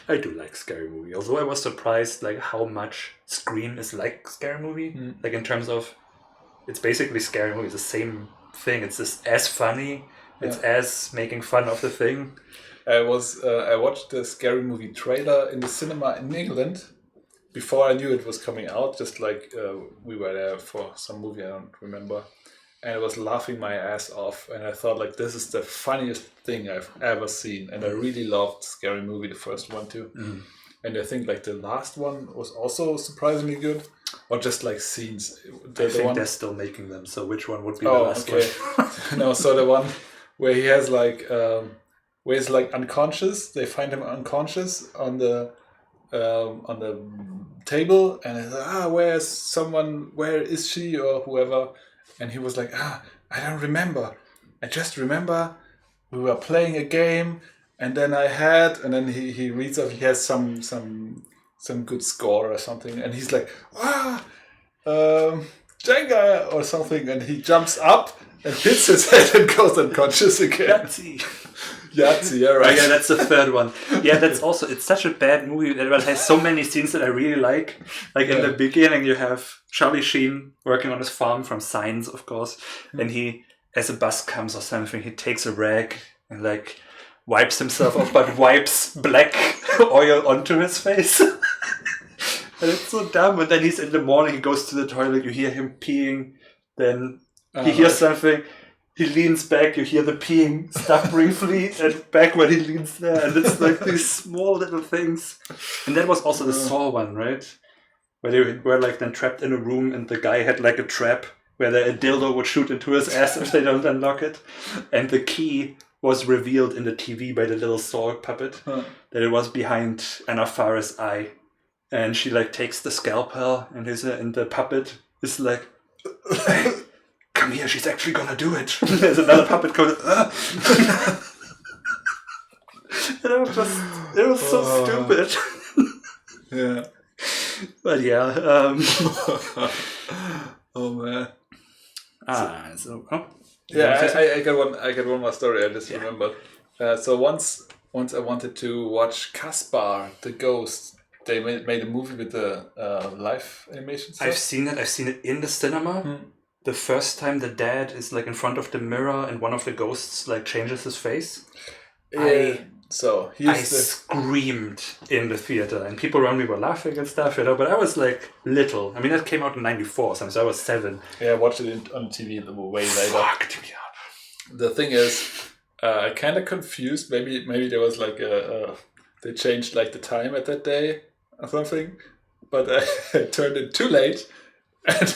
I do like scary movie. Although I was surprised like how much Scream is like scary movie. Like in terms of, it's basically scary movie. It's the same thing. It's just as funny, It's as making fun of the thing. I watched the Scary Movie trailer in the cinema in England before I knew it was coming out. Just like we were there for some movie, I don't remember, and I was laughing my ass off. And I thought like this is the funniest thing I've ever seen, and I really loved Scary Movie, the first one too. And I think like the last one was also surprisingly good, or just like scenes. I think they're still making them. So which one would be the last one? No, so the one where he has like where he's like unconscious. They find him unconscious on the table, and it's like, where is she or whoever? And he was like, I don't remember. I just remember we were playing a game. And then he reads off, he has some good score or something, and he's like, Jenga or something, and he jumps up and hits his head and goes unconscious again. Yahtzee, yeah, right. Oh, yeah, that's the third one. Yeah, it's such a bad movie that it has so many scenes that I really like. Like in the beginning, you have Charlie Sheen working on his farm from Signs, of course, and he, as a bus comes or something, he takes a rag and like wipes himself off, but wipes black oil onto his face. And it's so dumb. And then he's in the morning, he goes to the toilet, you hear him peeing, then he hears something, he leans back, you hear the peeing stop briefly, and back when he leans there, and it's like these small little things. And that was also the Saw one, right? Where they were like then trapped in a room, and the guy had like a trap where a dildo would shoot into his ass if they don't unlock it. And the key was revealed in the TV by the little Saw puppet, that it was behind Anna Faris' eye. And she like takes the scalpel, and the puppet is like, hey, come here, she's actually gonna do it. There's another puppet going, And it was so stupid. Yeah. But yeah. Oh man. Yeah, I got one more story I just remembered. So once I wanted to watch Kaspar the Ghost. They made a movie with the live animation stuff. I've seen it in the cinema. The first time the dad is like in front of the mirror and one of the ghosts like changes his face. I screamed in the theater, and people around me were laughing and stuff, but I was like little. I mean, that came out in 94, so I was 7. Yeah, I watched it on TV way later. Fucked me up. The thing is, I kind of confused. Maybe there was like they changed like the time at that day or something, but I turned it too late, and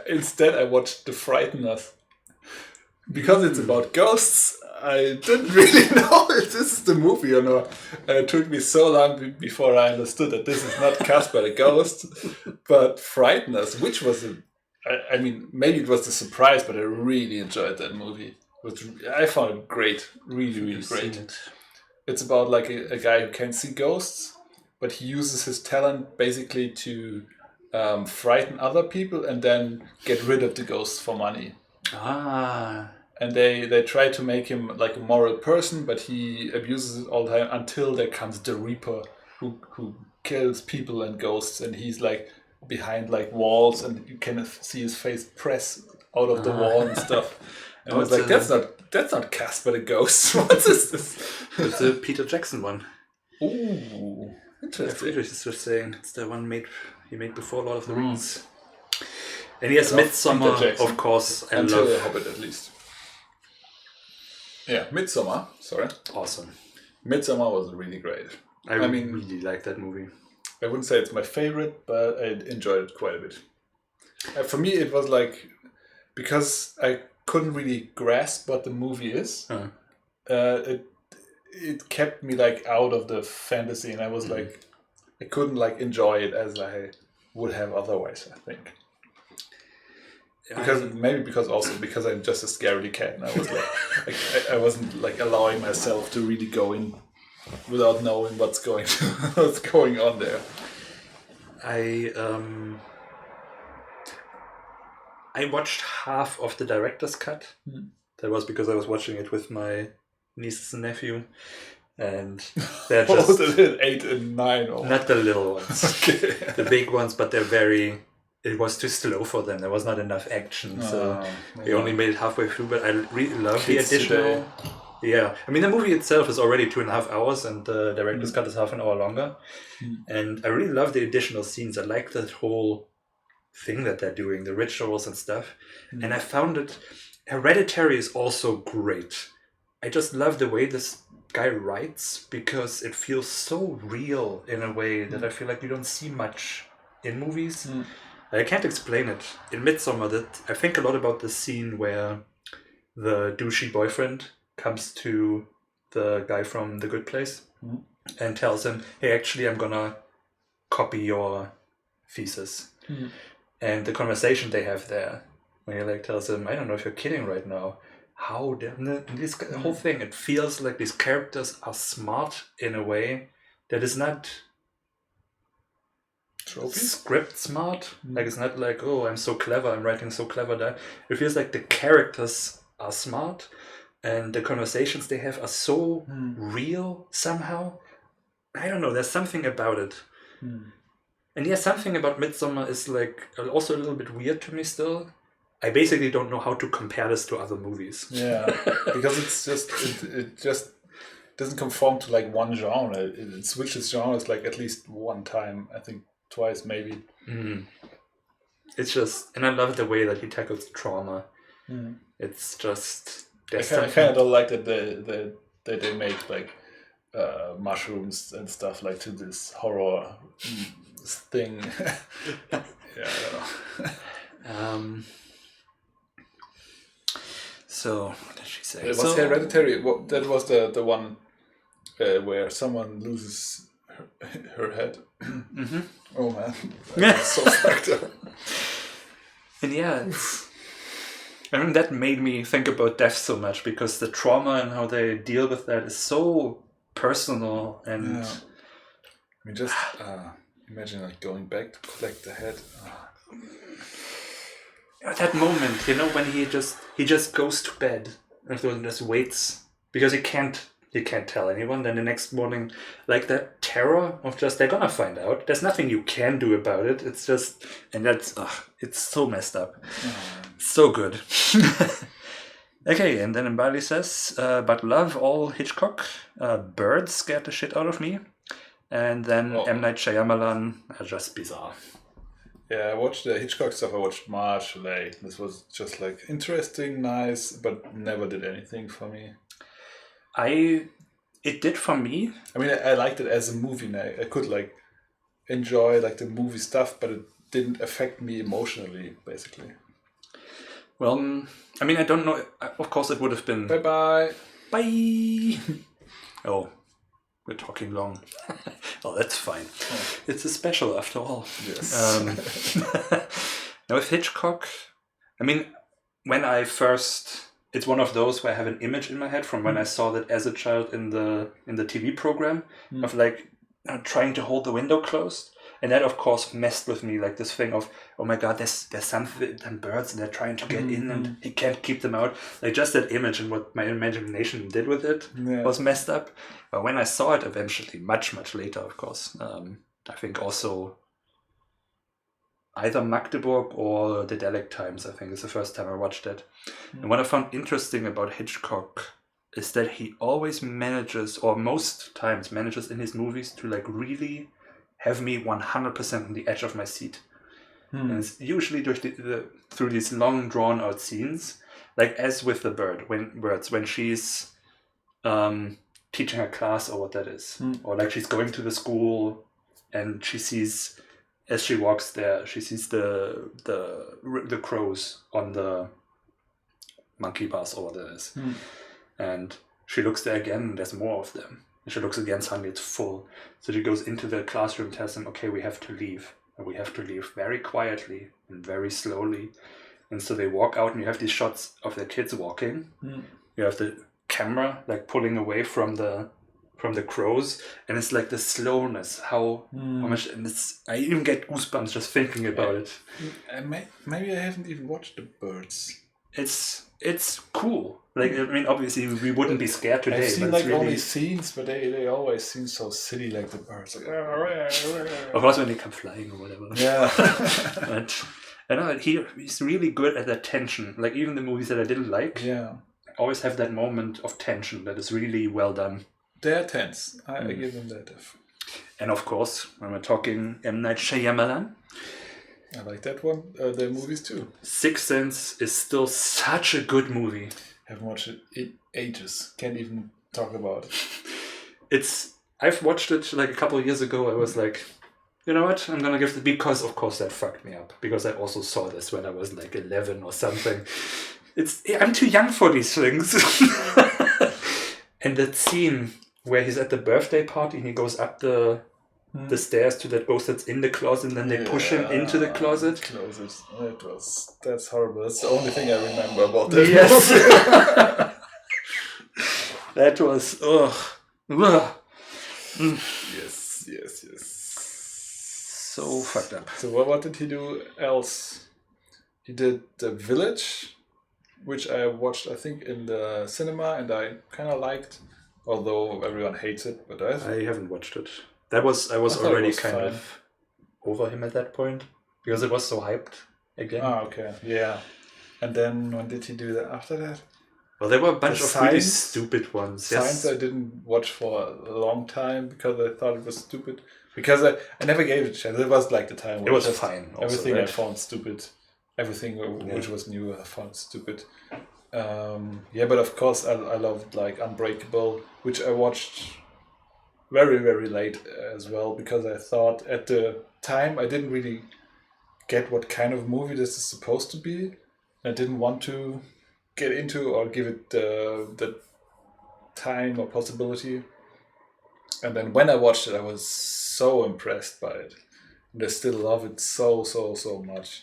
instead I watched The Frighteners. Because it's about ghosts, I didn't really know if this is the movie or not. And it took me so long before I understood that this is not Casper the Ghost, but Frighteners, which was I mean, maybe it was a surprise, but I really enjoyed that movie. I found it great, really, really great. It's about like a guy who can't see ghosts, but he uses his talent basically to frighten other people and then get rid of the ghosts for money. And they try to make him like a moral person, but he abuses it all the time until there comes the Reaper who kills people and ghosts, and he's like behind like walls, and you can see his face press out of the wall and stuff. And I was like, that's not Casper the Ghost. What is this? It's the Peter Jackson one. Ooh, interesting. Interesting. It's the one he made before Lord of the Rings. And he has Midsommar, of course. Until The Hobbit, at least. Yeah, Midsommar. Sorry. Awesome. Midsommar was really great. I mean, really like that movie. I wouldn't say it's my favorite, but I enjoyed it quite a bit. For me, it was like, because I couldn't really grasp what the movie is, it kept me like out of the fantasy, and I was like, I couldn't like enjoy it as I would have otherwise, I think. Because I'm just a scaredy cat, and I was like, I wasn't like allowing myself to really go in without knowing what's going on there. I watched half of the director's cut. That was because I was watching it with my nieces and nephew, and they're just 8 and 9, or not the little ones, okay. the big ones, but they're very it was too slow for them. There was not enough action, so they only made it halfway through. But I really love the additional. Yeah, I mean the movie itself is already 2.5 hours, and the director's cut is half an hour longer. And I really love the additional scenes. I like that whole thing that they're doing, the rituals and stuff. And I found it. Hereditary is also great. I just love the way this guy writes because it feels so real in a way that I feel like you don't see much in movies. I can't explain it. In Midsommar, that I think a lot about the scene where the douchey boyfriend comes to the guy from The Good Place and tells him, hey, actually, I'm gonna copy your thesis. And the conversation they have there, when he like tells him, I don't know if you're kidding right now. How this whole thing, it feels like these characters are smart in a way that is not script smart. Like it's not like, oh, I'm so clever, I'm writing so clever that it feels like the characters are smart and the conversations they have are so real somehow. I don't know, there's something about it. And yeah, something about Midsommar is like also a little bit weird to me still. I basically don't know how to compare this to other movies. Yeah, because it's just it just doesn't conform to like one genre. It switches genres like at least one time, I think twice maybe. It's just, and I love the way that he tackles trauma. It's just I kind of don't like that they make like mushrooms and stuff like to this horror thing. Yeah, I don't know. So, what did she say? It was Hereditary. That was the one where someone loses her head. Oh man, that's so fucked up. And yeah, I mean that made me think about death so much because the trauma and how they deal with that is so personal and. Yeah. I mean, just imagine like going back to collect the head. That moment, you know, when he just goes to bed and just waits because he can't tell anyone. Then the next morning, like that terror of just they're gonna find out. There's nothing you can do about it. It's just, and that's it's so messed up, so good. Okay, and then Mbali says, but love all Hitchcock. Birds scared the shit out of me, and then M. Night Shyamalan are just bizarre. Yeah, I watched the Hitchcock stuff. I watched March. Like this was just like interesting, nice, but never did anything for me. It did for me. I mean, I liked it as a movie. I could like enjoy like the movie stuff, but it didn't affect me emotionally, basically. Well, I mean, I don't know. Of course, it would have been. Bye. Oh, we're talking long. Oh, that's fine. It's a special after all. Yes. Now with Hitchcock, I mean, when I first, it's one of those where I have an image in my head from when I saw that as a child in the TV program of like trying to hold the window closed. And that, of course, messed with me, like this thing of, oh my God, there's some birds and they're trying to get in and he can't keep them out. Like just that image and what my imagination did with it was messed up. But when I saw it eventually, much, much later, of course, I think also either Magdeburg or the Dalek Times, I think is the first time I watched it. And what I found interesting about Hitchcock is that he always manages, or most times manages in his movies to like really have me 100% on the edge of my seat. And it's usually through these long drawn out scenes, like as with the when she's teaching a class or what that is, or like she's going to the school and she sees, as she walks there, she sees the crows on the monkey bars or what that is. And she looks there again and there's more of them. And she looks again, suddenly it's full. So she goes into the classroom, tells them, okay, we have to leave. And we have to leave very quietly and very slowly. And so they walk out and you have these shots of the kids walking. You have the camera like pulling away from the crows. And it's like the slowness, how much, and I even get goosebumps just thinking about it. Maybe I haven't even watched the birds. it's cool. Like, I mean, obviously we wouldn't be scared today. I've seen but it's like all really, these scenes, but they always seem so silly, like the birds. Like, of course, when they come flying or whatever. yeah. But I know he's really good at that tension. Like, even the movies that I didn't like Yeah. always have that moment of tension that is really well done. They're tense. I give them that. And of course, when we're talking M. Night Shyamalan, I like that one. The movies too. Sixth Sense is still such a good movie. Haven't watched it in ages. Can't even talk about it. I've watched it like a couple of years ago. I was like, you know what? I'm gonna give it, because of course that fucked me up. Because I also saw this when I was like 11 or something. I'm too young for these things. And that scene where he's at the birthday party and he goes up the stairs to that ghost that's in the closet, and then they push him into the closet. That's horrible. That's the only thing I remember about that. Yes. That was Yes. so fucked up. So what did he do else? He did The Village, which I watched, I think, in the cinema, and I kind of liked, although everyone hates it. But I haven't watched it. I was already kind of over him at that point because it was so hyped again. Oh, okay, yeah. And then when did he do that after that? Well, there were a bunch The of really Signs? stupid ones. Science Yes. I didn't watch for a long time because I thought it was stupid. Because I never gave it a chance. It was like the time It was fine. Also, everything right? I found stupid. Everything which was new I found stupid. But of course I loved like Unbreakable, which I watched very, very late as well, because I thought at the time I didn't really get what kind of movie this is supposed to be. I didn't want to get into or give it the time or possibility. And then when I watched it, I was so impressed by it. And I still love it so much.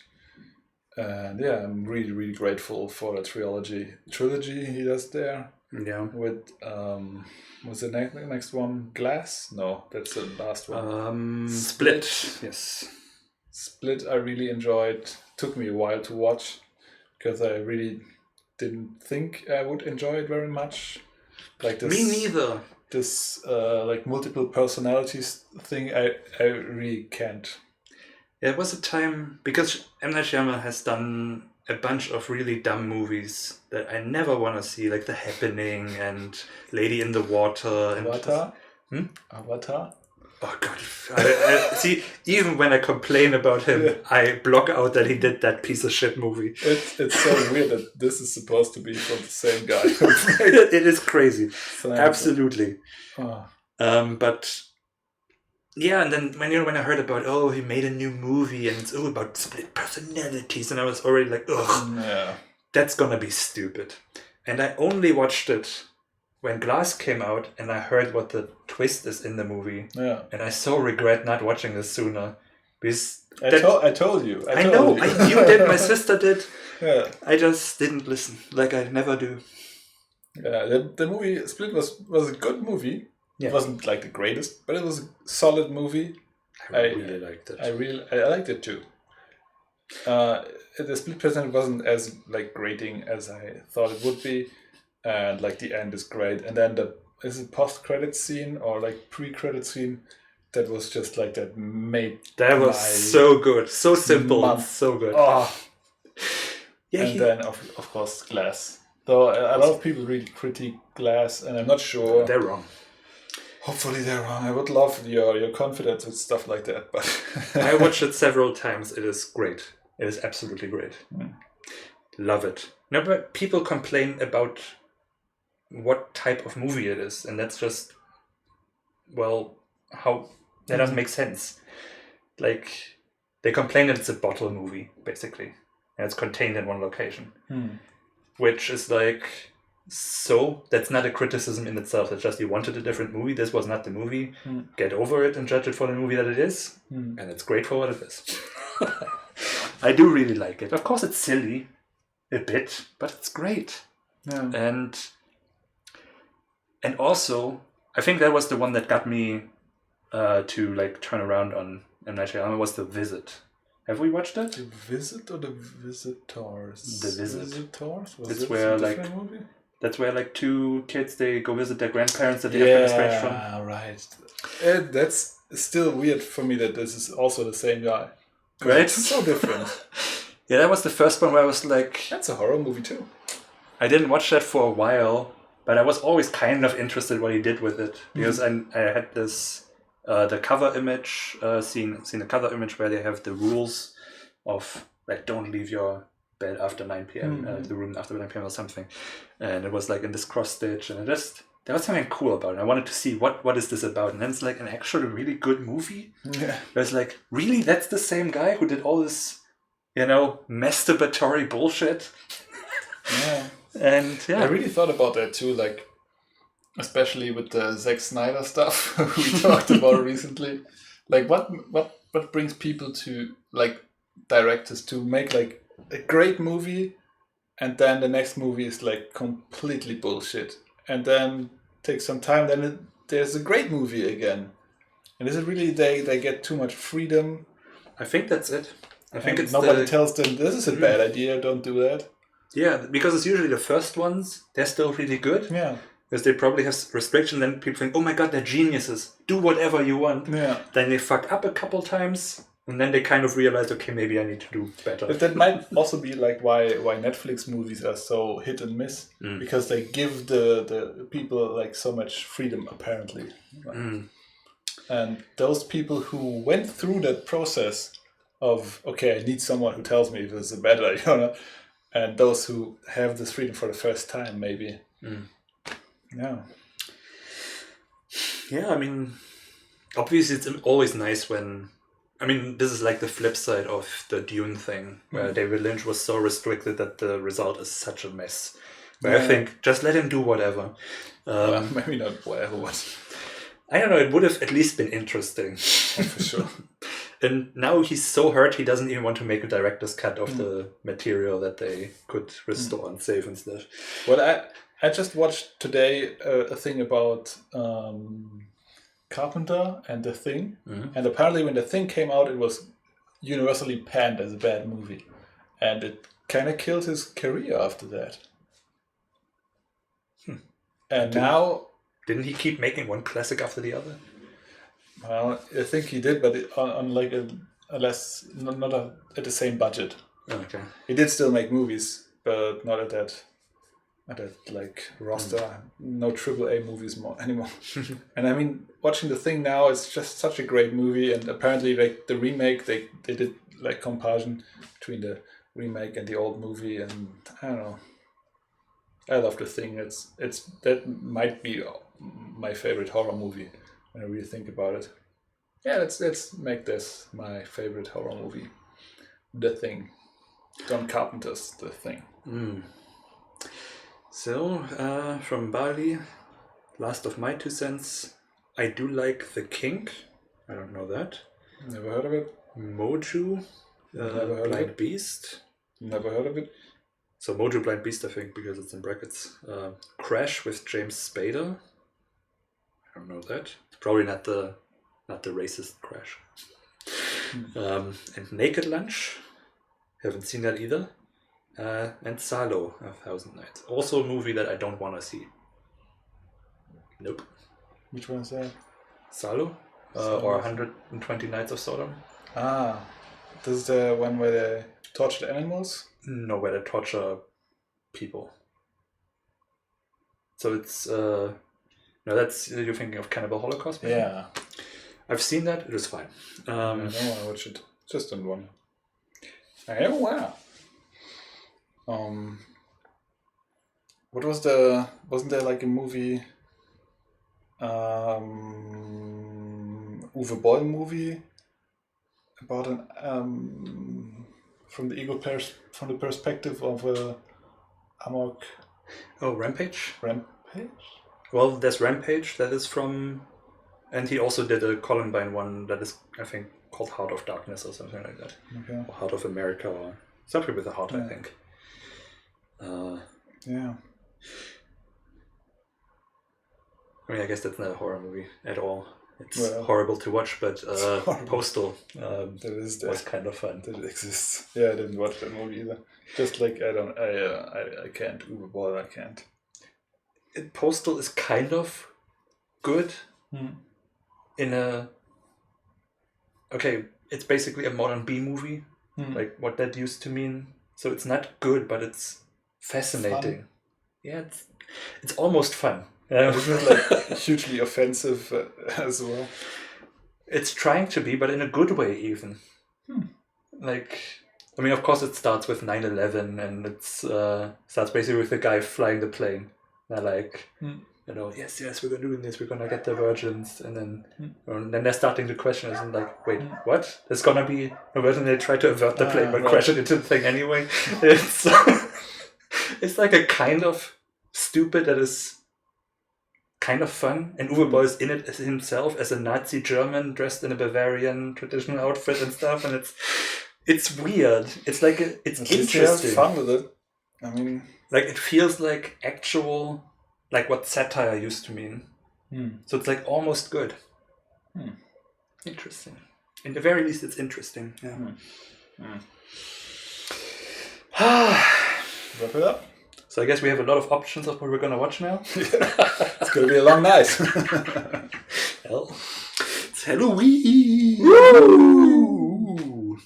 And yeah, I'm really, really grateful for the trilogy he does there. Yeah. With what's the next one? Glass? No, that's the last one. Split. Yes. Split I really enjoyed. Took me a while to watch because I really didn't think I would enjoy it very much. Like this, Me neither. This like multiple personalities thing, I really can't. Yeah, it was a time because M. Night Shyamalan has done a bunch of really dumb movies that I never want to see, like The Happening and Lady in the Water. And Avatar? Avatar? Oh god! I see. Even when I complain about him, I block out that he did that piece of shit movie. It's so weird that this is supposed to be from the same guy. It is crazy. Absolutely. Oh. But yeah, and then when I heard about he made a new movie and it's about split personalities, and I was already like, that's gonna be stupid. And I only watched it when Glass came out, and I heard what the twist is in the movie. Yeah. And I so regret not watching this sooner. Because I told you. I know. You did. My sister did. Yeah. I just didn't listen, like I never do. Yeah. The movie Split was a good movie. Yeah. It wasn't like the greatest, but it was a solid movie. I really liked it. I liked it too. The Split percent wasn't as like grating as I thought it would be. And like the end is great, and then is it post-credit scene or like pre-credit scene that was just like that was so good, so simple, so good. Yeah, and then of course Glass. Though a lot of people really critique Glass, and I'm not sure they're wrong. Hopefully they're wrong. I would love your confidence with stuff like that, but I watched it several times. It is great. It is absolutely great. Love it. No, but people complain about what type of movie it is, and that's just how that doesn't make sense. Like, they complain that it's a bottle movie basically, and it's contained in one location, which is like, so that's not a criticism in itself. It's just you wanted a different movie. This was not the movie. Get over it and judge it for the movie that it is, and it's great for what it is. I do really like it. Of course it's silly a bit, but it's great. And also, I think that was the one that got me to like turn around on M. Night Shyamalan, was The Visit. Have we watched it? The Visit or The Visitors? The Visit. Visitors? Was It's this where, a like, different movie? That's where like two kids, they go visit their grandparents that they have been estranged from. Yeah, right. That's still weird for me that this is also the same guy. Right? It's so different. Yeah, that was the first one where I was like... That's a horror movie too. I didn't watch that for a while, but I was always kind of interested what he did with it. Because I had this... the cover image, seen the cover image where they have the rules of, like, don't leave your bed after 9 p.m., the room after 9 p.m. or something. And it was like in this cross stitch, and there was something cool about it. I wanted to see what is this about, and then it's like an actually really good movie. Yeah. It's like, really, that's the same guy who did all this, masturbatory bullshit. Yeah. And I really thought about that too, like especially with the Zack Snyder stuff we talked about recently. Like what brings people to, like, directors to make like a great movie, and then the next movie is like completely bullshit, and then takes some time, then there's a great movie again. And is it really they get too much freedom? I think that's it. I think it's nobody tells them this is a bad idea, don't do that. Yeah, because it's usually the first ones, they're still really good. Yeah. Because they probably have restrictions, and people think, oh my god, they're geniuses, do whatever you want. Yeah. Then they fuck up a couple times, and then they kind of realize, okay, maybe I need to do better. But that might also be like why Netflix movies are so hit and miss, because they give the people like so much freedom, apparently. And those people who went through that process of, okay, I need someone who tells me if it's a bad idea, and those who have this freedom for the first time, maybe. Yeah. Yeah, I mean, obviously it's always nice when... I mean, this is like the flip side of the Dune thing, where David Lynch was so restricted that the result is such a mess. Where I think, just let him do whatever. Well, maybe not whatever, but... I don't know, it would have at least been interesting. For sure. And now he's so hurt, he doesn't even want to make a director's cut of the material that they could restore and save and stuff. Well, I just watched today a thing about Carpenter and The Thing. And apparently when The Thing came out, it was universally panned as a bad movie. And it kind of killed his career after that. And now... Didn't he keep making one classic after the other? Well, I think he did, but on like a less, not at the same budget. Okay. He did still make movies, but not at that like roster. No AAA movies anymore. And I mean, watching The Thing now, it's just such a great movie, and apparently like the remake, they did like comparison between the remake and the old movie, and I don't know. I love The Thing. It's that might be my favorite horror movie when I really think about it. Yeah, let's make this my favorite horror movie. The Thing. John Carpenter's The Thing. So, from Bali, last of my 2 cents, I do like The Kink. I don't know that. Never heard of it. Moju, Never heard of Blind it. Beast. Never heard of it. So Mojo Blind Beast, I think, because it's in brackets. Crash with James Spader. I don't know that. It's probably not the racist Crash. And Naked Lunch. Haven't seen that either. And Salo, 1,000 Nights. Also a movie that I don't want to see. Nope. Which one is that? Salo? Or 120 Nights of Sodom. Ah, this is the one where they tortured animals? No, where they torture people. So it's no, that's you're thinking of Cannibal Holocaust. Maybe? Yeah. I've seen that. It is fine. I don't want to watch it. Just don't want. Oh wow. What was wasn't there like a movie? Uwe Boll movie about an from the perspective of a amok. Oh, Rampage. Rampage. Well, there's Rampage that is from, and he also did a Columbine one that is, I think, called Heart of Darkness or something like that. Okay. Or Heart of America or something with a heart, Yeah. I think. Yeah. I mean, I guess that's not a horror movie at all. It's horrible to watch, but Postal that was kind of fun. That exists. Yeah, I didn't watch that movie either. Just like I can't Uwe I can't. Postal is kind of good in a. Okay, it's basically a modern B movie, like what that used to mean. So it's not good, but it's fascinating. Fun. Yeah, it's almost fun. Isn't it like hugely offensive as well? It's trying to be, but in a good way even. Like, I mean, of course it starts with 9/11 and it starts basically with the guy flying the plane. They're like, yes, we're doing this, we're gonna get the virgins, and then they're starting to question it and like, wait, what? There's gonna be a virgin, they try to avert the plane but crash it into the thing anyway. It's like a kind of stupid that is kind of fun, and Uwe Boll is in it as himself as a Nazi German dressed in a Bavarian traditional outfit and stuff, and it's weird. It's like it's interesting. Fun with it. I mean, like it feels like actual, like what satire used to mean. So it's like almost good. Interesting. In the very least, it's interesting. Yeah. Wrap it up. So I guess we have a lot of options of what we're gonna watch now. It's gonna be a long night. Hell, it's Halloween. Woo!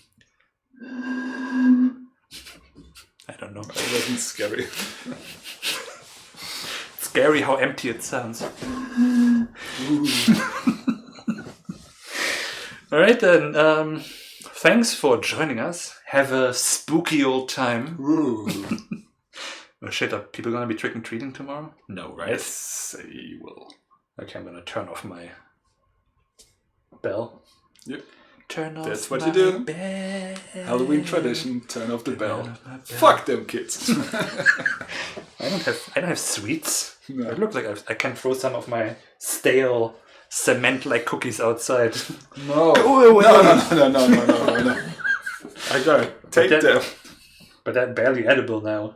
I don't know. That wasn't scary. Scary how empty it sounds. All right then. Thanks for joining us. Have a spooky old time. Oh shit, are people gonna be trick-or-treating tomorrow? No, right? Yes, they will. Okay, I'm gonna turn off my bell. Yep. Turn off That's what my you do. bell. Halloween tradition, turn off the bell. Fuck them kids. I don't have sweets. No. It looks like I can throw some of my stale cement-like cookies outside. No. Go away. No. I got it. Take them. But they're barely edible now.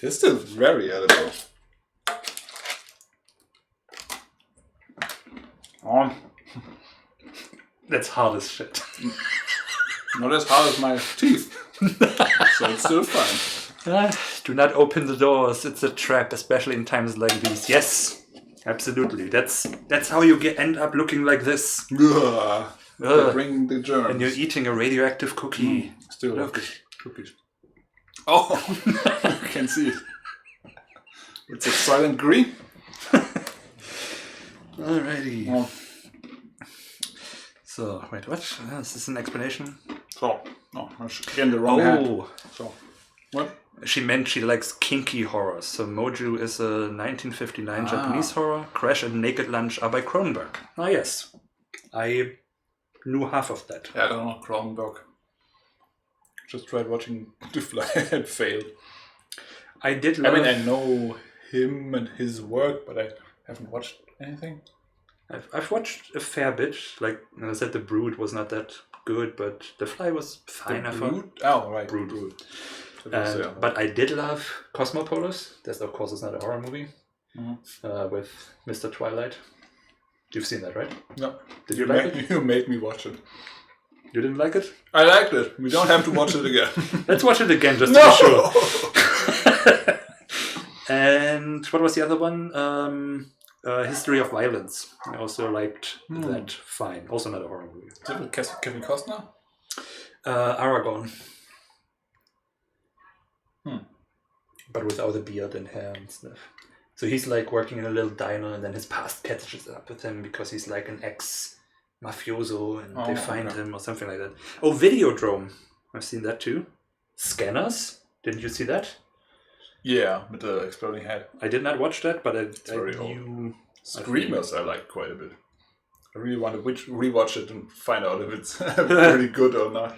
It's still very edible. That's hard as shit. Not as hard as my teeth. So it's still fine. Do not open the doors. It's a trap, especially in times like these. Yes, absolutely. That's how you end up looking like this. Bring the germs. And you're eating a radioactive cookie. Still love cookies. Oh, you can see it. It's a silent green. Alrighty. Oh. So, wait, what? Is this an explanation? So, no, again the wrong hand. So, what? She meant she likes kinky horror. So, Moju is a 1959 Japanese horror. Crash and Naked Lunch are by Cronenberg. Ah, yes. I knew half of that. Yeah, I don't know, Cronenberg. Just tried watching The Fly and failed. I did love... I mean, I know him and his work, but I haven't watched anything. I've watched a fair bit. Like I said, The Brood was not that good, but The Fly was fine. The Brood? Oh, right. Brood. But I did love Cosmopolis. That's, of course, it's not a horror movie. With Mr. Twilight. You've seen that, right? No. Did you like it? You made me watch it. You didn't like it? I liked it. We don't have to watch it again. Let's watch it again just to be sure. And what was the other one? History of Violence. I also liked that fine. Also not a horror movie. Is it with Kevin Costner? Aragorn. But without a beard and hair and stuff. So he's like working in a little diner and then his past catches up with him because he's like an ex-mafioso and they find him or something like that. Oh, Videodrome. I've seen that too. Scanners. Didn't you see that? Yeah, with the exploding head. I did not watch that, but I very knew... Screamers I like quite a bit. I really want to rewatch it and find out if it's really good or not.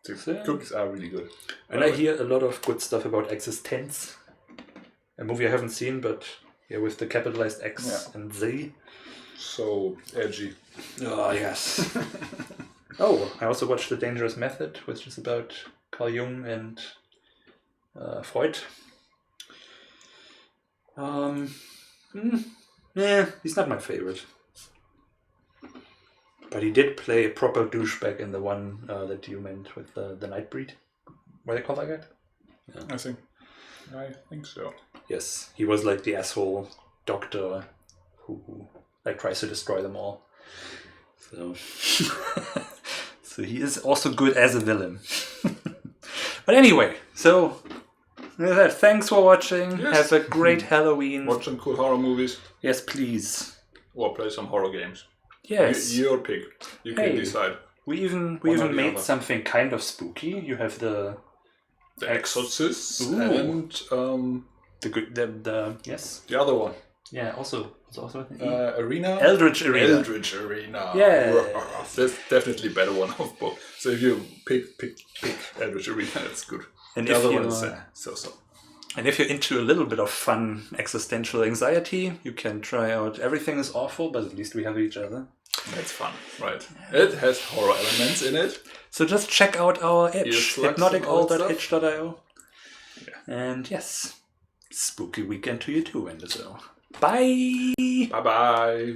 The cookies are really good. And I hear a lot of good stuff about Existence. A movie I haven't seen, but yeah, with the capitalized X and Z. So edgy. Oh, yes. Oh, I also watched The Dangerous Method, which is about Carl Jung and Freud. he's not my favorite. But he did play a proper douchebag in the one that you meant with the Nightbreed. What do they call that guy? Yeah. I think so. Yes, he was like the asshole doctor who like tries to destroy them all. So, so he is also good as a villain. But anyway, so thanks for watching. Yes. Have a great Halloween. Watch some cool horror movies. Yes, please. Or play some horror games. Yes. Your pick. You can decide. We even made something kind of spooky. You have the Exorcist and the other one. Yeah, also Arena. Eldritch Arena. Eldritch Arena. Yeah. That's definitely a better one of both. So if you pick Eldritch Arena, that's good. And the if other you one is so. And if you're into a little bit of fun existential anxiety, you can try out Everything is Awful, but at least we have each other. That's fun, right? It has horror elements in it. So just check out our itch, hypnotic.itch.io. Yeah. And yes, spooky weekend to you too, and so. Bye! Bye-bye.